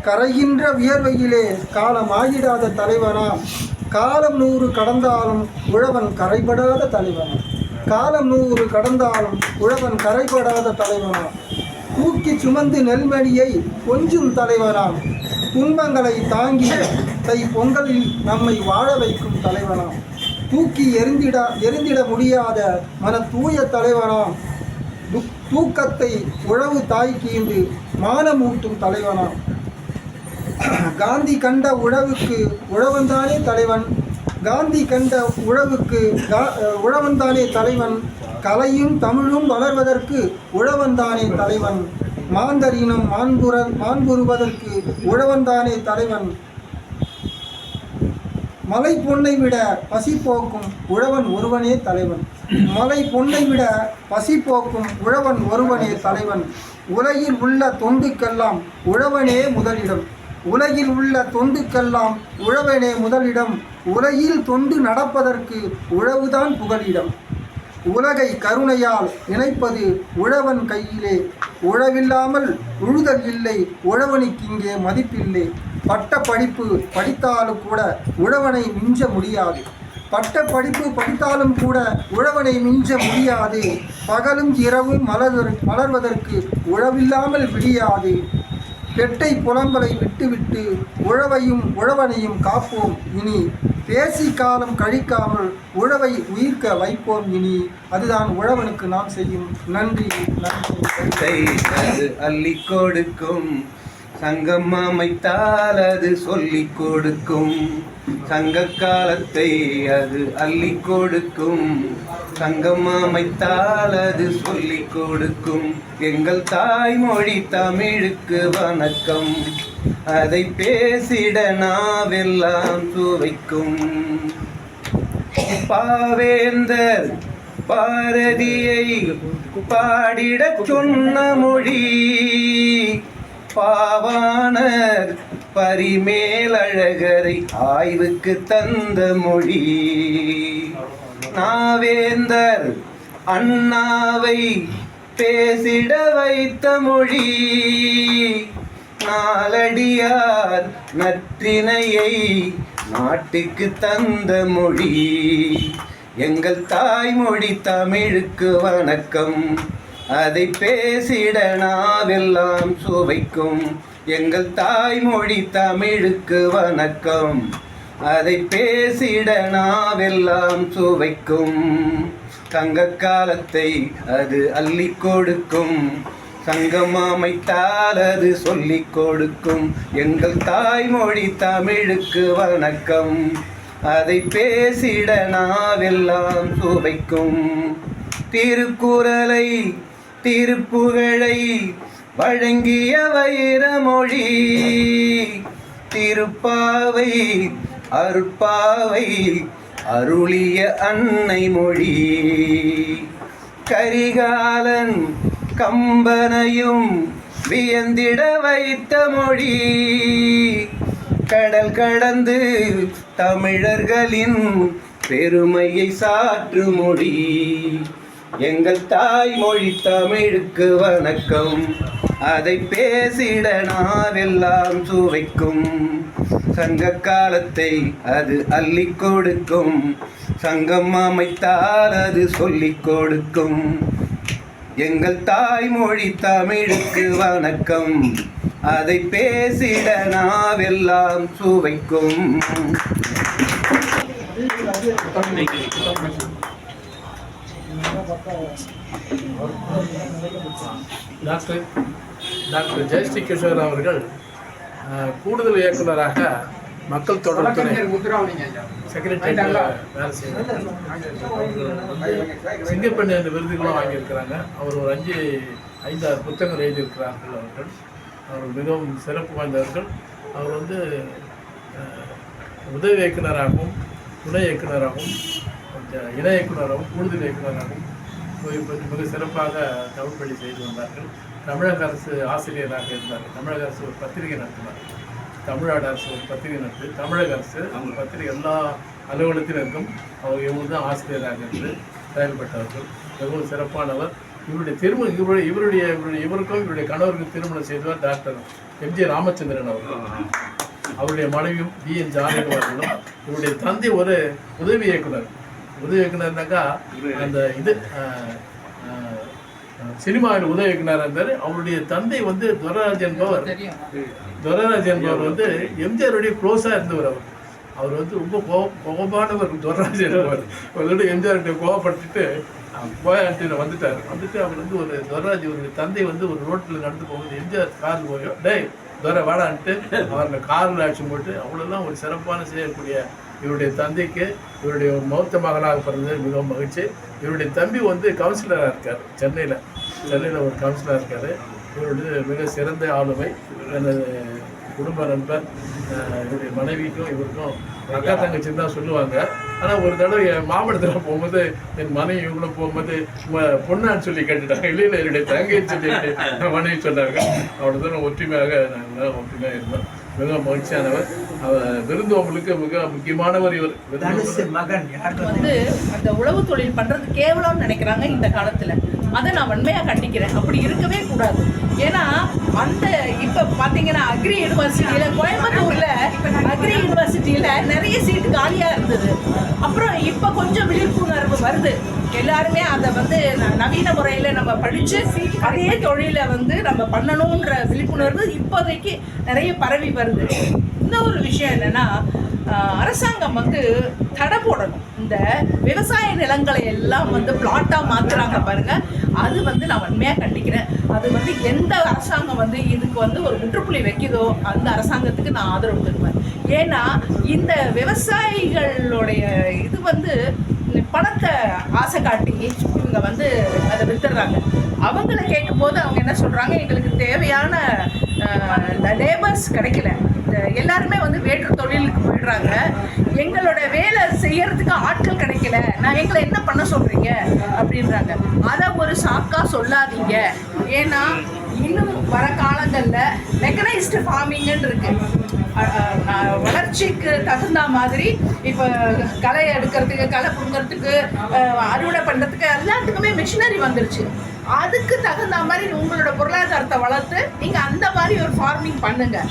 கரைகின்ற வியர்வையிலே காலம் ஆகிடாத தலைவனாம், காலம் 100 கடந்தாலும் உழவன் கரைபடாத தலைவனாம், காலம் 100 கடந்தாலும் உழவன் கரைபடாத தலைவனாம், தூக்கி சுமந்து நெல்மணியை கொஞ்சும் தலைவனாம், துன்பங்களை தாங்கி தை பொங்கலில் நம்மை வாழ வைக்கும் தலைவனாம், தூக்கி எரிந்திட முடியாத மன தூய தலைவனாம், தூக்கத்தை உழவு தாய்க்கீண்டு மானமூட்டும் தலைவனாம், காந்தி கண்ட உழவுக்கு உழவன்தானே தலைவன், காந்தி கண்ட உழவுக்கு உழவன்தானே தலைவன், கலையும் தமிழும் வளர்வதற்கு உழவன்தானே தலைவன், மாந்தரினம் மாண்புறுவதற்கு உழவன்தானே தலைவன், மலை பொன்னை விட பசி போக்கும் உழவன் ஒருவனே தலைவன், மலை பொன்னை விட பசி போக்கும் உழவன் ஒருவனே தலைவன், உலகில் உள்ள தொண்டுக்கெல்லாம் உழவனே முதலிடம், உலகில் உள்ள தொண்டுக்கெல்லாம் உழவனே முதலிடம், உலகில் தொண்டு நடப்பதற்கு உழவுதான் புகலிடம், உலகை கருணையால் இணைப்பது உழவன் கையிலே, உழவில்லாமல் உழுதல் இல்லை, உழவனுக்கிங்கே மதிப்பில்லை, பட்ட படிப்பு படித்தாலும் கூட உழவனை மிஞ்ச முடியாது, பட்ட படிப்பு படித்தாலும் கூட உழவனை மிஞ்ச முடியாது, பகலும் இரவும் மலர்வதற்கு உழவில்லாமல் விடியாது, பெட்டை புலம்பலை விட்டுவிட்டு உழவனையும் காப்போம் இனி, பேசி காலம் கழிக்காமல் உழவை உயிர்க்க வைப்போம் இனி, அதுதான் உழவனுக்கு நாம் செய்யும் நன்றி. அது அள்ளி கொடுக்கும் சங்கம் அமைத்தால் அது சொல்லிக் கொடுக்கும், சங்க காலத்தை அது அள்ளி கொடுக்கும், சங்கம் அமைத்தால் அது சொல்லிக் கொடுக்கும், எங்கள் தாய்மொழி தமிழுக்கு வணக்கம், அதை பேசிட நாவெல்லாம் சுவைக்கும், பாவேந்தர் பாரதியை பாடிடச் சொன்ன மொழி, பாவாணர் பரிமேலழகரை ஆய்வுக்கு தந்த மொழி. நாவேந்தர் அண்ணாவை பேசிட வைத்த மொழி. நாலடியார் நற்றினையை நாட்டுக்கு தந்த மொழி. எங்கள் தாய்மொழி தமிழுக்கு வணக்கம், அதை பேசிட நாவெல்லாம் சுவைக்கும். எங்கள் தாய்மொழி தமிழுக்கு வணக்கம், அதை பேசிட நாவெல்லாம் சுவைக்கும். சங்க காலத்தை அது அள்ளி கொடுக்கும், சங்கம் அமைத்தால் அது சொல்லிக் கொடுக்கும். எங்கள் தாய்மொழி தமிழுக்கு வணக்கம், அதை பேசிட நாவெல்லாம் சுவைக்கும். திருக்குறளை திருப்புகழை வழங்கிய வைரமொழி. திருப்பாவை அருட்பாவை அருளிய அன்னை மொழி. கரிகாலன் கம்பனையும் வியந்திட வைத்த மொழி. கடல் கடந்து தமிழர்களின் பெருமையை சாற்று மொழி. எங்கள் தாய்மொழி தமிழுக்கு வணக்கம், அதை பேசிட நாவெல்லாம் சுவைக்கும். சங்க காலத்தை அது அள்ளி கொடுக்கும், சங்கம் அமைத்தால் அது சொல்லிக் கொடுக்கும். எங்கள் தாய்மொழி தமிழுக்கு வணக்கம், அதை பேசிட நாவெல்லாம் சுவைக்கும். டாக்டர் ஜெயஸ்ரீ கிஷோர் அவர்கள் கூடுதல் இயக்குநராக மக்கள் தொடர்புத்துறை செக்ரட்டரி வேலை செய்கிறார். சிங்கப்பெண் என்ற விருதுகளும் வாங்கியிருக்கிறாங்க. அவர் ஒரு 5-6 புத்தகங்கள் எழுதியிருக்கிறார்கள். அவர் மிகவும் சிறப்பு வாய்ந்தவர்கள். அவர் வந்து உதவி இயக்குநராகவும் துணை இயக்குநராகவும் இணை இயக்குநராகவும் கூடுதல் இயக்குநராகவும் மிக சிறப்பாக தமிழ் பள்ளி செய்து வந்தார்கள். தமிழக அரசு ஆசிரியராக இருந்தார்கள். தமிழக அரசு ஒரு பத்திரிகை நடத்தினார். தமிழ்நாடு அரசு ஒரு பத்திரிகை நடத்தி தமிழக அரசு அந்த பத்திரிகை எல்லா அலுவலகத்தினருக்கும் இவங்க தான் ஆசிரியராக இருந்து செயல்பட்டவர்கள். மிகவும் சிறப்பானவர். இவருக்கும் இவருடைய கணவருக்கு திருமணம் செய்தவர் டாக்டர் எம்ஜி ராமச்சந்திரன் அவர்கள். அவருடைய மனைவியும் பிஎன் ஜானகி அவர்களும். இவருடைய தந்தை ஒரு உதவி இயக்குனர். உதவி இயக்குனர்னாக்கா அந்த சினிமாவில் உதவி இயக்குனர் இருந்தார். அவருடைய தந்தை வந்து துரராஜ் என்பவர் வந்து எம்ஜிஆருடைய க்ளோஸாக இருந்தவர். அவர் வந்து ரொம்ப கோபமானவர். துரராஜ் என்பவர் அவரோட எம்ஜிஆர்கிட்ட கோபப்பட்டுட்டு போயாட்டு வந்துட்டார். அவர் வந்து ஒரு துரராஜ் இவருடைய தந்தை வந்து ஒரு ரோட்டில் நடந்து போகும்போது எம்ஜிஆர் கார் போய் டேய் துரை வாடான்ட்டு அவரை காரில் அடிச்சு போட்டு அவ்வளோதான் ஒரு சிறப்பான செய்யக்கூடிய இவருடைய தந்தைக்கு இவருடைய ஒரு மௌத்த மகனாக பிறந்தது மிகவும் மகிழ்ச்சி. இவருடைய தம்பி வந்து கவுன்சிலராக இருக்கார். சென்னையில் ஒரு கவுன்சிலராக இருக்கார். இவருடைய மிக சிறந்த ஆளுமை. எனது குடும்ப நண்பர். இவருடைய மனைவிக்கும் இவருக்கும் அக்கா தங்கச்சின்னு தான் சொல்லுவாங்க. ஆனால் ஒரு தடவை என் மாமடத்தில் போகும்போது என் மனைவி இவங்களும் போகும்போது பொண்ணான்னு சொல்லி கேட்டுட்டாங்க. இல்லை என்னுடைய தங்கைன்னு சொல்லிட்டு மனைவி சொன்னாங்க. அவ்வளோ தூரம் ஒற்றுமையாக நாங்கள் ஒற்றுமையாக இருந்தோம். மிக மகிழ்ச்சியானவர். விருந்தோம்பலுக்கு மிக முக்கியமானவர் இவர். வந்து அந்த உழவு தொழில் பண்றது கேவலம்னு நினைக்கிறாங்க இந்த காலத்துல. அதை நான் வன்மையாக கண்டிக்கிறேன். அப்படி இருக்கவே கூடாது. ஏன்னா அந்த இப்போ பார்த்தீங்கன்னா அக்ரி யூனிவர்சிட்டியில் கோயம்புத்தூரில் அக்ரி யூனிவர்சிட்டியில் நிறைய சீட்டு காலியாக இருந்தது. அப்புறம் இப்போ கொஞ்சம் விழிப்புணர்வு வருது. எல்லாருமே அதை வந்து நவீன முறையில் நம்ம படித்து அதே தொழிலை வந்து நம்ம பண்ணணுன்ற விழிப்புணர்வு இப்போதைக்கு நிறைய பரவி வருது. இன்னொரு விஷயம் என்னென்னா அரசாங்கம் வந்து தடை போடணும். இந்த விவசாய நிலங்களை எல்லாம் வந்து பிளாட்டாக மாற்றுறாங்க பாருங்கள். அது வந்து நான் வன்மையாக கண்டிக்கிறேன். அது வந்து எந்த அரசாங்கம் வந்து இதுக்கு வந்து ஒரு முற்றுப்புள்ளி வைக்குதோ அந்த அரசாங்கத்துக்கு நான் ஆதரவு தருவேன். ஏன்னா இந்த விவசாயிகளுடைய இது வந்து பணத்தை ஆசை காட்டி இவங்க வந்து அதை வித்துடுறாங்க. அவங்கள கேட்கும்போது அவங்க என்ன சொல்கிறாங்க, எங்களுக்கு தேவையான லேபர்ஸ் கிடைக்கல, எல்லாருமே வந்து வேற்று தொழிலுக்கு போயிடுறாங்க, எங்களோட வேலை செய்யறதுக்கு ஆட்கள் கிடைக்கல, நான் எங்களை என்ன பண்ண சொல்கிறீங்க அப்படின்றாங்க. அதை ஒரு சாக்காக சொல்லாதீங்க. ஏன்னா இன்னும் வர காலங்களில் மெக்கனைஸ்டு ஃபார்மிங்னு இருக்கு. வளர்ச்சிக்கு தகுந்த மாதிரி இப்போ களை எடுக்கிறதுக்கு, களை பிடுங்கிறதுக்கு, அறுவடை பண்ணுறதுக்கு எல்லாத்துக்குமே மிஷினரி வந்துருச்சு. அதுக்கு தகுந்த மாதிரி உங்களோட பொருளாதாரத்தை வளர்த்து நீங்கள் அந்த மாதிரி ஒரு ஃபார்மிங் பண்ணுங்கள்.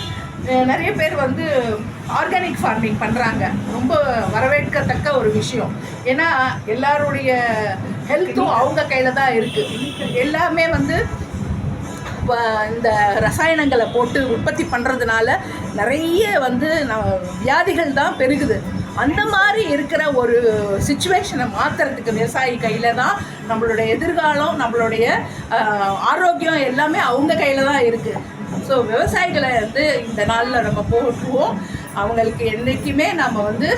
நிறைய பேர் வந்து ஆர்கானிக் ஃபார்மிங் பண்ணுறாங்க. ரொம்ப வரவேற்கத்தக்க ஒரு விஷயம். ஏன்னா எல்லாருடைய ஹெல்த்தும் அவங்க கையில் தான் இருக்குது. எல்லாமே வந்து இப்போ இந்த ரசாயனங்களை போட்டு உற்பத்தி பண்ணுறதுனால நிறைய வந்து வியாதிகள் தான் பெருகுது. அந்த மாதிரி இருக்கிற ஒரு சிச்சுவேஷனை மாற்றுறதுக்கு விவசாயி கையில் தான் நம்மளுடைய எதிர்காலம், நம்மளுடைய ஆரோக்கியம் எல்லாமே அவங்க கையில் தான் இருக்குது. ஸோ விவசாயிகளை வந்து இந்த நாளில் நம்ம போற்றுவோம். அவங்களுக்கு என்றைக்குமே நம்ம வந்து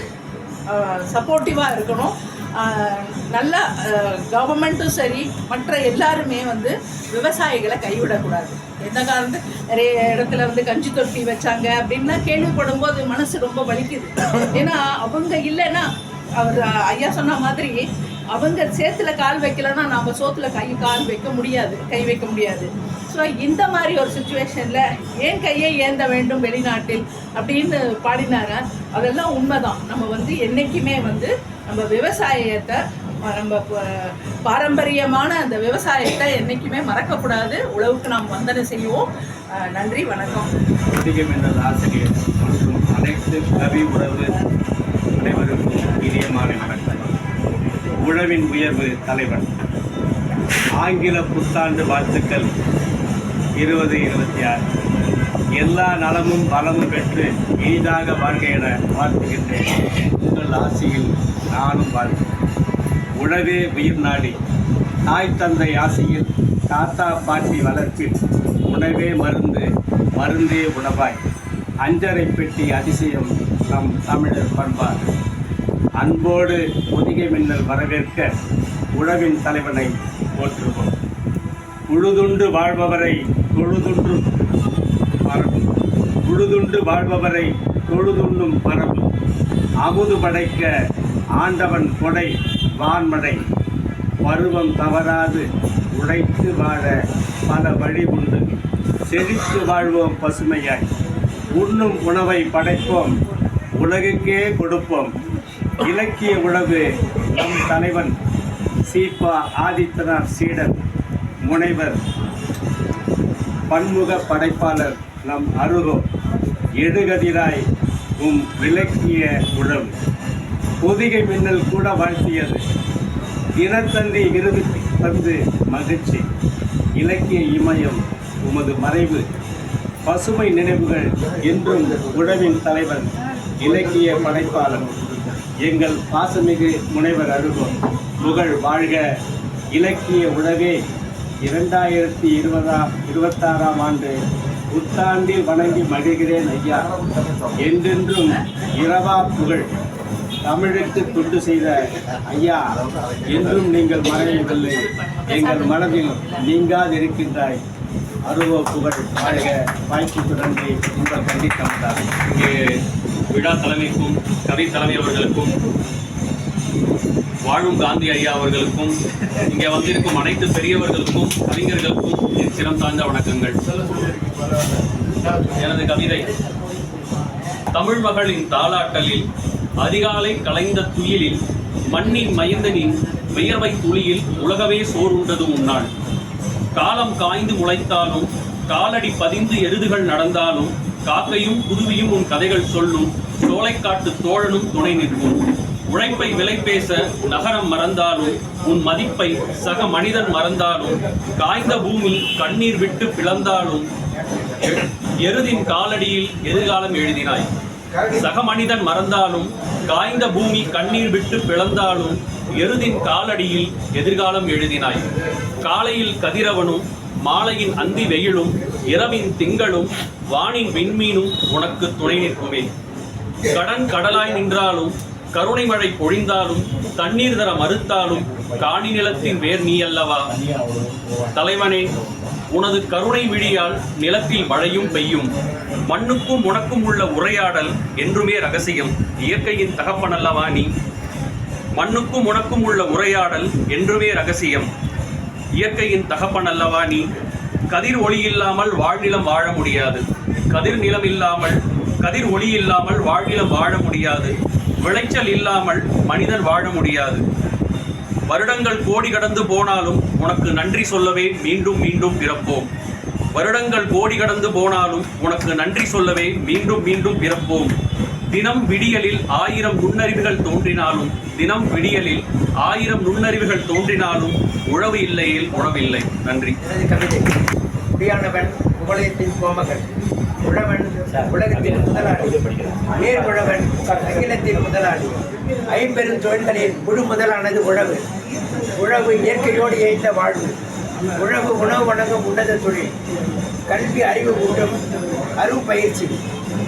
சப்போர்ட்டிவாக இருக்கணும். நல்லா கவர்மெண்ட்டும் சரி, மற்ற எல்லாருமே வந்து விவசாயிகளை கைவிடக்கூடாது. எந்த காரணத்து நிறைய இடத்துல வந்து கஞ்சி தொட்டி வச்சாங்க அப்படின்னா கேள்விப்படும் போது மனசு ரொம்ப வலிக்குது. ஏன்னா அவங்க இல்லைன்னா, அவர் ஐயா சொன்ன மாதிரி அவங்க சேத்துல கால் வைக்கலைன்னா நம்ம சோத்துல கால் கை வைக்க முடியாது. ஸோ இந்த மாதிரி ஒரு சுச்சுவேஷனில் ஏன் கையை ஏந்த வேண்டும் வெளிநாட்டில் அப்படின்னு பாடினாங்க. அதெல்லாம் உண்மைதான். நம்ம வந்து என்றைக்குமே வந்து நம்ம விவசாயத்தை, நம்ம பாரம்பரியமான அந்த விவசாயத்தை என்றைக்குமே மறக்கக்கூடாது. உழவுக்கு நாம் வந்தனை செய்வோம். நன்றி, வணக்கம். அதிகமென்ற ஆசிரியர் மற்றும் அனைத்து கவி உறவு அனைவருக்கும் பிரியமான வணக்கம். உழவின் உயர்வு தலைவன். ஆங்கில புத்தாண்டு வாழ்த்துக்கள் 2026. எல்லா நலமும் வளமும் பெற்று இனிதாக வாழ்க என வாழ்த்துகின்றேன். உங்கள் ஆசையில் நானும் வாழ்கிறேன். உழவே உயிர் நாடி, தாய் தந்தை ஆசையில், தாத்தா பாட்டி வளர்ப்பில், உணவே மருந்து, மருந்தே உணவாய், அஞ்சரை பெட்டி அதிசயம் நம் தமிழர் பண்பாடு. அன்போடு பொதிகை மின்னல் வரவேற்க உழவின் தலைவனை போற்றுவோம். உழுதுண்டு வாழ்பவரை தொழுதுண்டு மரபும், உழுதுண்டு வாழ்பவரை தொழுதுண்ணும் மரபும், அமுது படைக்க ஆண்டவன் கொடை வான்மடை, பருவம் தவறாது உழைத்து வாழ பல வழி உண்டு, செழித்து வாழ்வோம் பசுமையாய், உண்ணும் உணவை படைப்போம் உலகுக்கே கொடுப்போம். இலக்கிய உழவு நம் தலைவன் சீபா ஆதித்தனார் சீடர் முனைவர் பன்முக படைப்பாளர் நம் அருகோ எடுகதிராய் விளக்கிய உழவு. பொதிகை மின்னல் கூட வாழ்த்தியது. தினத்தந்தி விருது தந்து மகிழ்ச்சி. இலக்கிய இமயம் உமது மறைவு. பசுமை நினைவுகள் என்றும் உழவின் தலைவன் இலக்கிய படைப்பாளர் எங்கள் பாசமிகு முனைவர் அருகோ புகழ் வாழ்க. இலக்கிய உழவே 2026 ஆண்டு புத்தாண்டில் வணங்கி மகிழ்கிறேன் ஐயா. என்றென்றும் இரவா புகழ். தமிழுக்கு தொண்டு செய்த ஐயா, என்றும் நீங்கள் மறையவில்லை, எங்கள் மனதில் நீங்காதிருக்கின்றாய். அருவோ புகழ் வாழ்க. வாய்ப்புக்கு நன்றி. உங்கள் கண்டிப்பாக இங்கே விழா தலைமைக்கும் கவி தலைமை அவர்களுக்கும் வாழும் காந்தி ஐயா அவர்களுக்கும் இங்கே வந்திருக்கும் அனைத்து பெரியவர்களுக்கும் கவிஞர்களுக்கும் என் சிரம் தாழ்ந்த வணக்கங்கள். எனது கவிதை. தமிழ் மகளின் தாலாட்டலில் அதிகாலை கலைந்த துயிலில் மண்ணின் மைந்தனின் வியர்வை துளியில் உலகவே சோறுண்டது உன்னாள். காலம் காய்ந்து முளைத்தாலும் காலடி பதிந்து எருதுகள் நடந்தாலும் காக்கையும் குருவியும் உன் கதைகள் சொல்லும் சோலைக்காட்டு தோழனும் துணை நிற்கும். உழைப்பை விலை பேச நகரம் மறந்தாலும் உன் மதிப்பை சக மனிதன் மறந்தாலும் காய்ந்த பூமி கண்ணீர் விட்டு பிளந்தாலும் எருதின் காலடியில் எதிர்காலம் எழுதினாய். சக மனிதன் மறந்தாலும் காய்ந்த பூமி கண்ணீர் விட்டு பிளந்தாலும் எருதின் காலடியில் எதிர்காலம் எழுதினாய். காலையில் கதிரவனும் மாலையின் அந்தி வெயிலும் இரவின் திங்களும் வானின் விண்மீனும் உனக்கு துணை நிற்குமே. கடன் கடலாய் நின்றாலும் கருணை மழை பொழிந்தாலும் தண்ணீர் தர மறுத்தாலும் காணி நிலத்தின் வேர் நீ அல்லவா. தலைவனே, உனது கருணை விழியால் நிலத்தில் மழையும் பெய்யும். மண்ணுக்கும் உனக்கும் உள்ள உரையாடல் என்றுமே ரகசியம். இயற்கையின் தகப்பன் அல்லவா நீ. மண்ணுக்கும் உனக்கும் உள்ள உரையாடல் என்றுமே ரகசியம். இயற்கையின் தகப்பன் அல்லவா நீ. கதிர் ஒளி இல்லாமல் வாழ்நிலம் வாழ முடியாது. கதிர் ஒளி இல்லாமல் வாழ்நிலம் வாழ முடியாது. விளைச்சல் இல்லாமல் மனிதன் வாழ முடியாது. வருடங்கள் கோடி கடந்து போனாலும் உனக்கு நன்றி சொல்லவே மீண்டும் மீண்டும் பிறப்போம். வருடங்கள் கோடி கடந்து போனாலும் உனக்கு நன்றி சொல்லவே மீண்டும் மீண்டும் பிறப்போம். தினம் விடியலில் 1000 நுண்ணறிவுகள் தோன்றினாலும் உழவு இல்லையில் உணவில்லை. நன்றி. கவிதை குடியானவன் குவலயத்தின் கோமகன், உழவன் உலகத்தின் முதலாளி, நேர் உழவன் அகிலத்தின் முதலாளி. ஐம்பெரும் தொழில்களில் முழு முதலானது உழவு. உழவு இயற்கையோடு இணைந்த வாழ்வு. உழவு உணவு வழங்கும் உன்னத தொழில். கல்வி அறிவு ஊட்டும் அருள் பயிற்சி.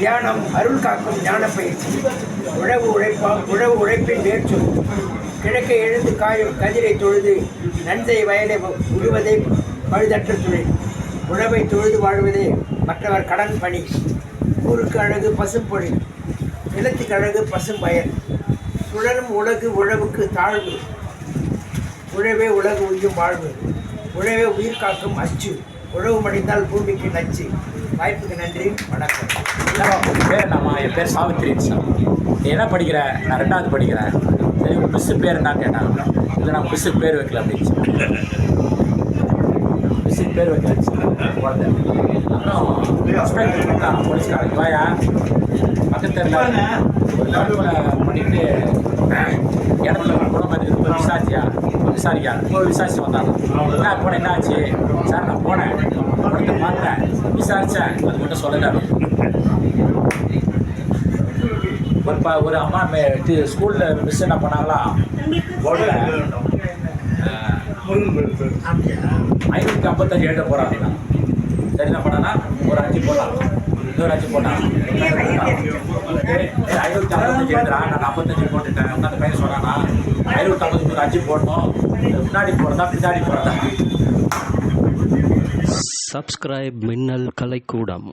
தியானம் அருள் காக்கும் ஞான பயிற்சி. உழவு உழைப்பின் வேர்ச்சொல். கிழக்கை எழுந்து காயும் கதிரை தொழுது நன்சை வயலை உழுவதே பழுதற்ற தொழில். உழவை தொழுது வாழ்வதே மற்றவர் கடன் பணி. ஊருக்கு அழகு பசும்பொழி, நிலத்துக்கு அழகு பசும் வயல். சுழலும் உலகு உழவுக்கு தாழ்வு. உழவே உலகு உய்யும் வாழ்வு. உழவே உயிர் காக்கும் அச்சு. உழவு மடிந்தால் பூமிக்கு நச்சு. வாய்ப்புக்கு நன்றி, வணக்கம். என் பேர் சாவித்ரி சார். நீ என்ன படிக்கிற? நான் 2வது படிக்கிறேன். சரி, உங்கள் மிஸ்ஸு பேர் என்ன கேட்டாங்க. இல்லை, நான் மிஸ்ஸுக்கு பேர் வைக்கல அப்படின்னு சொல்லி மிஸ்ஸுக்கு பேர் வைக்கல குழந்தை. அப்புறம் போலீஸ்காரங்க வாயா பக்கத்தில் பண்ணிட்டு இடத்துல குணம் விசாரிக்க வந்தாங்க. என்ன போனேன், என்ன ஆச்சு சார்? நான் போனேன், படத்தை பார்த்தேன், விசாரித்தேன், அது மட்டும் சொல்லலை. ஒரு அம்மா ஸ்கூலில் மிஸ் என்ன பண்ணாங்களா, போர்டில் 555 எழுத போகிறாங்க. சரி, என்ன பண்ணான்னா ஒரு 5 போடலாம், இன்னொரு 5 போட்டான். 555 எழுதுறா, நான் 45 போட்டுட்டேன். அந்த பையன் சொன்னான்னா 550 5 போடணும், முன்னாடி போகிறதா பின்னாடி போகிறதா. சப்ஸ்கிரைப் மின்னல் கலைக்கூடம்.